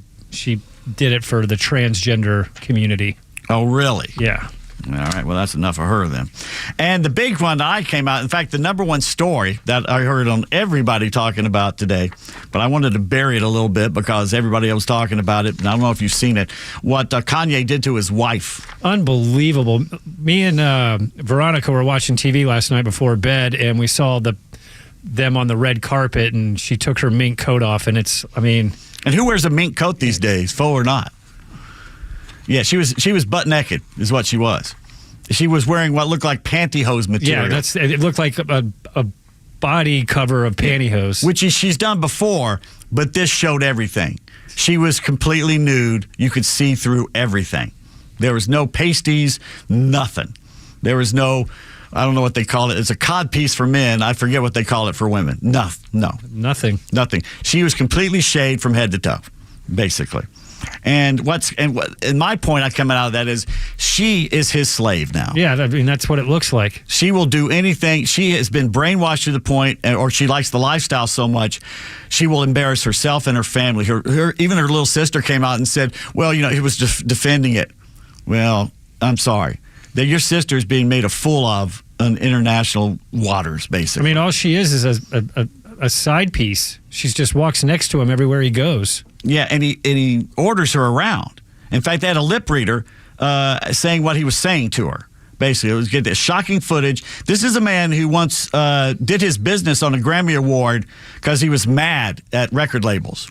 did it for the transgender community. Oh, really? Yeah. All right, well, that's enough of her then. And the big one that I came out, in fact, the number one story that I heard on everybody talking about today, but I wanted to bury it a little bit because everybody was talking about it, and I don't know if you've seen it, what Kanye did to his wife. Unbelievable. Me and Veronica were watching TV last night before bed, and we saw them on the red carpet, and she took her mink coat off, and And who wears a mink coat these days, faux or not? Yeah, she was butt naked, is what she was. She was wearing what looked like pantyhose material. Yeah, it looked like a body cover of pantyhose. Which she's done before, but this showed everything. She was completely nude. You could see through everything. There was no pasties, nothing. There was no, I don't know what they call it. It's a cod piece for men. I forget what they call it for women. Nothing. She was completely shaved from head to toe, basically. And my point I come out of that is she is his slave now. Yeah, I mean, that's what it looks like. She will do anything. She has been brainwashed to the point, or she likes the lifestyle so much, she will embarrass herself and her family. Even her little sister came out and said, well, he was defending it. Well, I'm sorry. That your sister is being made a fool of on international waters, basically. I mean, all she is a side piece. She just walks next to him everywhere he goes. Yeah, and he orders her around. In fact, they had a lip reader saying what he was saying to her. Basically, it was get this shocking footage. This is a man who once did his business on a Grammy Award because he was mad at record labels.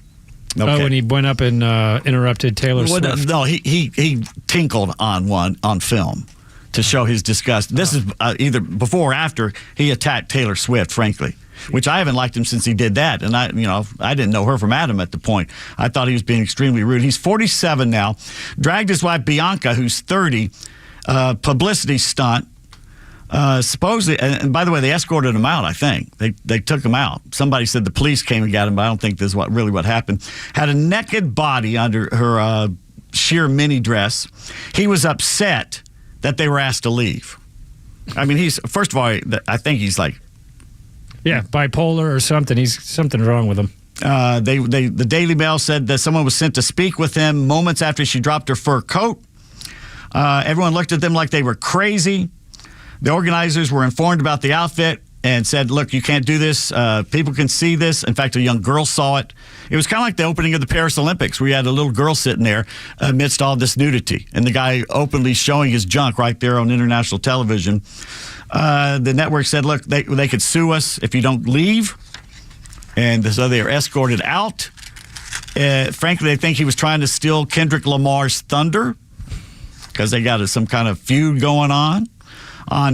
Okay. Oh, and he went up and interrupted Taylor Swift. No, he tinkled on one on film to show his disgust. This is either before or after he attacked Taylor Swift, frankly. Which I haven't liked him since he did that. And I didn't know her from Adam at the point. I thought he was being extremely rude. He's 47 now. Dragged his wife, Bianca, who's 30, publicity stunt. Supposedly, and by the way, they escorted him out, I think. They took him out. Somebody said the police came and got him, but I don't think this is what happened. Had a naked body under her sheer mini dress. He was upset that they were asked to leave. I mean, first of all, I think he's like, yeah, bipolar or something. He's something wrong with him. The Daily Mail said that someone was sent to speak with him moments after she dropped her fur coat. Everyone looked at them like they were crazy. The organizers were informed about the outfit and said, look, you can't do this. People can see this. In fact, a young girl saw it. It was kind of like the opening of the Paris Olympics. We had a little girl sitting there amidst all this nudity, and the guy openly showing his junk right there on international television. The network said, look, they could sue us if you don't leave. And so they are escorted out. Frankly, they think he was trying to steal Kendrick Lamar's thunder because they got some kind of feud going on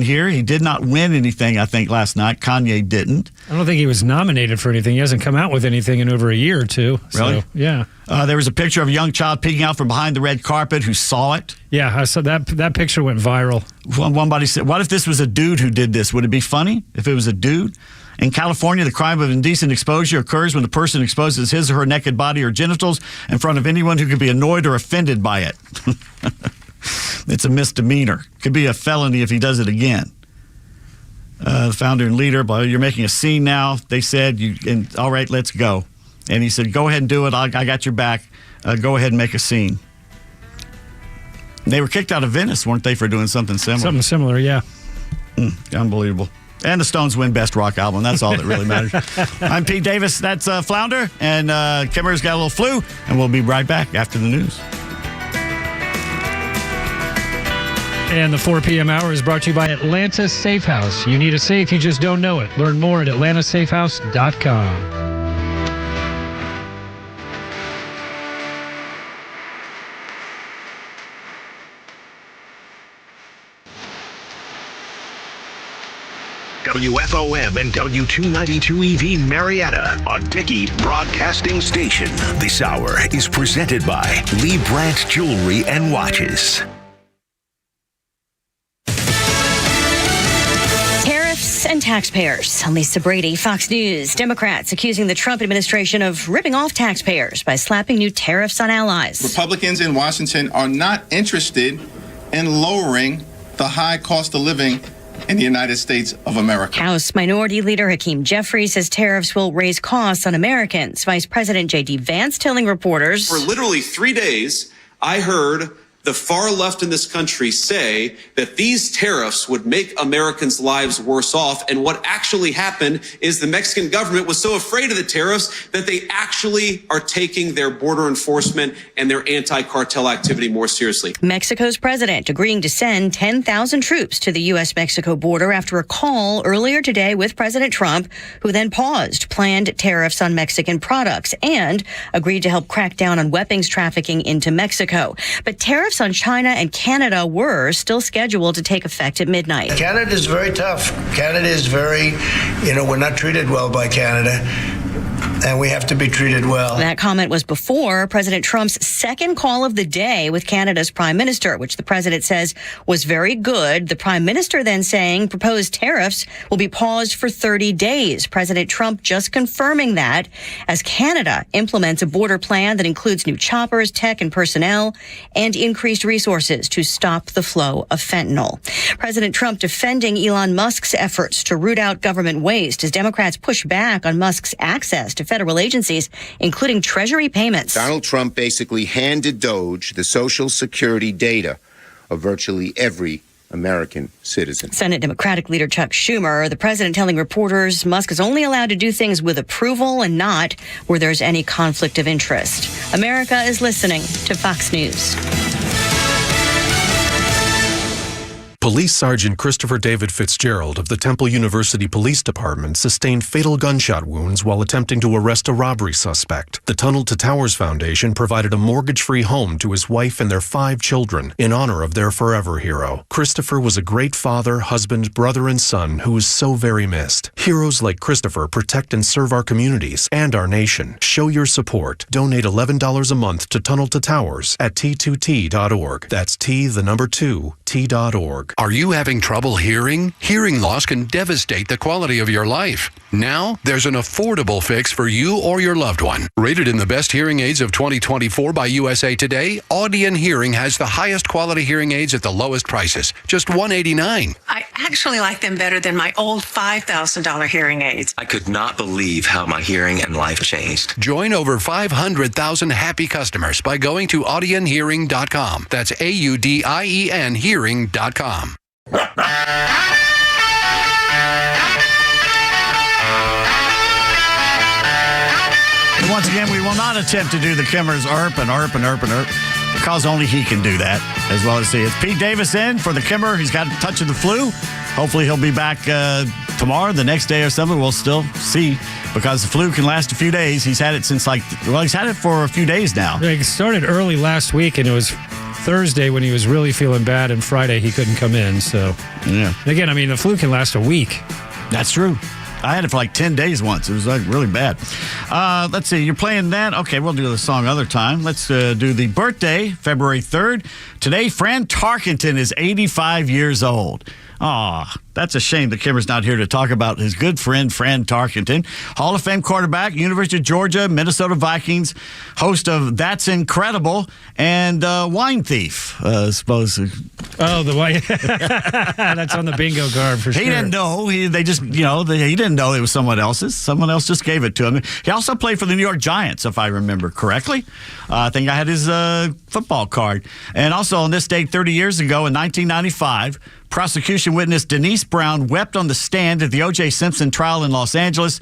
here. He did not win anything, I think, last night. Kanye didn't. I don't think he was nominated for anything. He hasn't come out with anything in over a year or two. Really? So, yeah. There was a picture of a young child peeking out from behind the red carpet who saw it. Yeah, I saw that picture went viral. Somebody said, what if this was a dude who did this? Would it be funny if it was a dude? In California, the crime of indecent exposure occurs when the person exposes his or her naked body or genitals in front of anyone who could be annoyed or offended by it. It's a misdemeanor. Could be a felony if he does it again. The founder and leader, but you're making a scene now. They said, all right, let's go. And he said, go ahead and do it. I got your back. Go ahead and make a scene. They were kicked out of Venice, weren't they, for doing something similar? Something similar, yeah. Unbelievable. And the Stones win Best Rock Album. That's all that really matters. I'm Pete Davis. That's Flounder. And Kimmer's got a little flu. And we'll be right back after the news. And the 4 p.m. hour is brought to you by Atlanta Safe House. You need a safe, you just don't know it. Learn more at atlantasafehouse.com. WFOM and W292 EV Marietta, a Dickey Broadcasting Station. This hour is presented by Lee Brandt Jewelry and Watches. Tariffs and taxpayers. I'm Lisa Brady, Fox News. Democrats accusing the Trump administration of ripping off taxpayers by slapping new tariffs on allies. Republicans in Washington are not interested in lowering the high cost of living in the United States of America. House Minority Leader Hakeem Jeffries says tariffs will raise costs on Americans. Vice President J.D. Vance telling reporters, for literally 3 days, I heard the far left in this country say that these tariffs would make Americans' lives worse off. And what actually happened is the Mexican government was so afraid of the tariffs that they actually are taking their border enforcement and their anti-cartel activity more seriously. Mexico's president agreeing to send 10,000 troops to the U.S.-Mexico border after a call earlier today with President Trump, who then paused planned tariffs on Mexican products and agreed to help crack down on weapons trafficking into Mexico. But tariffs on China and Canada were still scheduled to take effect at midnight. Canada is very tough. Canada is very, we're not treated well by Canada. And we have to be treated well. That comment was before President Trump's second call of the day with Canada's prime minister, which the president says was very good. The prime minister then saying proposed tariffs will be paused for 30 days. President Trump just confirming that as Canada implements a border plan that includes new choppers, tech, and personnel, and increased resources to stop the flow of fentanyl. President Trump defending Elon Musk's efforts to root out government waste as Democrats push back on Musk's access to federal agencies, including Treasury payments. Donald Trump basically handed Doge the Social Security data of virtually every American citizen. Senate Democratic leader Chuck Schumer, the president telling reporters Musk is only allowed to do things with approval and not where there's any conflict of interest. America is listening to Fox News. Police Sergeant Christopher David Fitzgerald of the Temple University Police Department sustained fatal gunshot wounds while attempting to arrest a robbery suspect. The Tunnel to Towers Foundation provided a mortgage-free home to his wife and their 5 children in honor of their forever hero. Christopher was a great father, husband, brother, and son who is so very missed. Heroes like Christopher protect and serve our communities and our nation. Show your support. Donate $11 a month to Tunnel to Towers at T2T.org. That's T2T.org. Are you having trouble hearing? Hearing loss can devastate the quality of your life. Now, there's an affordable fix for you or your loved one. Rated in the best hearing aids of 2024 by USA Today, Audion Hearing has the highest quality hearing aids at the lowest prices, just $189. I actually like them better than my old $5,000 hearing aids. I could not believe how my hearing and life changed. Join over 500,000 happy customers by going to audionhearing.com. That's AUDIEN hearing.com. once again, we will not attempt to do the Kimmers ERP and ERP and ERP and ERP because only he can do that as well as he is. Pete Davis in for the Kimmer. He's got a touch of the flu. Hopefully he'll be back tomorrow, the next day or something. We'll still see because the flu can last a few days. He's had it since he's had it for a few days now. Yeah, he started early last week, and it was Thursday when he was really feeling bad, and Friday he couldn't come in. So, yeah. And again, I mean, the flu can last a week. That's true. I had it for like 10 days once. It was really bad. Let's see. You're playing that? Okay, we'll do the song other time. Let's do the birthday, February 3rd. Today, Fran Tarkenton is 85 years old. Aw, that's a shame that Kimmer's not here to talk about his good friend, Fran Tarkenton. Hall of Fame quarterback, University of Georgia, Minnesota Vikings, host of That's Incredible, and Wine Thief, I suppose. Oh, the wine. That's on the bingo card for sure. He didn't know. He didn't know it was someone else's. Someone else just gave it to him. He also played for the New York Giants, if I remember correctly. I think I had his football card. And also on this date 30 years ago in 1995, prosecution witness Denise Brown wept on the stand at the O.J. Simpson trial in Los Angeles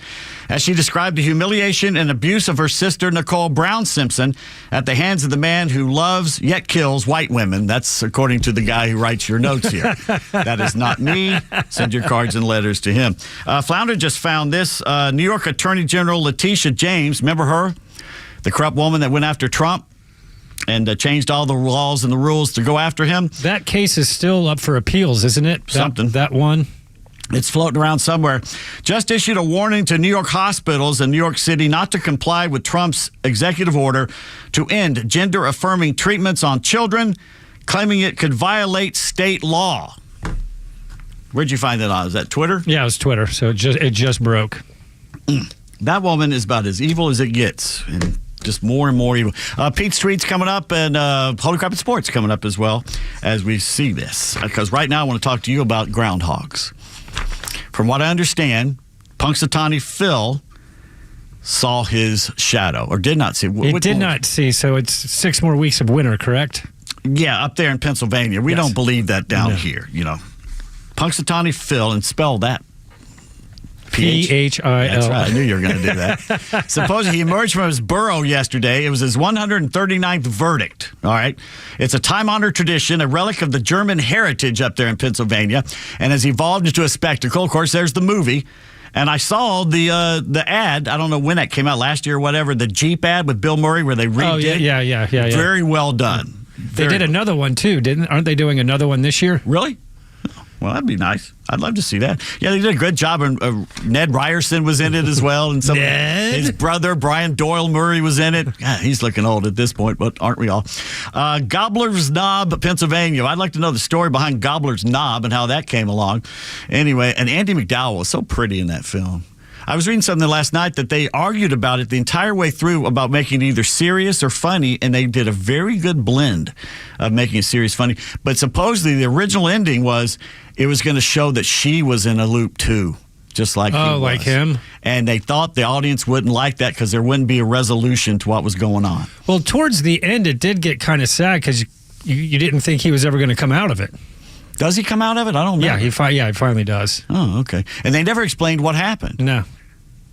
as she described the humiliation and abuse of her sister, Nicole Brown Simpson, at the hands of the man who loves yet kills white women. That's according to the guy who writes your notes here. That is not me. Send your cards and letters to him. Flounder just found this. New York Attorney General Letitia James, remember her? The corrupt woman that went after Trump and changed all the laws and the rules to go after him. That case is still up for appeals, isn't it? That one. It's floating around somewhere. Just issued a warning to New York hospitals in New York City not to comply with Trump's executive order to end gender-affirming treatments on children, claiming it could violate state law. Where'd you find that on? Is that Twitter? Yeah, it was Twitter, so it just broke. That woman is about as evil as it gets, and just more and more evil. Pete's Tweet's coming up, and Holy Crap and Sports coming up as well as we see this. Because right now I want to talk to you about groundhogs. From what I understand, Punxsutawney Phil saw his shadow, or did not see. He did not see, so it's 6 more weeks of winter, correct? Yeah, up there in Pennsylvania. We don't believe that down here, you know. Punxsutawney Phil, and spell that. P-H-I-L. That's right. I knew you were going to do that. Supposedly he emerged from his burrow yesterday. It was his 139th verdict. All right. It's a time-honored tradition, a relic of the German heritage up there in Pennsylvania, and has evolved into a spectacle. Of course, there's the movie. And I saw the ad. I don't know when that came out, last year or whatever, the Jeep ad with Bill Murray where they redid. Yeah. Very well done. They did another one, too, aren't they doing another one this year? Really? Well, that'd be nice. I'd love to see that. Yeah, they did a good job. And Ned Ryerson was in it as well. And his brother, Brian Doyle Murray, was in it. God, he's looking old at this point, but aren't we all? Gobbler's Knob, Pennsylvania. I'd like to know the story behind Gobbler's Knob and how that came along. Anyway, and Andie MacDowell was so pretty in that film. I was reading something last night that they argued about it the entire way through about making it either serious or funny, and they did a very good blend of making it serious funny. But supposedly the original ending was it was going to show that she was in a loop too, just like he was. Like him? And they thought the audience wouldn't like that because there wouldn't be a resolution to what was going on. Well, towards the end, it did get kind of sad because you didn't think he was ever going to come out of it. Does he come out of it? I don't know. Yeah, he finally does. Oh, okay. And they never explained what happened. No.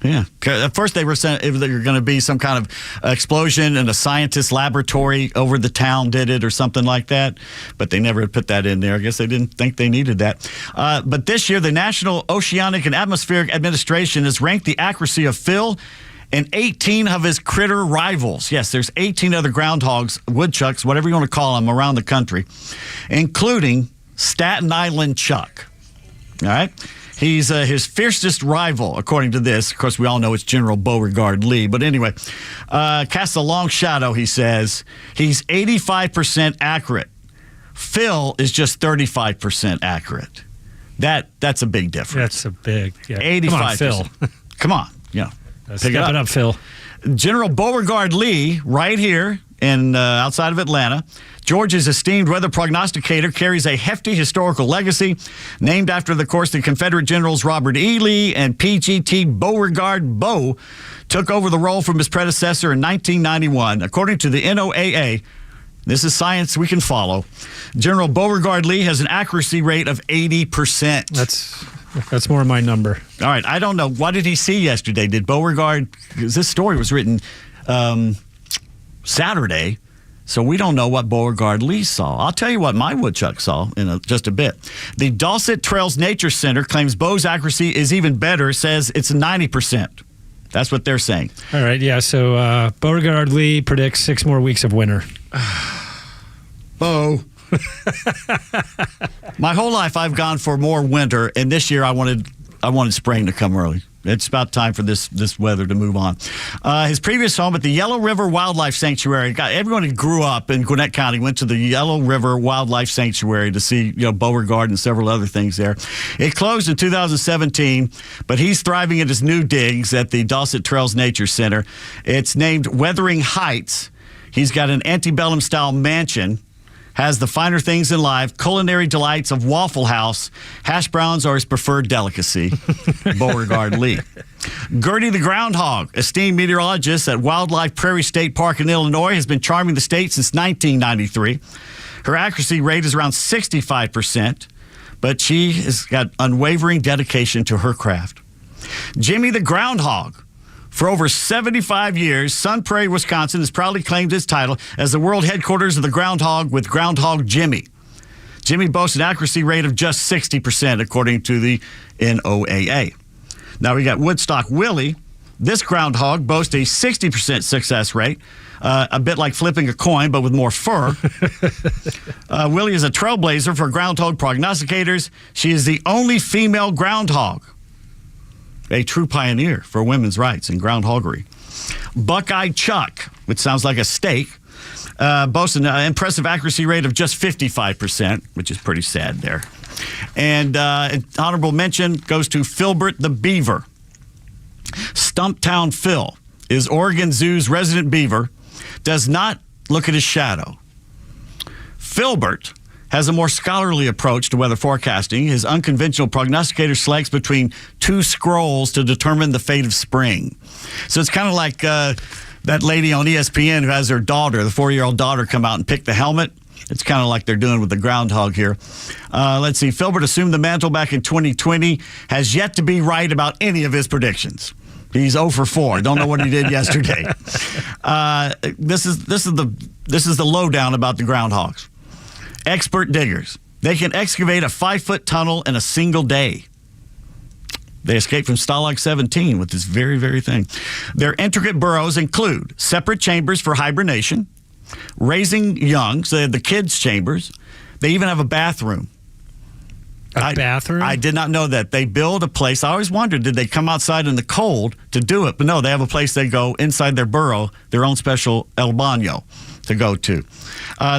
Yeah. At first, they were saying there were going to be some kind of explosion in a scientist's laboratory over the town did it or something like that, but they never put that in there. I guess they didn't think they needed that. But this year, the National Oceanic and Atmospheric Administration has ranked the accuracy of Phil and 18 of his critter rivals. Yes, there's 18 other groundhogs, woodchucks, whatever you want to call them, around the country, including Staten Island Chuck. All right? He's his fiercest rival, according to this. Of course, we all know it's General Beauregard Lee. But anyway, casts a long shadow, he says. He's 85% accurate. Phil is just 35% accurate. That's a big difference. That's a big, 85%. Come on, Phil. Come on, Step it up, Phil. General Beauregard Lee, right here in outside of Atlanta. Georgia's esteemed weather prognosticator carries a hefty historical legacy. Named after, of course, the Confederate generals Robert E. Lee and P.G.T. Beauregard. Beau took over the role from his predecessor in 1991. According to the NOAA, this is science we can follow, General Beauregard Lee has an accuracy rate of 80%. That's more my number. All right, I don't know. What did he see yesterday? Did Beauregard, because this story was written Saturday. So we don't know what Beauregard Lee saw. I'll tell you what my woodchuck saw in just a bit. The Dulcet Trails Nature Center claims Beau's accuracy is even better. It says it's 90%. That's what they're saying. All right, yeah. So Beauregard Lee predicts 6 more weeks of winter. Beau. My whole life I've gone for more winter, and this year I wanted spring to come early. It's about time for this weather to move on. His previous home at the Yellow River Wildlife Sanctuary. Everyone who grew up in Gwinnett County went to the Yellow River Wildlife Sanctuary to see Beauregard and several other things there. It closed in 2017, but he's thriving at his new digs at the Dulcet Trails Nature Center. It's named Weathering Heights. He's got an antebellum-style mansion. Has the finer things in life, culinary delights of Waffle House. Hash browns are his preferred delicacy. Beauregard Lee. Gertie the Groundhog, esteemed meteorologist at Wildlife Prairie State Park in Illinois, has been charming the state since 1993. Her accuracy rate is around 65%, but she has got unwavering dedication to her craft. Jimmy the Groundhog. For over 75 years, Sun Prairie, Wisconsin has proudly claimed its title as the world headquarters of the groundhog with Groundhog Jimmy. Jimmy boasts an accuracy rate of just 60%, according to the NOAA. Now we got Woodstock Willie. This groundhog boasts a 60% success rate, a bit like flipping a coin, but with more fur. Willie is a trailblazer for groundhog prognosticators. She is the only female groundhog. A true pioneer for women's rights and groundhoggery. Buckeye Chuck, which sounds like a steak, boasts an impressive accuracy rate of just 55%, which is pretty sad there. And honorable mention goes to Filbert the Beaver. Stumptown Phil is Oregon Zoo's resident beaver, does not look at his shadow. Filbert has a more scholarly approach to weather forecasting. His unconventional prognosticator selects between 2 scrolls to determine the fate of spring. So it's kind of like that lady on ESPN who has her daughter, the 4-year-old daughter, come out and pick the helmet. It's kind of like they're doing with the groundhog here. Let's see. Filbert assumed the mantle back in 2020, has yet to be right about any of his predictions. He's 0 for 4. Don't know what he did yesterday. This is the lowdown about the groundhogs. Expert diggers. They can excavate a 5-foot tunnel in a single day. They escaped from Stalag 17 with this very, very thing. Their intricate burrows include separate chambers for hibernation, raising young, so they have the kids' chambers. They even have a bathroom. Bathroom? I did not know that. They build a place. I always wondered, did they come outside in the cold to do it? But no, they have a place they go inside their burrow, their own special El Baño to go to.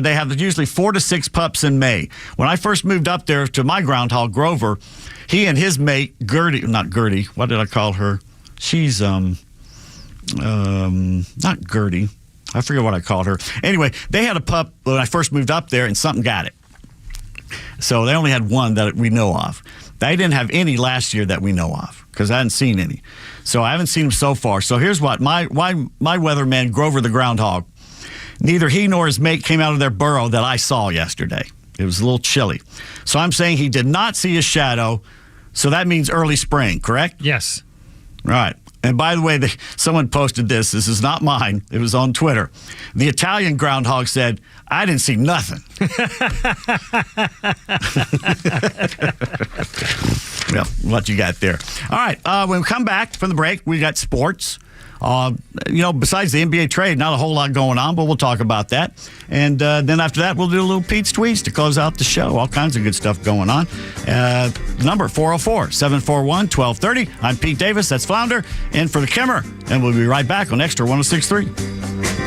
They have usually 4 to 6 pups in May. When I first moved up there to my groundhog, Grover, he and his mate, not Gertie, what did I call her? She's, not Gertie. I forget what I called her. Anyway, they had a pup when I first moved up there and something got it. So they only had one that we know of. They didn't have any last year that we know of because I hadn't seen any. So I haven't seen them so far. So here's what, my weatherman, Grover the Groundhog, neither he nor his mate came out of their burrow that I saw yesterday. It was a little chilly. So I'm saying he did not see his shadow, so that means early spring, correct? Yes. Right. And by the way, someone posted this. This is not mine. It was on Twitter. The Italian groundhog said, I didn't see nothing. Well, what you got there. All right. When we come back from the break, we got sports. Besides the NBA trade, not a whole lot going on, but we'll talk about that. And then after that, we'll do a little Pete's Tweets to close out the show. All kinds of good stuff going on. Number 404-741-1230. I'm Pete Davis. That's Flounder. In for the Kimmer. And we'll be right back on XTRA 106.3.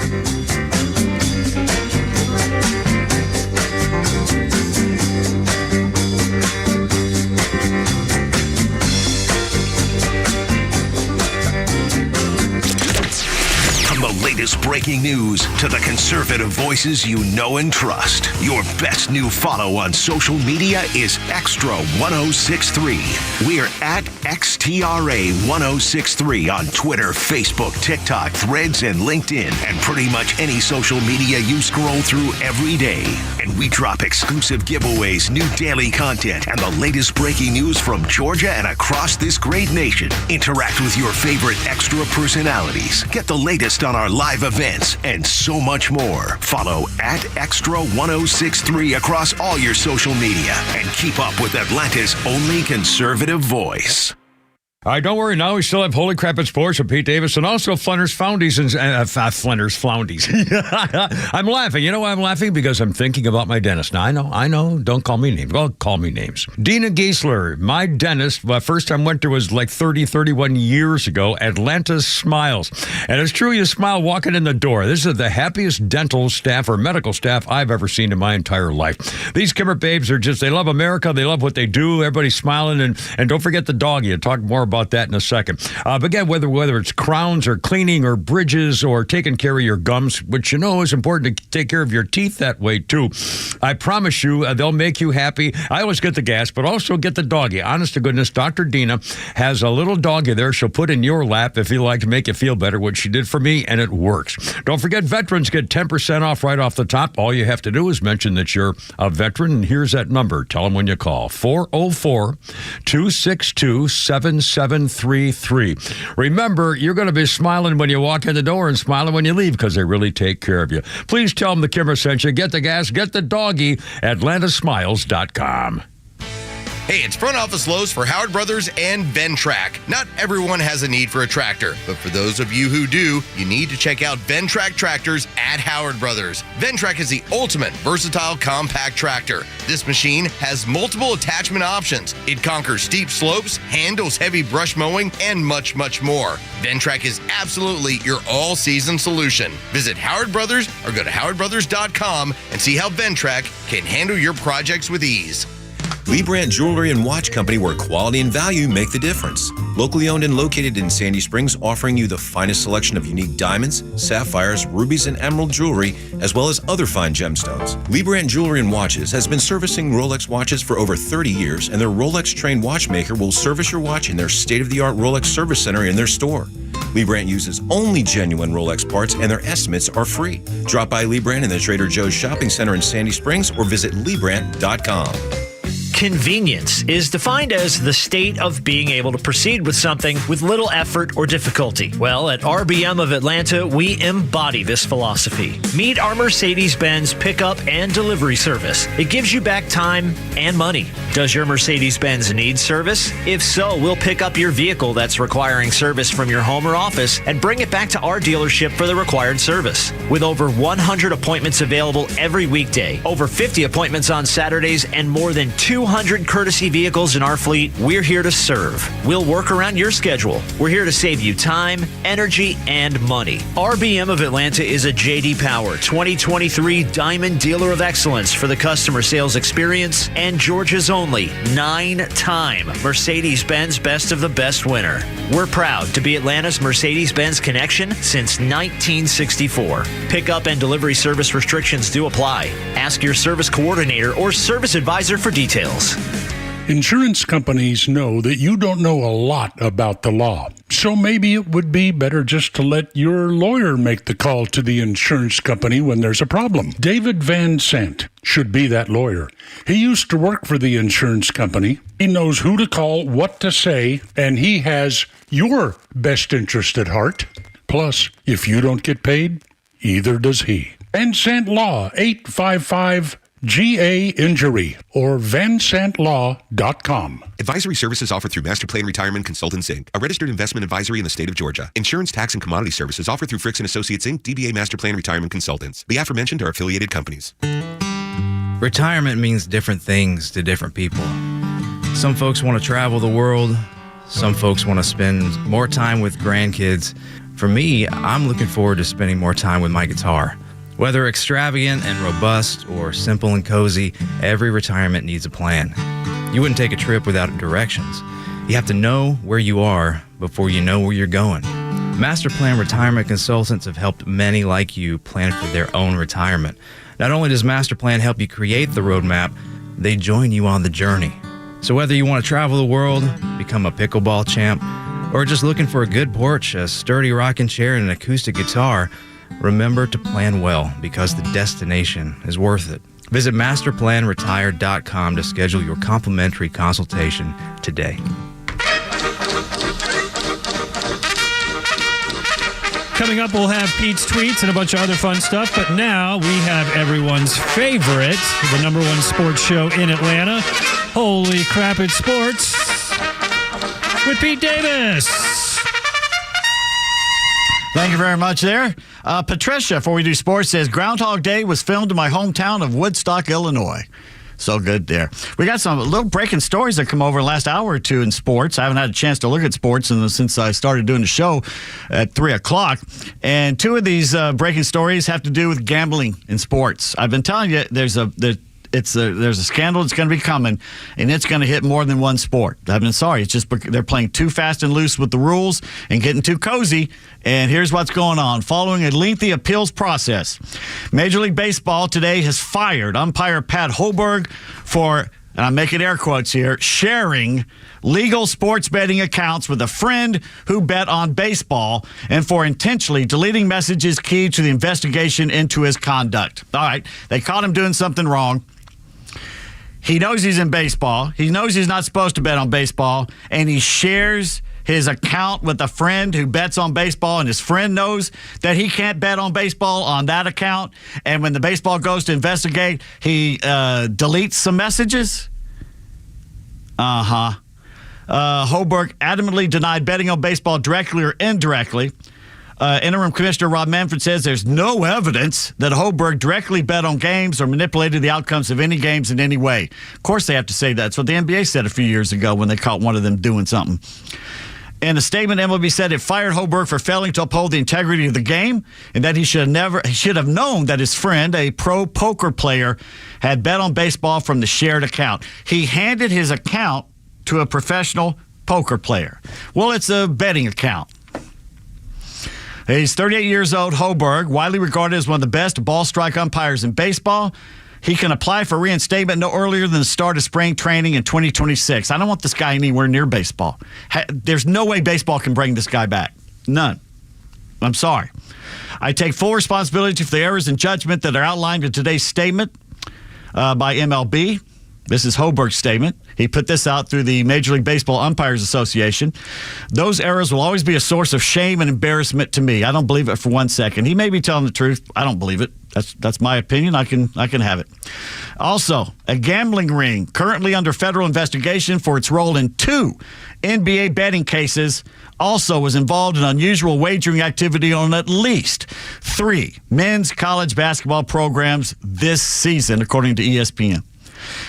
Latest breaking news to the conservative voices you know and trust. Your best new follow on social media is XTRA 106.3. We're at XTRA 106.3 on Twitter, Facebook, TikTok, Threads, and LinkedIn, and pretty much any social media you scroll through every day. And we drop exclusive giveaways, new daily content, and the latest breaking news from Georgia and across this great nation. Interact with your favorite XTRA personalities. Get the latest on on our live events, and so much more. Follow at XTRA 106.3 across all your social media and keep up with Atlanta's only conservative voice. All right, don't worry. Now we still have Holy Crap at Sports with Pete Davis and also Flunders Floundies and Floundies. I'm laughing. You know why I'm laughing? Because I'm thinking about my dentist. Now, I know. Don't call me names. Well, call me names. Dina Giesler, my dentist, first time went there was like 31 years ago. Atlanta Smiles. And it's true, you smile walking in the door. This is the happiest dental staff or medical staff I've ever seen in my entire life. These Kimmer babes are just, they love America. They love what they do. Everybody's smiling. And don't forget the doggy. I'll talk more about that in a second. But again, whether it's crowns or cleaning or bridges or taking care of your gums, which you know is important to take care of your teeth that way too. I promise you, they'll make you happy. I always get the gas, but also get the doggy. Honest to goodness, Dr. Dina has a little doggy there she'll put in your lap if you like to make you feel better, which she did for me, and it works. Don't forget, veterans get 10% off right off the top. All you have to do is mention that you're a veteran, and here's that number. Tell them when you call. 404-262-7733. Remember, you're going to be smiling when you walk in the door and smiling when you leave because they really take care of you. Please tell them the Kimmer sent you. Get the gas, get the doggy, atlantasmiles.com. Hey, it's Front Office Lowe's for Howard Brothers and Ventrac. Not everyone has a need for a tractor, but for those of you who do, you need to check out Ventrac tractors at Howard Brothers. Ventrac is the ultimate versatile compact tractor. This machine has multiple attachment options. It conquers steep slopes, handles heavy brush mowing, and much, much more. Ventrac is absolutely your all-season solution. Visit Howard Brothers or go to howardbrothers.com and see how Ventrac can handle your projects with ease. Lee Brandt Jewelry and Watch Company, where quality and value make the difference. Locally owned and located in Sandy Springs, offering you the finest selection of unique diamonds, sapphires, rubies, and emerald jewelry, as well as other fine gemstones. Lee Brandt Jewelry and Watches has been servicing Rolex watches for over 30 years, and their Rolex-trained watchmaker will service your watch in their state-of-the-art Rolex service center in their store. Lee Brandt uses only genuine Rolex parts, and their estimates are free. Drop by Lee Brandt in the Trader Joe's Shopping Center in Sandy Springs or visit LeeBrandt.com. Convenience is defined as the state of being able to proceed with something with little effort or difficulty. Well, at RBM of Atlanta, we embody this philosophy. Meet our Mercedes-Benz pickup and delivery service. It gives you back time and money. Does your Mercedes-Benz need service? If so, we'll pick up your vehicle that's requiring service from your home or office and bring it back to our dealership for the required service. With over 100 appointments available every weekday, over 50 appointments on Saturdays, and more than 200 courtesy vehicles in our fleet, we're here to serve. We'll work around your schedule. We're here to save you time, energy, and money. RBM of Atlanta is a J.D. Power 2023 Diamond Dealer of Excellence for the customer sales experience and Georgia's only 9-time Mercedes-Benz Best of the Best winner. We're proud to be Atlanta's Mercedes-Benz connection since 1964. Pickup and delivery service restrictions do apply. Ask your service coordinator or service advisor for details. Insurance companies know that you don't know a lot about the law, so maybe it would be better just to let your lawyer make the call to the insurance company when there's a problem. David Van Sant should be that lawyer. He used to work for the insurance company. He knows who to call, what to say, and he has your best interest at heart. Plus, if you don't get paid, either does he. Van Sant Law, 855 GA Injury or vansantlaw.com. Advisory services offered through Master Plan Retirement Consultants, Inc., a registered investment advisory in the state of Georgia. Insurance, tax, and commodity services offered through Fricks & Associates, Inc., DBA Master Plan Retirement Consultants. The aforementioned are affiliated companies. Retirement means different things to different people. Some folks want to travel the world. Some folks want to spend more time with grandkids. For me, I'm looking forward to spending more time with my guitar. Whether extravagant and robust or simple and cozy, every retirement needs a plan. You wouldn't take a trip without directions. You have to know where you are before you know where you're going. Master Plan Retirement Consultants have helped many like you plan for their own retirement. Not only does Master Plan help you create the roadmap, they join you on the journey. So whether you want to travel the world, become a pickleball champ, or just looking for a good porch, a sturdy rocking chair, and an acoustic guitar, remember to plan well, because the destination is worth it. Visit masterplanretire.com to schedule your complimentary consultation today. Coming up, we'll have Pete's tweets and a bunch of other fun stuff. But now we have everyone's favorite, the number one sports show in Atlanta. Holy Crap, it's Sports with Pete Davis. Thank you very much there. Patricia, before we do sports, says Groundhog Day was filmed in my hometown of Woodstock, Illinois. So good there. We got some little breaking stories that come over the last hour or two in sports. I haven't had a chance to look at sports since I started doing the show at 3 o'clock. And two of these breaking stories have to do with gambling in sports. I've been telling you there's a scandal that's going to be coming, and it's going to hit more than one sport. I've been sorry. It's just they're playing too fast and loose with the rules and getting too cozy. And here's what's going on. Following a lengthy appeals process, Major League Baseball today has fired umpire Pat Hoiberg for, and I'm making air quotes here, sharing legal sports betting accounts with a friend who bet on baseball, and for intentionally deleting messages key to the investigation into his conduct. All right, they caught him doing something wrong. He knows he's in baseball. He knows he's not supposed to bet on baseball, and he shares his account with a friend who bets on baseball, and his friend knows that he can't bet on baseball on that account. And when the baseball goes to investigate, he deletes some messages. Hoiberg adamantly denied betting on baseball directly or indirectly. Interim Commissioner Rob Manfred says there's no evidence that Hoiberg directly bet on games or manipulated the outcomes of any games in any way. Of course they have to say that. That's what the NBA said a few years ago when they caught one of them doing something. In a statement, MLB said it fired Hoiberg for failing to uphold the integrity of the game, and that he should have known that his friend, a pro poker player, had bet on baseball from the shared account. He handed his account to a professional poker player. Well, it's a betting account. He's 38 years old, Hoiberg, widely regarded as one of the best ball strike umpires in baseball. He can apply for reinstatement no earlier than the start of spring training in 2026. I don't want this guy anywhere near baseball. There's no way baseball can bring this guy back. None. I'm sorry. I take full responsibility for the errors in judgment that are outlined in today's statement by MLB. This is Hoiberg's statement. He put this out through the Major League Baseball Umpires Association. Those errors will always be a source of shame and embarrassment to me. I don't believe it for 1 second. He may be telling the truth. I don't believe it. That's my opinion. I can have it. Also, a gambling ring currently under federal investigation for its role in 2 NBA betting cases also was involved in unusual wagering activity on at least 3 men's college basketball programs this season, according to ESPN.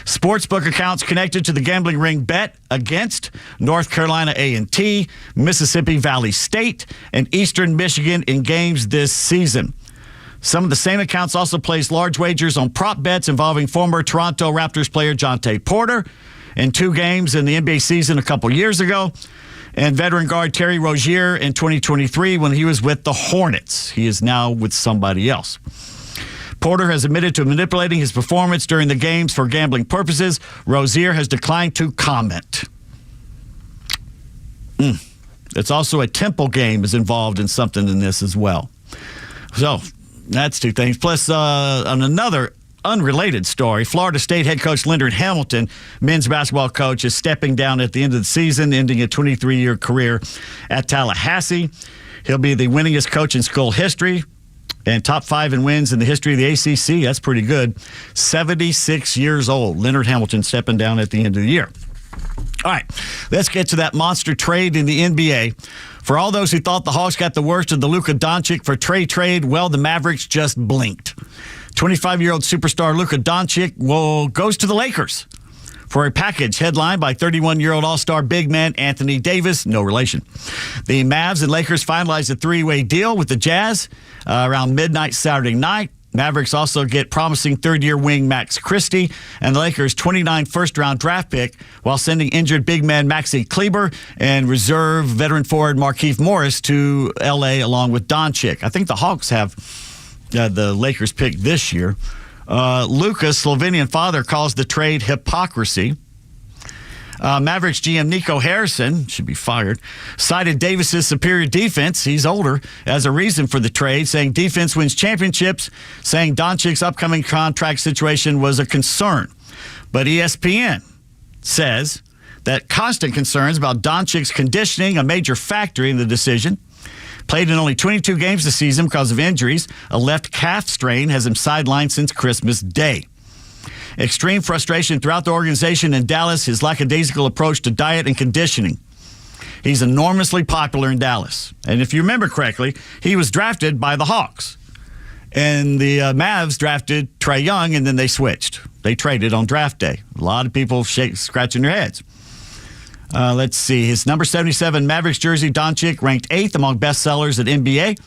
Sportsbook accounts connected to the gambling ring bet against North Carolina A&T, Mississippi Valley State, and Eastern Michigan in games this season. Some of the same accounts also placed large wagers on prop bets involving former Toronto Raptors player Jonte Porter in 2 games in the NBA season a couple years ago, and veteran guard Terry Rozier in 2023 when he was with the Hornets. He is now with somebody else. Porter has admitted to manipulating his performance during the games for gambling purposes. Rozier has declined to comment. It's also a Temple game is involved in something in this as well. So that's 2 things. Plus, on another unrelated story, Florida State head coach Leonard Hamilton, men's basketball coach, is stepping down at the end of the season, ending a 23-year career at Tallahassee. He'll be the winningest coach in school history and top 5 in wins in the history of the ACC. That's pretty good. 76 years old. Leonard Hamilton stepping down at the end of the year. All right, let's get to that monster trade in the NBA. For all those who thought the Hawks got the worst of the Luka Doncic for trade, well, the Mavericks just blinked. 25-year-old superstar Luka Doncic goes to the Lakers for a package headlined by 31-year-old all-star big man Anthony Davis, no relation. The Mavs and Lakers finalized a 3-way deal with the Jazz around midnight Saturday night. Mavericks also get promising third-year wing Max Christie and the Lakers' 29 first-round draft pick, while sending injured big man Maxi Kleber and reserve veteran forward Markieff Morris to L.A. along with Doncic. I think the Hawks have the Lakers pick this year. Luka's Slovenian father calls the trade hypocrisy. Mavericks GM Nico Harrison, should be fired, cited Davis's superior defense, he's older, as a reason for the trade, saying defense wins championships, saying Doncic's upcoming contract situation was a concern. But ESPN says that constant concerns about Doncic's conditioning, a major factor in the decision. Played in only 22 games this season because of injuries. A left calf strain has him sidelined since Christmas Day. Extreme frustration throughout the organization in Dallas, his lackadaisical approach to diet and conditioning. He's enormously popular in Dallas. And if you remember correctly, he was drafted by the Hawks. And the Mavs drafted Trae Young, and then they switched. They traded on draft day. A lot of people scratching their heads. Let's see. His number 77 Mavericks jersey, Doncic, ranked 8th among bestsellers at NBA.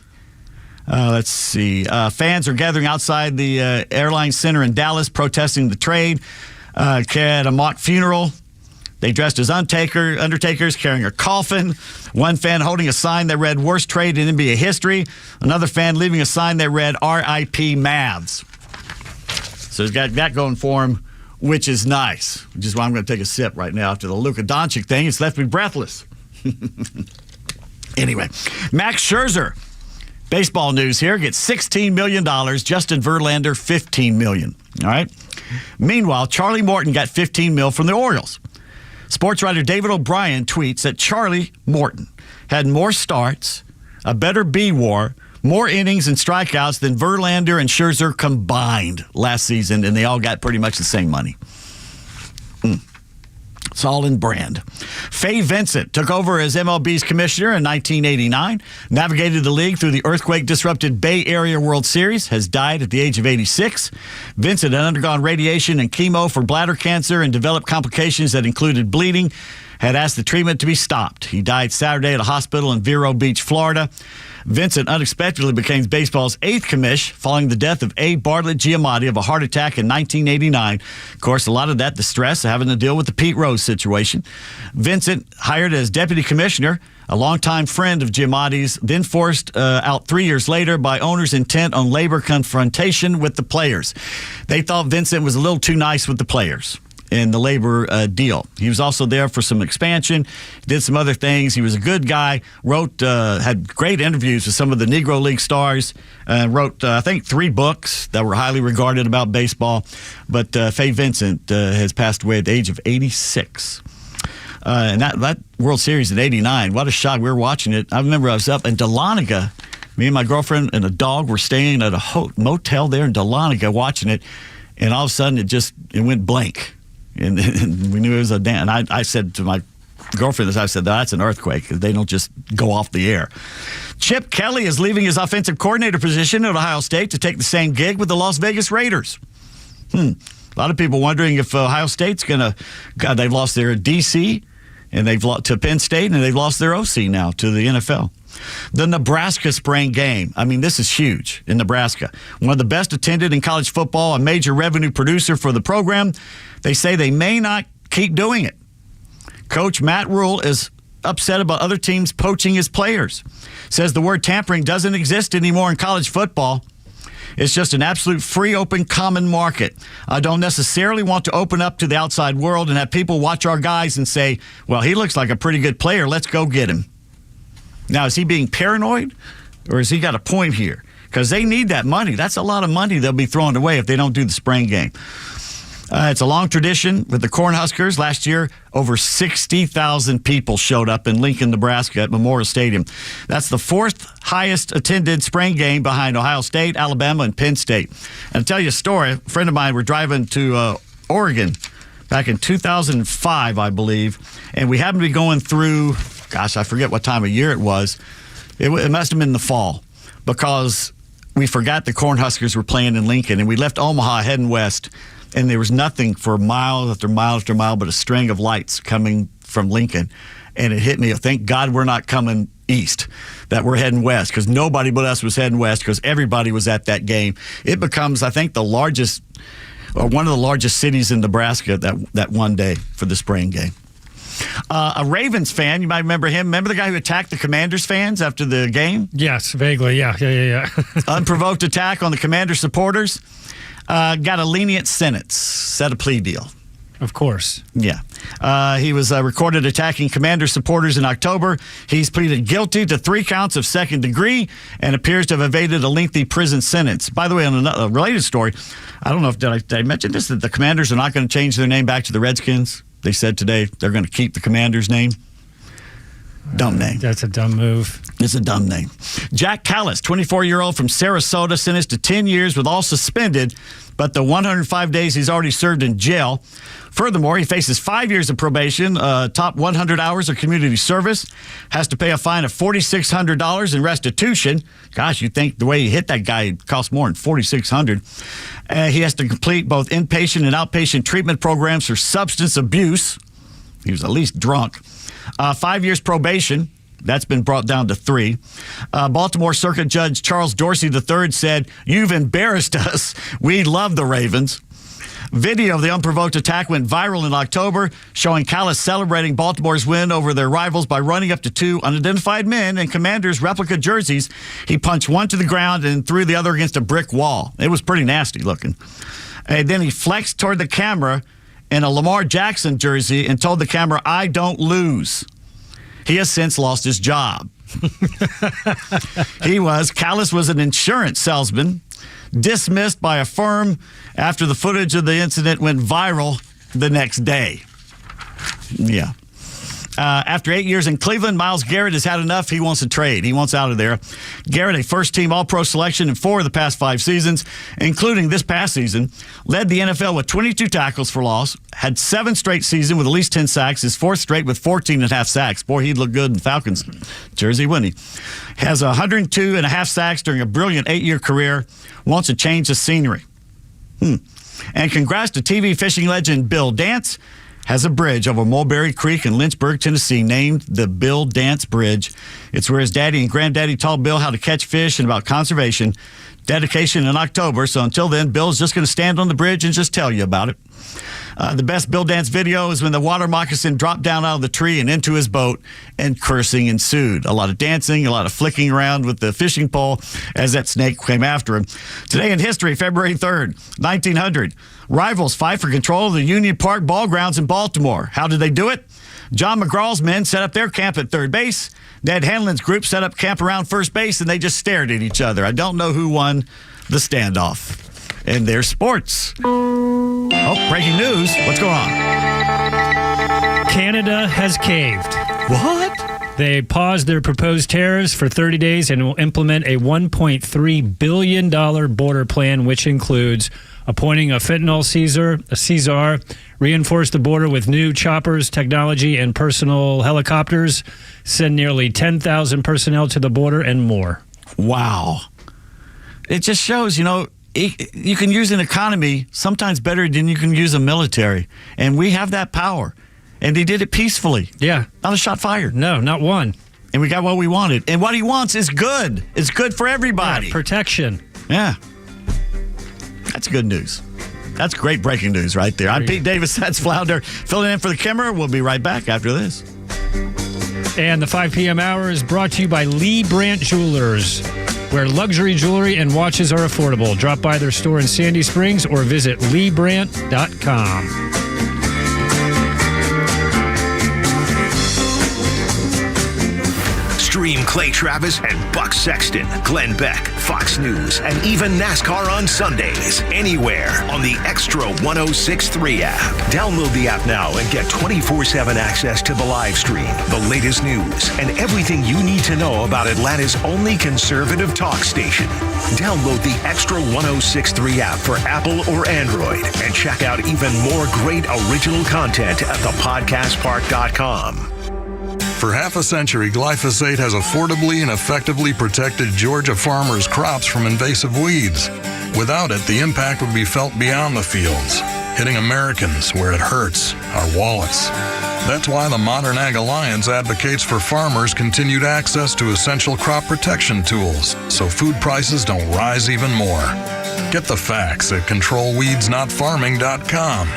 Let's see. Fans are gathering outside the Airline Center in Dallas protesting the trade. Had a mock funeral. They dressed as undertakers carrying a coffin. One fan holding a sign that read, "Worst trade in NBA history." Another fan leaving a sign that read, "RIP Mavs." So he's got that going for him, which is nice. Which is why I'm going to take a sip right now after the Luka Doncic thing. It's left me breathless. Anyway, Max Scherzer. Baseball news here. Gets $16 million. Justin Verlander, $15 million. All right. Meanwhile, Charlie Morton got $15 million from the Orioles. Sports writer David O'Brien tweets that Charlie Morton had more starts, a better B-WAR, more innings and strikeouts than Verlander and Scherzer combined last season, and they all got pretty much the same money. It's all in brand. Fay Vincent took over as MLB's commissioner in 1989, navigated the league through the earthquake-disrupted Bay Area World Series, has died at the age of 86. Vincent had undergone radiation and chemo for bladder cancer and developed complications that included bleeding, had asked the treatment to be stopped. He died Saturday at a hospital in Vero Beach, Florida. Vincent unexpectedly became baseball's 8th commish following the death of A. Bartlett Giamatti of a heart attack in 1989. Of course, a lot of that, the stress of having to deal with the Pete Rose situation. Vincent, hired as deputy commissioner, a longtime friend of Giamatti's, then forced out 3 years later by owners intent on labor confrontation with the players. They thought Vincent was a little too nice with the players in the labor deal. He was also there for some expansion, did some other things. He was a good guy, had great interviews with some of the Negro League stars, wrote, I think, 3 books that were highly regarded about baseball. But Fay Vincent has passed away at the age of 86. And that World Series in 89, what a shot. We were watching it. I remember I was up in Dahlonega. Me and my girlfriend and a dog were staying at a motel there in Dahlonega watching it. And all of a sudden, it went blank. And we knew it was a dam. And I said to my girlfriend, I said, that's an earthquake. They don't just go off the air. Chip Kelly is leaving his offensive coordinator position at Ohio State to take the same gig with the Las Vegas Raiders. A lot of people wondering if Ohio State's going to, they've lost their DC and they've lost to Penn State, and they've lost their OC now to the NFL. The Nebraska spring game. I mean, this is huge in Nebraska. One of the best attended in college football, a major revenue producer for the program. They say they may not keep doing it. Coach Matt Rule is upset about other teams poaching his players. Says the word tampering doesn't exist anymore in college football. It's just an absolute free, open, common market. I don't necessarily want to open up to the outside world and have people watch our guys and say, well, he looks like a pretty good player. Let's go get him. Now, is he being paranoid, or has he got a point here? Because they need that money. That's a lot of money they'll be throwing away if they don't do the spring game. It's a long tradition with the Cornhuskers. Last year, over 60,000 people showed up in Lincoln, Nebraska at Memorial Stadium. That's the 4th highest attended spring game behind Ohio State, Alabama, and Penn State. And I'll tell you a story. A friend of mine, we're driving to Oregon back in 2005, I believe, and we happened to be going through, gosh, I forget what time of year it was. It must have been the fall, because we forgot the Cornhuskers were playing in Lincoln, and we left Omaha heading west. And there was nothing for mile after mile after mile but a string of lights coming from Lincoln. And it hit me, thank God we're not coming east, that we're heading west, because nobody but us was heading west, because everybody was at that game. It becomes, I think, the largest, or one of the largest cities in Nebraska that one day for the spring game. A Ravens fan, you might remember him. Remember the guy who attacked the Commanders fans after the game? Yes, vaguely, yeah. Unprovoked attack on the Commanders supporters. Got a lenient sentence, set a plea deal. Of course. Yeah. He was recorded attacking Commander supporters in October. He's pleaded guilty to 3 counts of second degree and appears to have evaded a lengthy prison sentence. By the way, on a related story, I don't know if did I mention this, that the Commanders are not going to change their name back to the Redskins. They said today they're going to keep the Commanders name. Dumb name. That's a dumb move. It's a dumb name. Jack Callis, 24-year-old from Sarasota, sentenced to 10 years with all suspended, but the 105 days he's already served in jail. Furthermore, he faces 5 years of probation, top 100 hours of community service, has to pay a fine of $4,600 in restitution. Gosh, you'd think the way he hit that guy, it cost more than $4,600. He has to complete both inpatient and outpatient treatment programs for substance abuse. He was at least drunk. 5 years probation. That's been brought down to 3. Baltimore Circuit Judge Charles Dorsey III said, "You've embarrassed us. We love the Ravens." Video of the unprovoked attack went viral in October, showing Callis celebrating Baltimore's win over their rivals by running up to 2 unidentified men in Commanders' replica jerseys. He punched one to the ground and threw the other against a brick wall. It was pretty nasty looking. And then he flexed toward the camera in a Lamar Jackson jersey and told the camera, "I don't lose." He has since lost his job. Callis was an insurance salesman, dismissed by a firm after the footage of the incident went viral the next day. Yeah. After 8 years in Cleveland, Myles Garrett has had enough. He wants to trade. He wants out of there. Garrett, a first-team All-Pro selection in 4 of the past 5 seasons, including this past season, led the NFL with 22 tackles for loss, had 7 straight seasons with at least 10 sacks, his 4th straight with 14.5 sacks. Boy, he'd look good in Falcons jersey, wouldn't he? Has 102.5 sacks during a brilliant 8-year career, wants to change the scenery. And congrats to TV fishing legend Bill Dance. Has a bridge over Mulberry Creek in Lynchburg, Tennessee, named the Bill Dance Bridge. It's where his daddy and granddaddy taught Bill how to catch fish and about conservation. Dedication in October, so until then, Bill's just going to stand on the bridge and just tell you about it. The best Bill Dance video is when the water moccasin dropped down out of the tree and into his boat, and cursing ensued. A lot of dancing, a lot of flicking around with the fishing pole as that snake came after him. Today in history, February 3rd, 1900, rivals fight for control of the Union Park ball grounds in Baltimore. How did they do it? John McGraw's men set up their camp at third base. Ned Hanlon's group set up camp around first base, and they just stared at each other. I don't know who won the standoff. And there's sports. Oh, breaking news. What's going on? Canada has caved. What? They paused their proposed tariffs for 30 days and will implement a $1.3 billion border plan, which includes appointing a fentanyl Caesar, reinforce the border with new choppers, technology, and personal helicopters, send nearly 10,000 personnel to the border, and more. Wow. It just shows, you can use an economy sometimes better than you can use a military. And we have that power. And he did it peacefully. Yeah. Not a shot fired. No, not one. And we got what we wanted. And what he wants is good. It's good for everybody. Yeah, protection. Yeah. That's good news. That's great breaking news right there. I'm Pete Davis. That's Flounder. Filling in for the Kimmer. We'll be right back after this. And the 5 p.m. hour is brought to you by Lee Brandt Jewelers, where luxury jewelry and watches are affordable. Drop by their store in Sandy Springs or visit leebrandt.com. Stream Clay Travis and Buck Sexton, Glenn Beck, Fox News, and even NASCAR on Sundays, anywhere on the XTRA 106.3 app. Download the app now and get 24/7 access to the live stream, the latest news, and everything you need to know about Atlanta's only conservative talk station. Download the XTRA 106.3 app for Apple or Android and check out even more great original content at thepodcastpark.com. For half a century, glyphosate has affordably and effectively protected Georgia farmers' crops from invasive weeds. Without it, the impact would be felt beyond the fields, hitting Americans where it hurts, our wallets. That's why the Modern Ag Alliance advocates for farmers' continued access to essential crop protection tools so food prices don't rise even more. Get the facts at controlweedsnotfarming.com.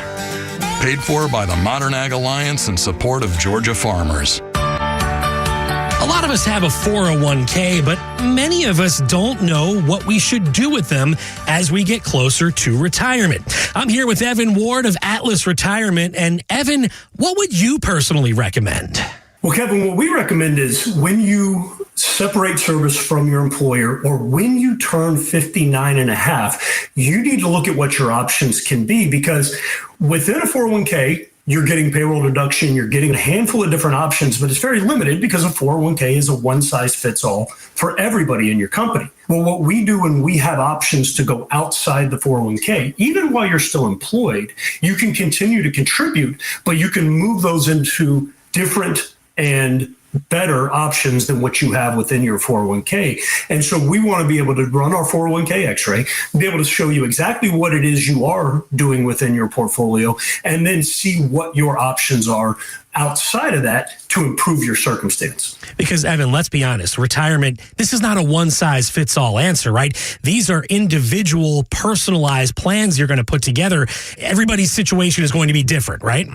Paid for by the Modern Ag Alliance in support of Georgia farmers. A lot of us have a 401k, but many of us don't know what we should do with them as we get closer to retirement. I'm here with Evan Ward of Atlas Retirement. And Evan, what would you personally recommend? Well, Kevin, what we recommend is when you separate service from your employer or when you turn 59 and a half, you need to look at what your options can be, because within a 401k, you're getting payroll deduction, you're getting a handful of different options, but it's very limited because a 401k is a one-size-fits-all for everybody in your company. Well, what we do when we have options to go outside the 401k, even while you're still employed, you can continue to contribute, but you can move those into different and better options than what you have within your 401k. And so we want to be able to run our 401k X-ray, be able to show you exactly what it is you are doing within your portfolio, and then see what your options are outside of that to improve your circumstance. Because, Evan, let's be honest, retirement, this is not a one-size-fits-all answer, right? These are individual, personalized plans you're going to put together. Everybody's situation is going to be different, right?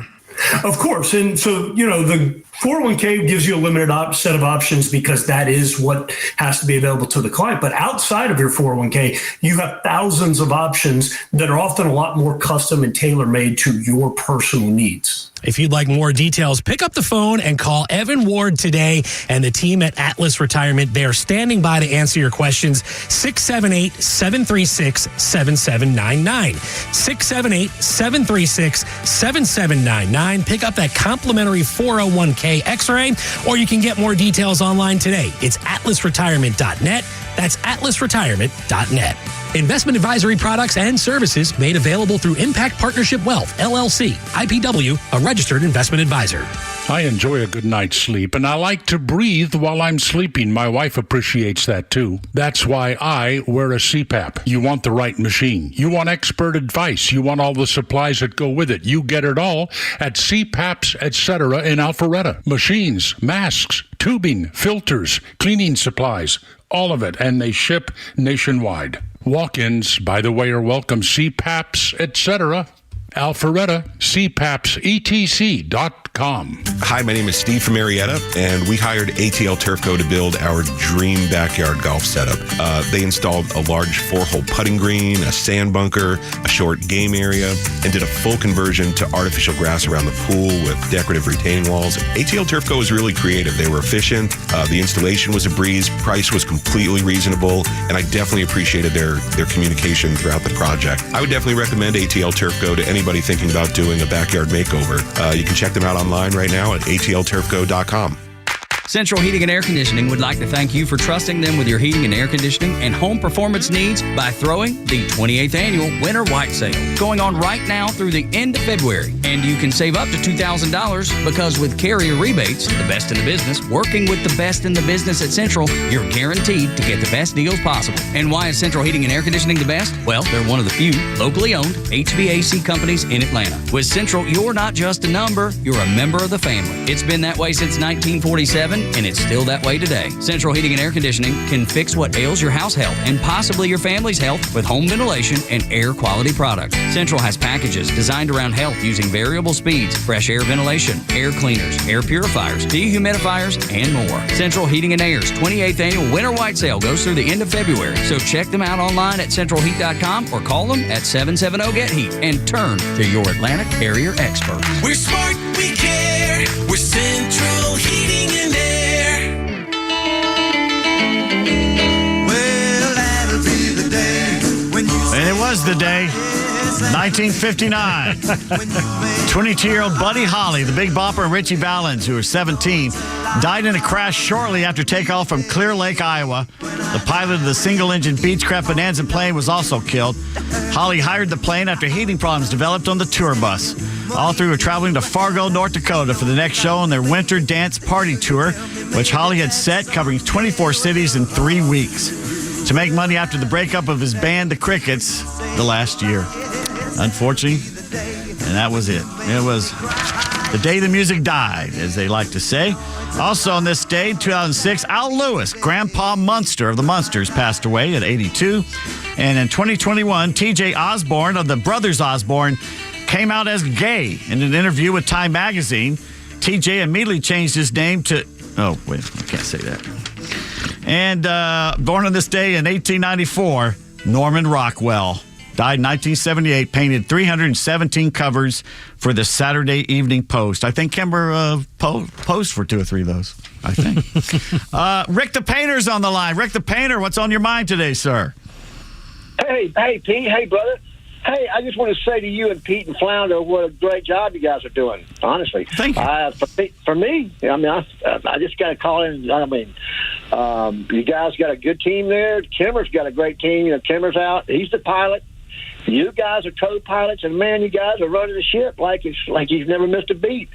Of course. And so, the 401k gives you a limited set of options because that is what has to be available to the client. But outside of your 401k, you have thousands of options that are often a lot more custom and tailor-made to your personal needs. If you'd like more details, pick up the phone and call Evan Ward today and the team at Atlas Retirement. They are standing by to answer your questions. 678-736-7799. 678-736-7799. Pick up that complimentary 401k X-ray, or you can get more details online today. It's atlasretirement.net. That's atlasretirement.net. Investment advisory products and services made available through Impact Partnership Wealth, LLC, IPW, a registered investment advisor. I enjoy a good night's sleep, and I like to breathe while I'm sleeping. My wife appreciates that, too. That's why I wear a CPAP. You want the right machine. You want expert advice. You want all the supplies that go with it. You get it all at CPAPs, etc. in Alpharetta. Machines, masks, tubing, filters, cleaning supplies, all of it, and they ship nationwide. Walk-ins, by the way, are welcome. CPAPs, etc. Alpharetta, CPAPsetc.com. Hi, my name is Steve from Marietta, and we hired ATL Turfco to build our dream backyard golf setup. They installed a large 4-hole putting green, a sand bunker, a short game area, and did a full conversion to artificial grass around the pool with decorative retaining walls. ATL Turfco was really creative. They were efficient. The installation was a breeze. Price was completely reasonable, and I definitely appreciated their communication throughout the project. I would definitely recommend ATL Turfco to anybody thinking about doing a backyard makeover. You can check them out online right now at atlturfco.com. Central Heating and Air Conditioning would like to thank you for trusting them with your heating and air conditioning and home performance needs by throwing the 28th Annual Winter White Sale going on right now through the end of February. And you can save up to $2,000 because with carrier rebates, the best in the business, working with the best in the business at Central, you're guaranteed to get the best deals possible. And why is Central Heating and Air Conditioning the best? Well, they're one of the few locally owned HVAC companies in Atlanta. With Central, you're not just a number, you're a member of the family. It's been that way since 1947. And it's still that way today. Central Heating and Air Conditioning can fix what ails your house health and possibly your family's health with home ventilation and air quality products. Central has packages designed around health using variable speeds, fresh air ventilation, air cleaners, air purifiers, dehumidifiers, and more. Central Heating and Air's 28th Annual Winter White Sale goes through the end of February. So check them out online at centralheat.com or call them at 770-GET-HEAT and turn to your Atlanta carrier expert. We're smart, we care. We're Central Heating and Air. And it was the day, 1959. 22-year-old Buddy Holly, the Big Bopper, and Richie Valens, who was 17, died in a crash shortly after takeoff from Clear Lake, Iowa. The pilot of the single-engine Beechcraft Bonanza plane was also killed. Holly hired the plane after heating problems developed on the tour bus. All three were traveling to Fargo, North Dakota for the next show on their winter dance party tour, which Holly had set, covering 24 cities in 3 weeks, to make money after the breakup of his band, The Crickets, the last year. Unfortunately, and that was it. It was the day the music died, as they like to say. Also on this day, 2006, Al Lewis, Grandpa Munster of the Munsters, passed away at 82. And in 2021, T.J. Osborne of the Brothers Osborne came out as gay in an interview with Time Magazine. T.J. immediately changed his name to... Oh, wait, I can't say that. And born on this day in 1894, Norman Rockwell. Died in 1978, painted 317 covers for the Saturday Evening Post. I think Kimber posed for 2 or 3 of those, I think. Rick the Painter's on the line. Rick the Painter, what's on your mind today, sir? Hey, Pete. Hey, brother. Hey, I just want to say to you and Pete and Flounder, what a great job you guys are doing. Honestly, thank you. For me, I mean, I just got to call in. I mean, you guys got a good team there. Kimmer's got a great team. You know, Kimmer's out; he's the pilot. You guys are co-pilots, and man, you guys are running the ship like you've never missed a beat.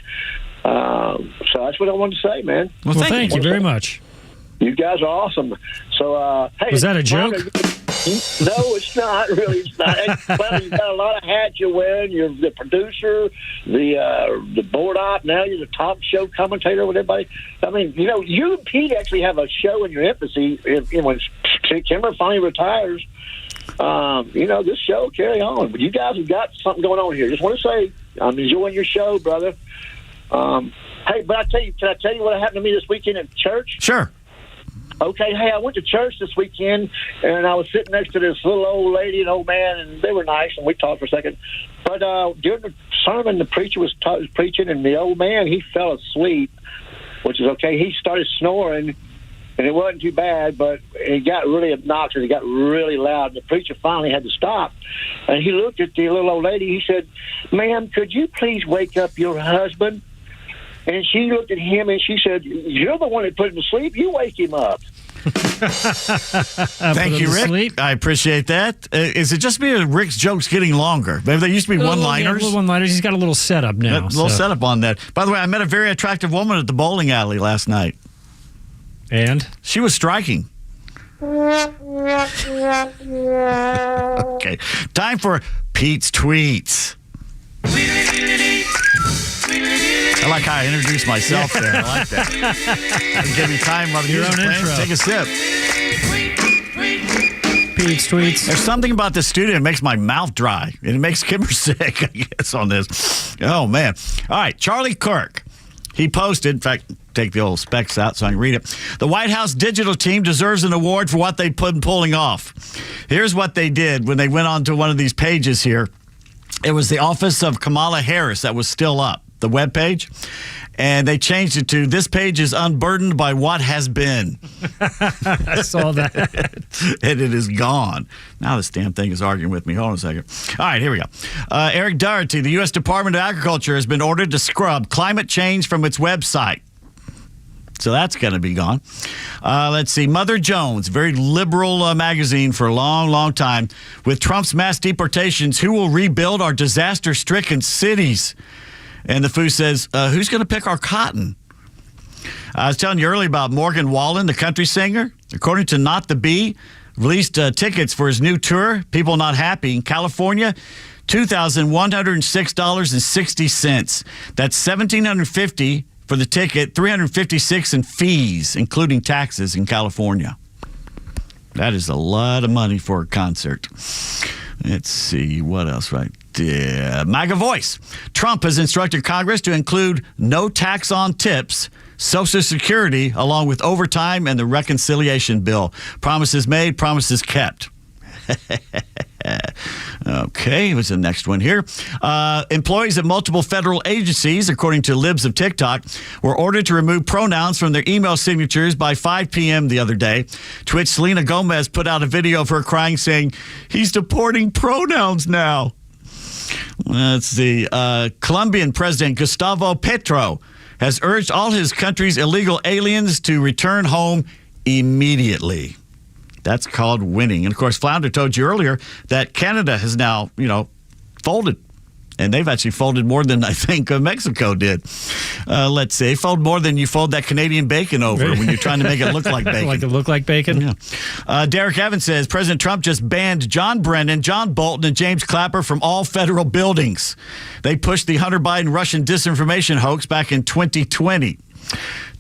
So that's what I wanted to say, man. Well, thank you very much. You guys are awesome. So, hey, was that a joke? No, it's not. Really, it's not. Well, you've got a lot of hats you're wearing. You're the producer, the board op. Now you're the talk show commentator with everybody. I mean, you know, you and Pete actually have a show in your infancy. When Kimmer finally retires, you know, this show will carry on. But you guys have got something going on here. Just want to say, I'm enjoying your show, brother. Hey, but can I tell you what happened to me this weekend at church? Sure. Okay, hey, I went to church this weekend, and I was sitting next to this little old lady and old man, and they were nice, and we talked for a second. But during the sermon, the preacher was preaching, and the old man, he fell asleep, which is okay. He started snoring, and it wasn't too bad, but it got really obnoxious. It got really loud, and the preacher finally had to stop. And he looked at the little old lady. He said, "Ma'am, could you please wake up your husband?" And she looked at him and she said, "You're the one that put him to sleep. You wake him up." Thank you, Rick. I appreciate that. Is it just me or Rick's jokes getting longer? Maybe they used to be one-liners. Little one-liners. He's got a little setup now. A little setup on that. By the way, I met a very attractive woman at the bowling alley last night. And? She was striking. Okay. Time for Pete's Tweets. I like how I introduced myself there. I like that. Give me time while the music's playing. Take a sip. Pete's Tweets. There's something about this studio that makes my mouth dry. And it makes Kimmer sick, I guess, on this. Oh, man. All right. Charlie Kirk. He posted, in fact, take the old specs out so I can read it. The White House digital team deserves an award for what they've been pulling off. Here's what they did when they went on to one of these pages here. It was the office of Kamala Harris that was still up, the webpage. And they changed it to, "This page is unburdened by what has been." I saw that. And it is gone. Now this damn thing is arguing with me. Hold on a second. All right, here we go. Eric Doherty, the U.S. Department of Agriculture, has been ordered to scrub climate change from its website. So that's going to be gone. Let's see. Mother Jones, very liberal magazine for a long, long time. With Trump's mass deportations, who will rebuild our disaster-stricken cities? And the Foo says, who's going to pick our cotton? I was telling you earlier about Morgan Wallen, the country singer. According to Not the Bee, released tickets for his new tour, People Not Happy, in California, $2,106.60. That's $1,750 for the ticket, $356 in fees, including taxes in California. That is a lot of money for a concert. Let's see, what else right there? MAGA Voice. Trump has instructed Congress to include no tax on tips, Social Security, along with overtime and the reconciliation bill. Promises made, promises kept. Okay, what's the next one here? Employees at multiple federal agencies, according to Libs of TikTok, were ordered to remove pronouns from their email signatures by 5 p.m. the other day. To which Selena Gomez put out a video of her crying, saying, "He's deporting pronouns now." Let's see. Colombian President Gustavo Petro has urged all his country's illegal aliens to return home immediately. That's called winning. And, of course, Flounder told you earlier that Canada has now, folded. And they've actually folded more than I think Mexico did. Let's see. Fold more than you fold that Canadian bacon over when you're trying to make it look like bacon. Like it look like bacon? Yeah. Derek Evans says President Trump just banned John Brennan, John Bolton, and James Clapper from all federal buildings. They pushed the Hunter Biden Russian disinformation hoax back in 2020.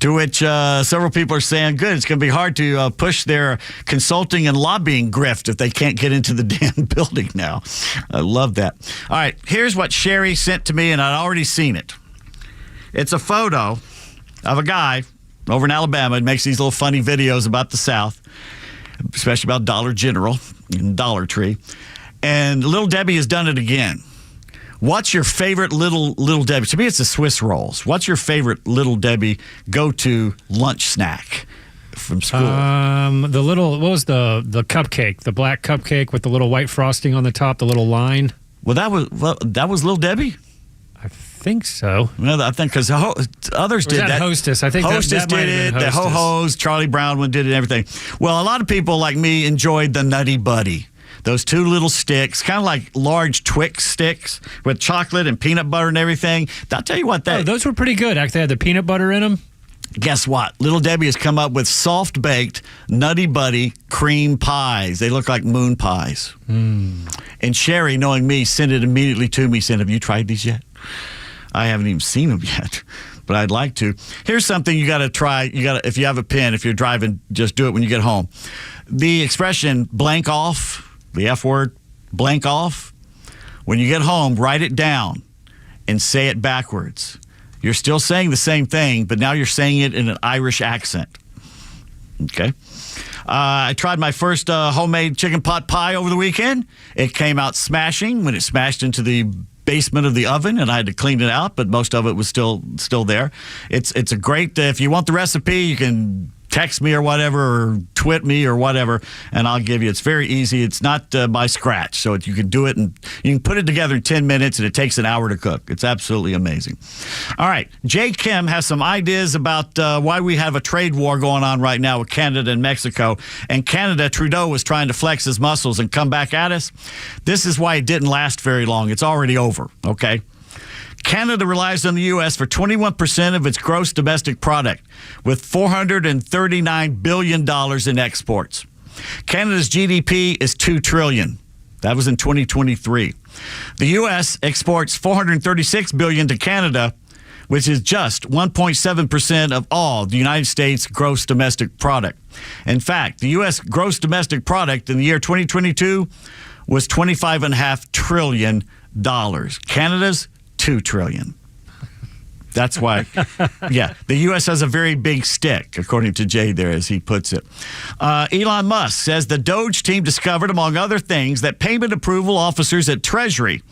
To which several people are saying, good, it's going to be hard to push their consulting and lobbying grift if they can't get into the damn building now. I love that. All right, here's what Sherry sent to me, and I'd already seen it. It's a photo of a guy over in Alabama who makes these little funny videos about the South, especially about Dollar General and Dollar Tree. And Little Debbie has done it again. What's your favorite Little Debbie? To me, it's the Swiss rolls. What's your favorite Little Debbie go-to lunch snack from school? What was the cupcake? The black cupcake with the little white frosting on the top, the little line? Well, that was Little Debbie. I think so. No, I think because others did that. Hostess. I think Hostess that might did have it. been The Hostess. Ho-Hos, Charlie Brown one did it and everything. Well, a lot of people like me enjoyed the Nutty Buddy. Those two little sticks, kind of like large Twix sticks with chocolate and peanut butter and everything. I'll tell you what, those were pretty good. Actually, they had the peanut butter in them. Guess what? Little Debbie has come up with soft-baked Nutty Buddy cream pies. They look like moon pies. And Sherry, knowing me, sent it immediately to me, said, have you tried these yet? I haven't even seen them yet, but I'd like to. Here's something you got to try. If you have a pen, if you're driving, just do it when you get home. The expression blank off, the F word, blank off, when you get home, write it down and say it backwards. You're still saying the same thing, but now you're saying it in an Irish accent. Okay. I tried my first homemade chicken pot pie over the weekend. It came out smashing when it smashed into the basement of the oven, and I had to clean it out, but most of it was still there. It's a great, if you want the recipe, you can text me or whatever, or twit me or whatever, and I'll give you. It's very easy. It's not by scratch, so you can do it, and you can put it together in 10 minutes, and it takes an hour to cook. It's absolutely amazing. All right, Jay Kim has some ideas about why we have a trade war going on right now with Canada and Mexico, and Canada, Trudeau was trying to flex his muscles and come back at us. This is why it didn't last very long. It's already over, okay? Canada relies on the U.S. for 21% of its gross domestic product, with $439 billion in exports. Canada's GDP is $2 trillion. That was in 2023. The U.S. exports $436 billion to Canada, which is just 1.7% of all the United States gross domestic product. In fact, the U.S. gross domestic product in the year 2022 was $25.5 trillion. Canada's $2 trillion. That's why, yeah, the U.S. has a very big stick, according to Jay there, as he puts it. Elon Musk says the Doge team discovered, among other things, that payment approval officers at Treasury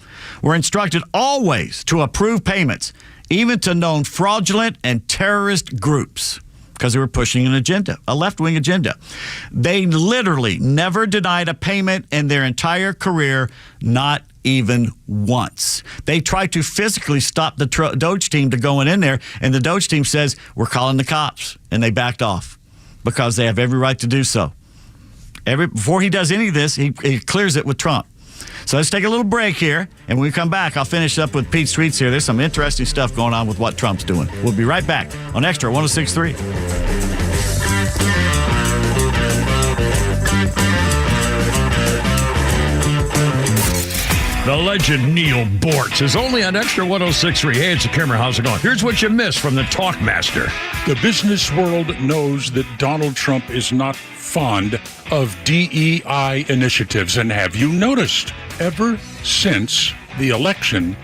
were instructed always to approve payments, even to known fraudulent and terrorist groups, because they were pushing an agenda, a left-wing agenda. They literally never denied a payment in their entire career, not even once. They tried to physically stop the Doge team to going in there, and the Doge team says, we're calling the cops, and they backed off because they have every right to do so. Before he does any of this, he clears it with Trump. So let's take a little break here, and when we come back, I'll finish up with Pete Streets here. There's some interesting stuff going on with what Trump's doing. We'll be right back on XTRA 106.3. The legend Neil Bortz is only on XTRA 106.3. Hey, it's a camera. How's it going? Here's what you missed from the Talkmaster. The business world knows that Donald Trump is not fond of DEI initiatives. And have you noticed, ever since the election,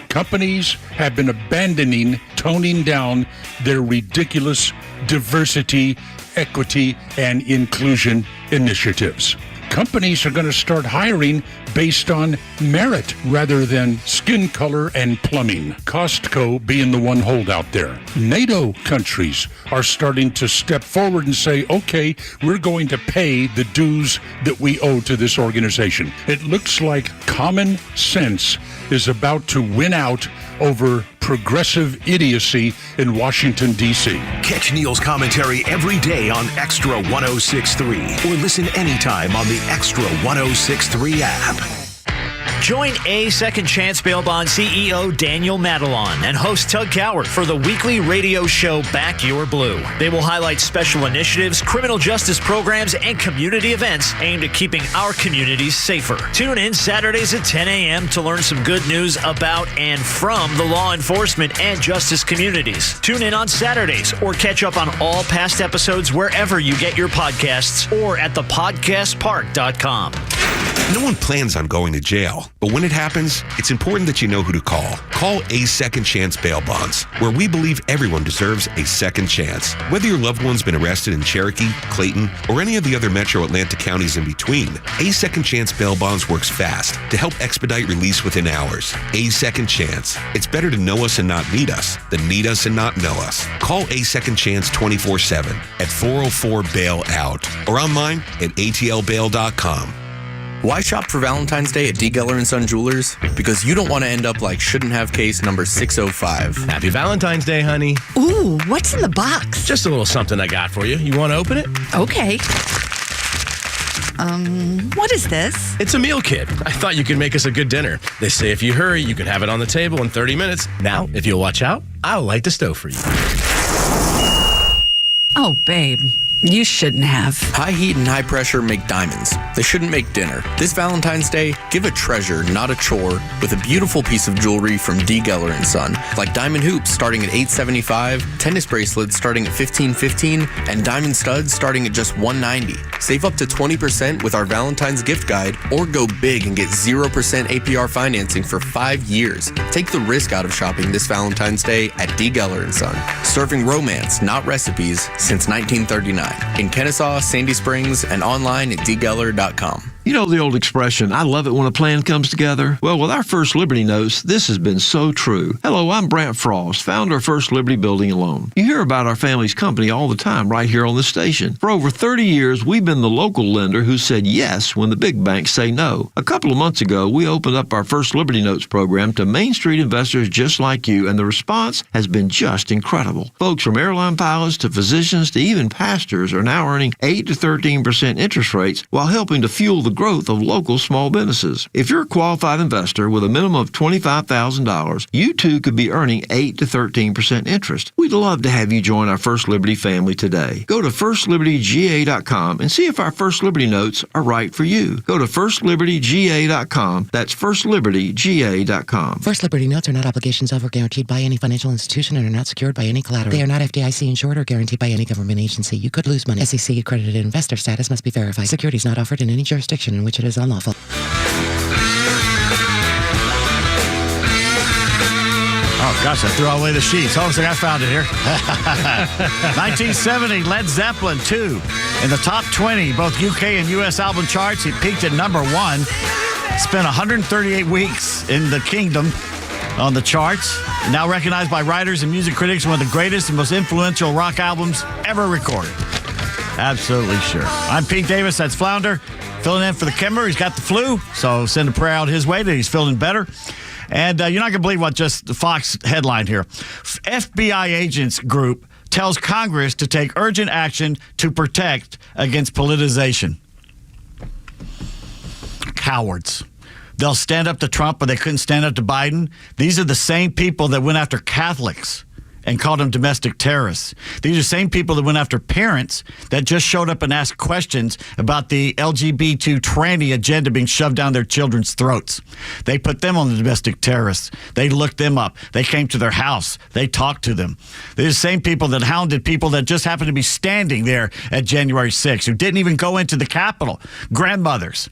companies have been toning down their ridiculous diversity, equity, and inclusion initiatives. Companies are going to start hiring based on merit rather than skin color and plumbing. Costco being the one holdout there. NATO countries are starting to step forward and say, okay, we're going to pay the dues that we owe to this organization. It looks like common sense is about to win out over progressive idiocy in Washington, D.C. Catch Neil's commentary every day on XTRA 106.3 or listen anytime on the XTRA 106.3 app. Join A Second Chance Bail Bond CEO Daniel Madelon and host Tug Coward for the weekly radio show Back Your Blue. They will highlight special initiatives, criminal justice programs, and community events aimed at keeping our communities safer. Tune in Saturdays at 10 a.m. to learn some good news about and from the law enforcement and justice communities. Tune in on Saturdays or catch up on all past episodes wherever you get your podcasts or at thepodcastpark.com. No one plans on going to jail, but when it happens, it's important that you know who to call. Call A Second Chance Bail Bonds, where we believe everyone deserves a second chance. Whether your loved one's been arrested in Cherokee, Clayton, or any of the other metro Atlanta counties in between, A Second Chance Bail Bonds works fast to help expedite release within hours. A Second Chance. It's better to know us and not need us than need us and not know us. Call A Second Chance 24/7 at 404-BAIL-OUT or online at atlbail.com. Why shop for Valentine's Day at D. Geller & Son Jewelers? Because you don't want to end up like shouldn't have case number 605. Happy Valentine's Day, honey. Ooh, what's in the box? Just a little something I got for you. You want to open it? Okay. What is this? It's a meal kit. I thought you could make us a good dinner. They say if you hurry, you can have it on the table in 30 minutes. Now, if you'll watch out, I'll light the stove for you. Oh, babe. You shouldn't have. High heat and high pressure make diamonds. They shouldn't make dinner. This Valentine's Day, give a treasure, not a chore, with a beautiful piece of jewelry from D. Geller & Son, like diamond hoops starting at $875, tennis bracelets starting at $15.15, and diamond studs starting at just $190. Save up to 20% with our Valentine's gift guide, or go big and get 0% APR financing for 5 years. Take the risk out of shopping this Valentine's Day at D. Geller & Son, serving romance, not recipes, since 1939. In Kennesaw, Sandy Springs, and online at dgeller.com. You know the old expression, I love it when a plan comes together? Well, with our First Liberty Notes, this has been so true. Hello, I'm Brant Frost, founder of First Liberty Building and Loan. You hear about our family's company all the time right here on this station. For over 30 years, we've been the local lender who said yes when the big banks say no. A couple of months ago, we opened up our First Liberty Notes program to Main Street investors just like you, and the response has been just incredible. Folks from airline pilots to physicians to even pastors are now earning 8 to 13% interest rates while helping to fuel the growth of local small businesses. If you're a qualified investor with a minimum of $25,000, you too could be earning 8 to 13% interest. We'd love to have you join our First Liberty family today. Go to firstlibertyga.com and see if our First Liberty Notes are right for you. Go to firstlibertyga.com. That's firstlibertyga.com. First Liberty Notes are not obligations of or guaranteed by any financial institution and are not secured by any collateral. They are not FDIC insured or guaranteed by any government agency. You could lose money. SEC accredited investor status must be verified. Securities not offered in any jurisdiction in which it is unlawful. Oh, gosh, I threw away the sheets. Oh, looks like I found it here. 1970, Led Zeppelin 2. In the top 20, both UK and US album charts, he peaked at number 1. Spent 138 weeks in the kingdom on the charts. Now recognized by writers and music critics, one of the greatest and most influential rock albums ever recorded. Absolutely sure. I'm Pete Davis. That's Flounder. Filling in for the Kimber. He's got the flu, so send a prayer out his way that he's feeling better. And you're not going to believe what just the Fox headline here. FBI agents group tells Congress to take urgent action to protect against politicization. Cowards. They'll stand up to Trump, but they couldn't stand up to Biden. These are the same people that went after Catholics and called them domestic terrorists. These are the same people that went after parents that just showed up and asked questions about the LGBT tranny agenda being shoved down their children's throats. They put them on the domestic terrorists. They looked them up. They came to their house. They talked to them. They're the same people that hounded people that just happened to be standing there at January 6th, who didn't even go into the Capitol. Grandmothers.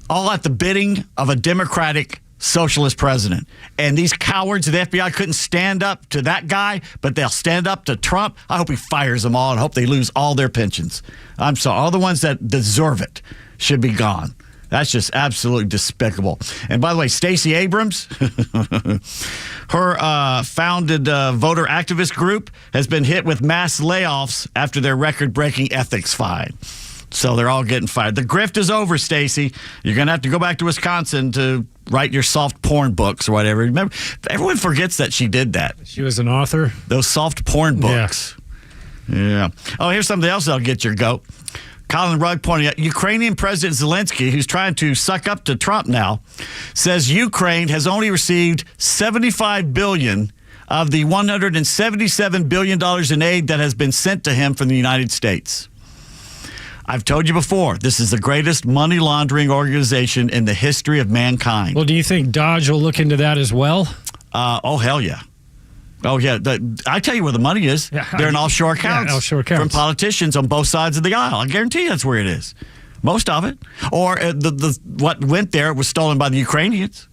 All at the bidding of a Democratic socialist president. And these cowards of the FBI couldn't stand up to that guy, but they'll stand up to Trump. I hope he fires them all and hope they lose all their pensions. I'm sorry. All the ones that deserve it should be gone. That's just absolutely despicable. And by the way, Stacey Abrams, her founded voter activist group, has been hit with mass layoffs after their record-breaking ethics fine. So they're all getting fired. The grift is over, Stacey. You're going to have to go back to Wisconsin to write your soft porn books or whatever. Remember, everyone forgets that she did that. She was an author? Those soft porn books. Yeah. Oh, here's something else that'll get your goat. Colin Rugg pointing out, Ukrainian President Zelensky, who's trying to suck up to Trump now, says Ukraine has only received $75 billion of the $177 billion in aid that has been sent to him from the United States. I've told you before, this is the greatest money laundering organization in the history of mankind. Well, do you think Dodge will look into that as well? Oh, hell yeah. Oh, yeah. I tell you where the money is. Yeah, they're in offshore accounts. Yeah, offshore accounts. From politicians on both sides of the aisle. I guarantee you that's where it is. Most of it. Or what went there was stolen by the Ukrainians.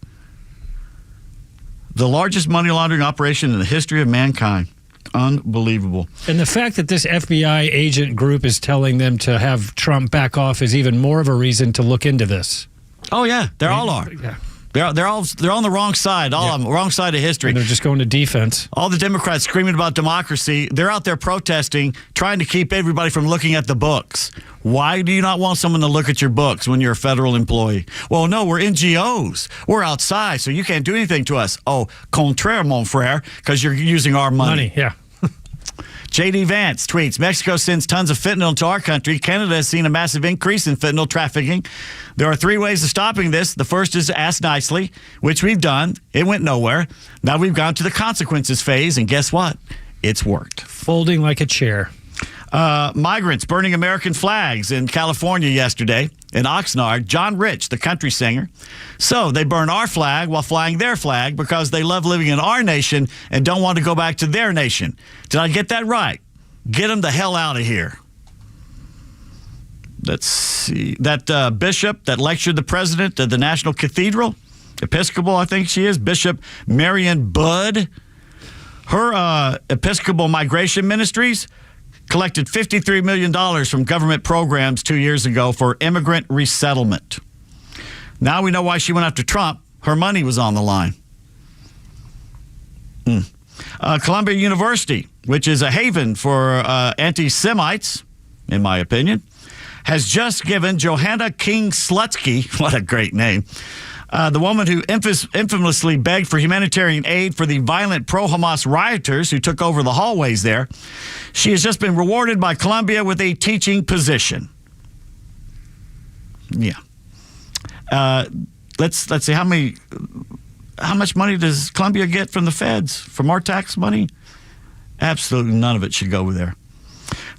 The largest money laundering operation in the history of mankind. Unbelievable. And the fact that this FBI agent group is telling them to have Trump back off is even more of a reason to look into this. Oh, yeah. They all are. Yeah. They're on the wrong side. All of them, wrong side of history. And they're just going to defense. All the Democrats screaming about democracy. They're out there protesting, trying to keep everybody from looking at the books. Why do you not want someone to look at your books when you're a federal employee? Well, no, we're NGOs. We're outside, so you can't do anything to us. Oh, contraire, mon frère, because you're using our money. Yeah. J.D. Vance tweets, Mexico sends tons of fentanyl to our country. Canada has seen a massive increase in fentanyl trafficking. There are 3 ways of stopping this. The first is to ask nicely, which we've done. It went nowhere. Now we've gone to the consequences phase, and guess what? It's worked. Folding like a chair. Migrants burning American flags in California yesterday. In Oxnard, John Rich, the country singer. So they burn our flag while flying their flag because they love living in our nation and don't want to go back to their nation. Did I get that right? Get them the hell out of here. Let's see. That bishop that lectured the president at the National Cathedral, Episcopal, I think she is, Bishop Marion Budd. Her Episcopal Migration Ministries collected $53 million from government programs 2 years ago for immigrant resettlement. Now we know why she went after Trump. Her money was on the line. Columbia University, which is a haven for anti-Semites, in my opinion, has just given Johanna King-Slutsky, what a great name, the woman who infamously begged for humanitarian aid for the violent pro-Hamas rioters who took over the hallways there. She has just been rewarded by Columbia with a teaching position. Yeah. Let's see how much money does Columbia get from the feds, from our tax money? Absolutely none of it should go there.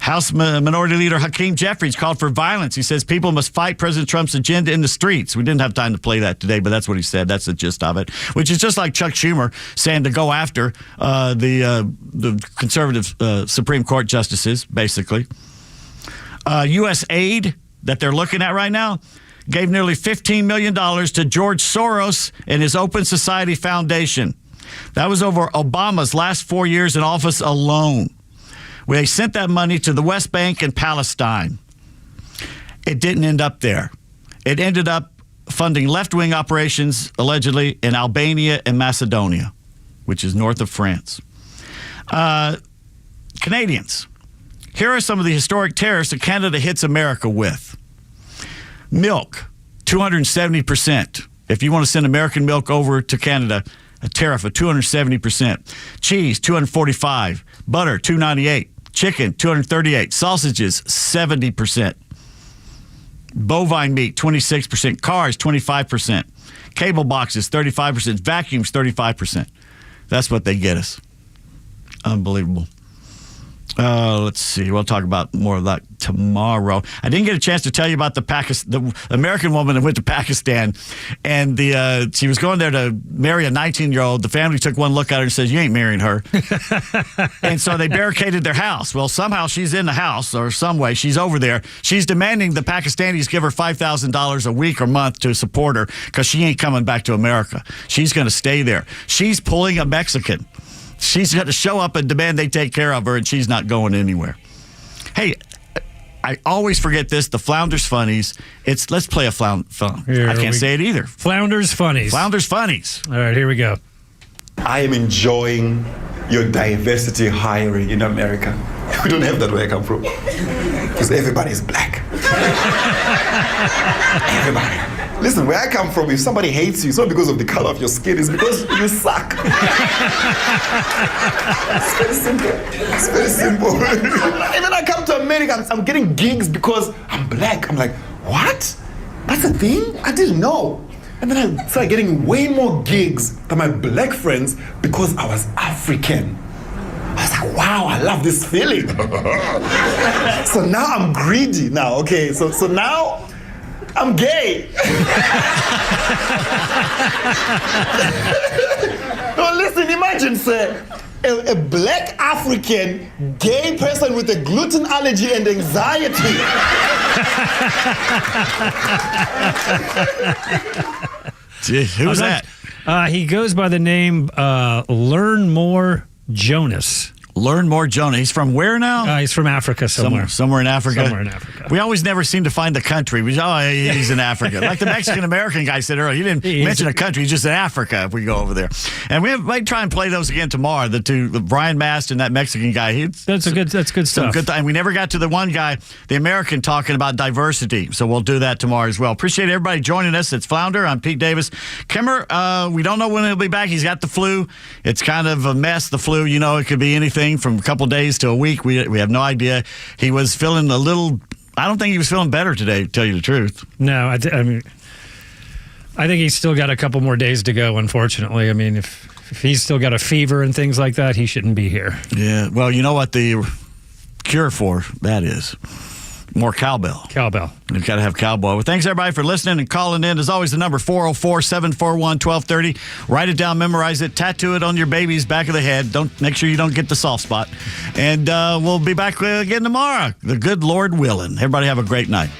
House Minority Leader Hakeem Jeffries called for violence. He says people must fight President Trump's agenda in the streets. We didn't have time to play that today, but that's what he said. That's the gist of it, which is just like Chuck Schumer saying to go after the conservative Supreme Court justices, basically. U.S. aid that they're looking at right now gave nearly $15 million to George Soros and his Open Society Foundation. That was over Obama's last 4 years in office alone. They sent that money to the West Bank and Palestine. It didn't end up there. It ended up funding left-wing operations, allegedly, in Albania and Macedonia, which is north of France. Canadians, here are some of the historic tariffs that Canada hits America with. Milk, 270%. If you want to send American milk over to Canada, a tariff of 270%. Cheese, 245%. Butter, 298%. Chicken, 238%. Sausages, 70%. Bovine meat, 26%. Cars, 25%. Cable boxes, 35%. Vacuums, 35%. That's what they get us. Unbelievable. Let's see. We'll talk about more of that tomorrow. I didn't get a chance to tell you about the American woman that went to Pakistan, and she was going there to marry a 19-year-old. The family took one look at her and says, "You ain't marrying her." And so they barricaded their house. Well, somehow she's in the house, or some way she's over there. She's demanding the Pakistanis give her $5,000 a week or month to support her because she ain't coming back to America. She's going to stay there. She's pulling a Mexican. She's going to show up and demand they take care of her, and she's not going anywhere. Hey, I always forget this, the Flounders Funnies. Let's play a I can't say it either. Flounders Funnies. Flounders Funnies. All right, here we go. I am enjoying your diversity hiring in America. We don't have that where I come from. Because everybody is black. Everybody. Listen, where I come from, if somebody hates you, it's not because of the color of your skin, it's because you suck. It's very simple. It's very simple. And then I come to America, I'm getting gigs because I'm black. I'm like, what? That's a thing? I didn't know. And then I started getting way more gigs than my black friends because I was African. I was like, wow, I love this feeling. So now I'm greedy now, okay? So now I'm gay. No, listen, imagine, sir, a black African gay person with a gluten allergy and anxiety. Gee, who's that? He goes by the name Learn More Jonas. Learn more, Jonah. He's from where now? He's from Africa somewhere. Somewhere in Africa? Somewhere in Africa. We always never seem to find the country. He's in Africa. Like the Mexican-American guy said earlier. He didn't mention a country. He's just in Africa if we go over there. And we might try and play those again tomorrow. The two, Brian Mast and that Mexican guy. That's good stuff. And we never got to the one guy, the American, talking about diversity. So we'll do that tomorrow as well. Appreciate everybody joining us. It's Flounder. I'm Pete Davis. Kimmer, we don't know when he'll be back. He's got the flu. It's kind of a mess, the flu. You know, it could be anything from a couple days to a week. We have no idea. He was feeling a little, I don't think he was feeling better today, to tell you the truth. No, I mean, I think he's still got a couple more days to go, unfortunately. I mean, if he's still got a fever and things like that, he shouldn't be here. Yeah, well, you know what the cure for that is? More cowbell. Cowbell. You've got to have cowbell. Well, thanks, everybody, for listening and calling in. As always, the number 404-741-1230. Write it down, memorize it, tattoo it on your baby's back of the head. Make sure you don't get the soft spot. And we'll be back again tomorrow, the good Lord willing. Everybody have a great night.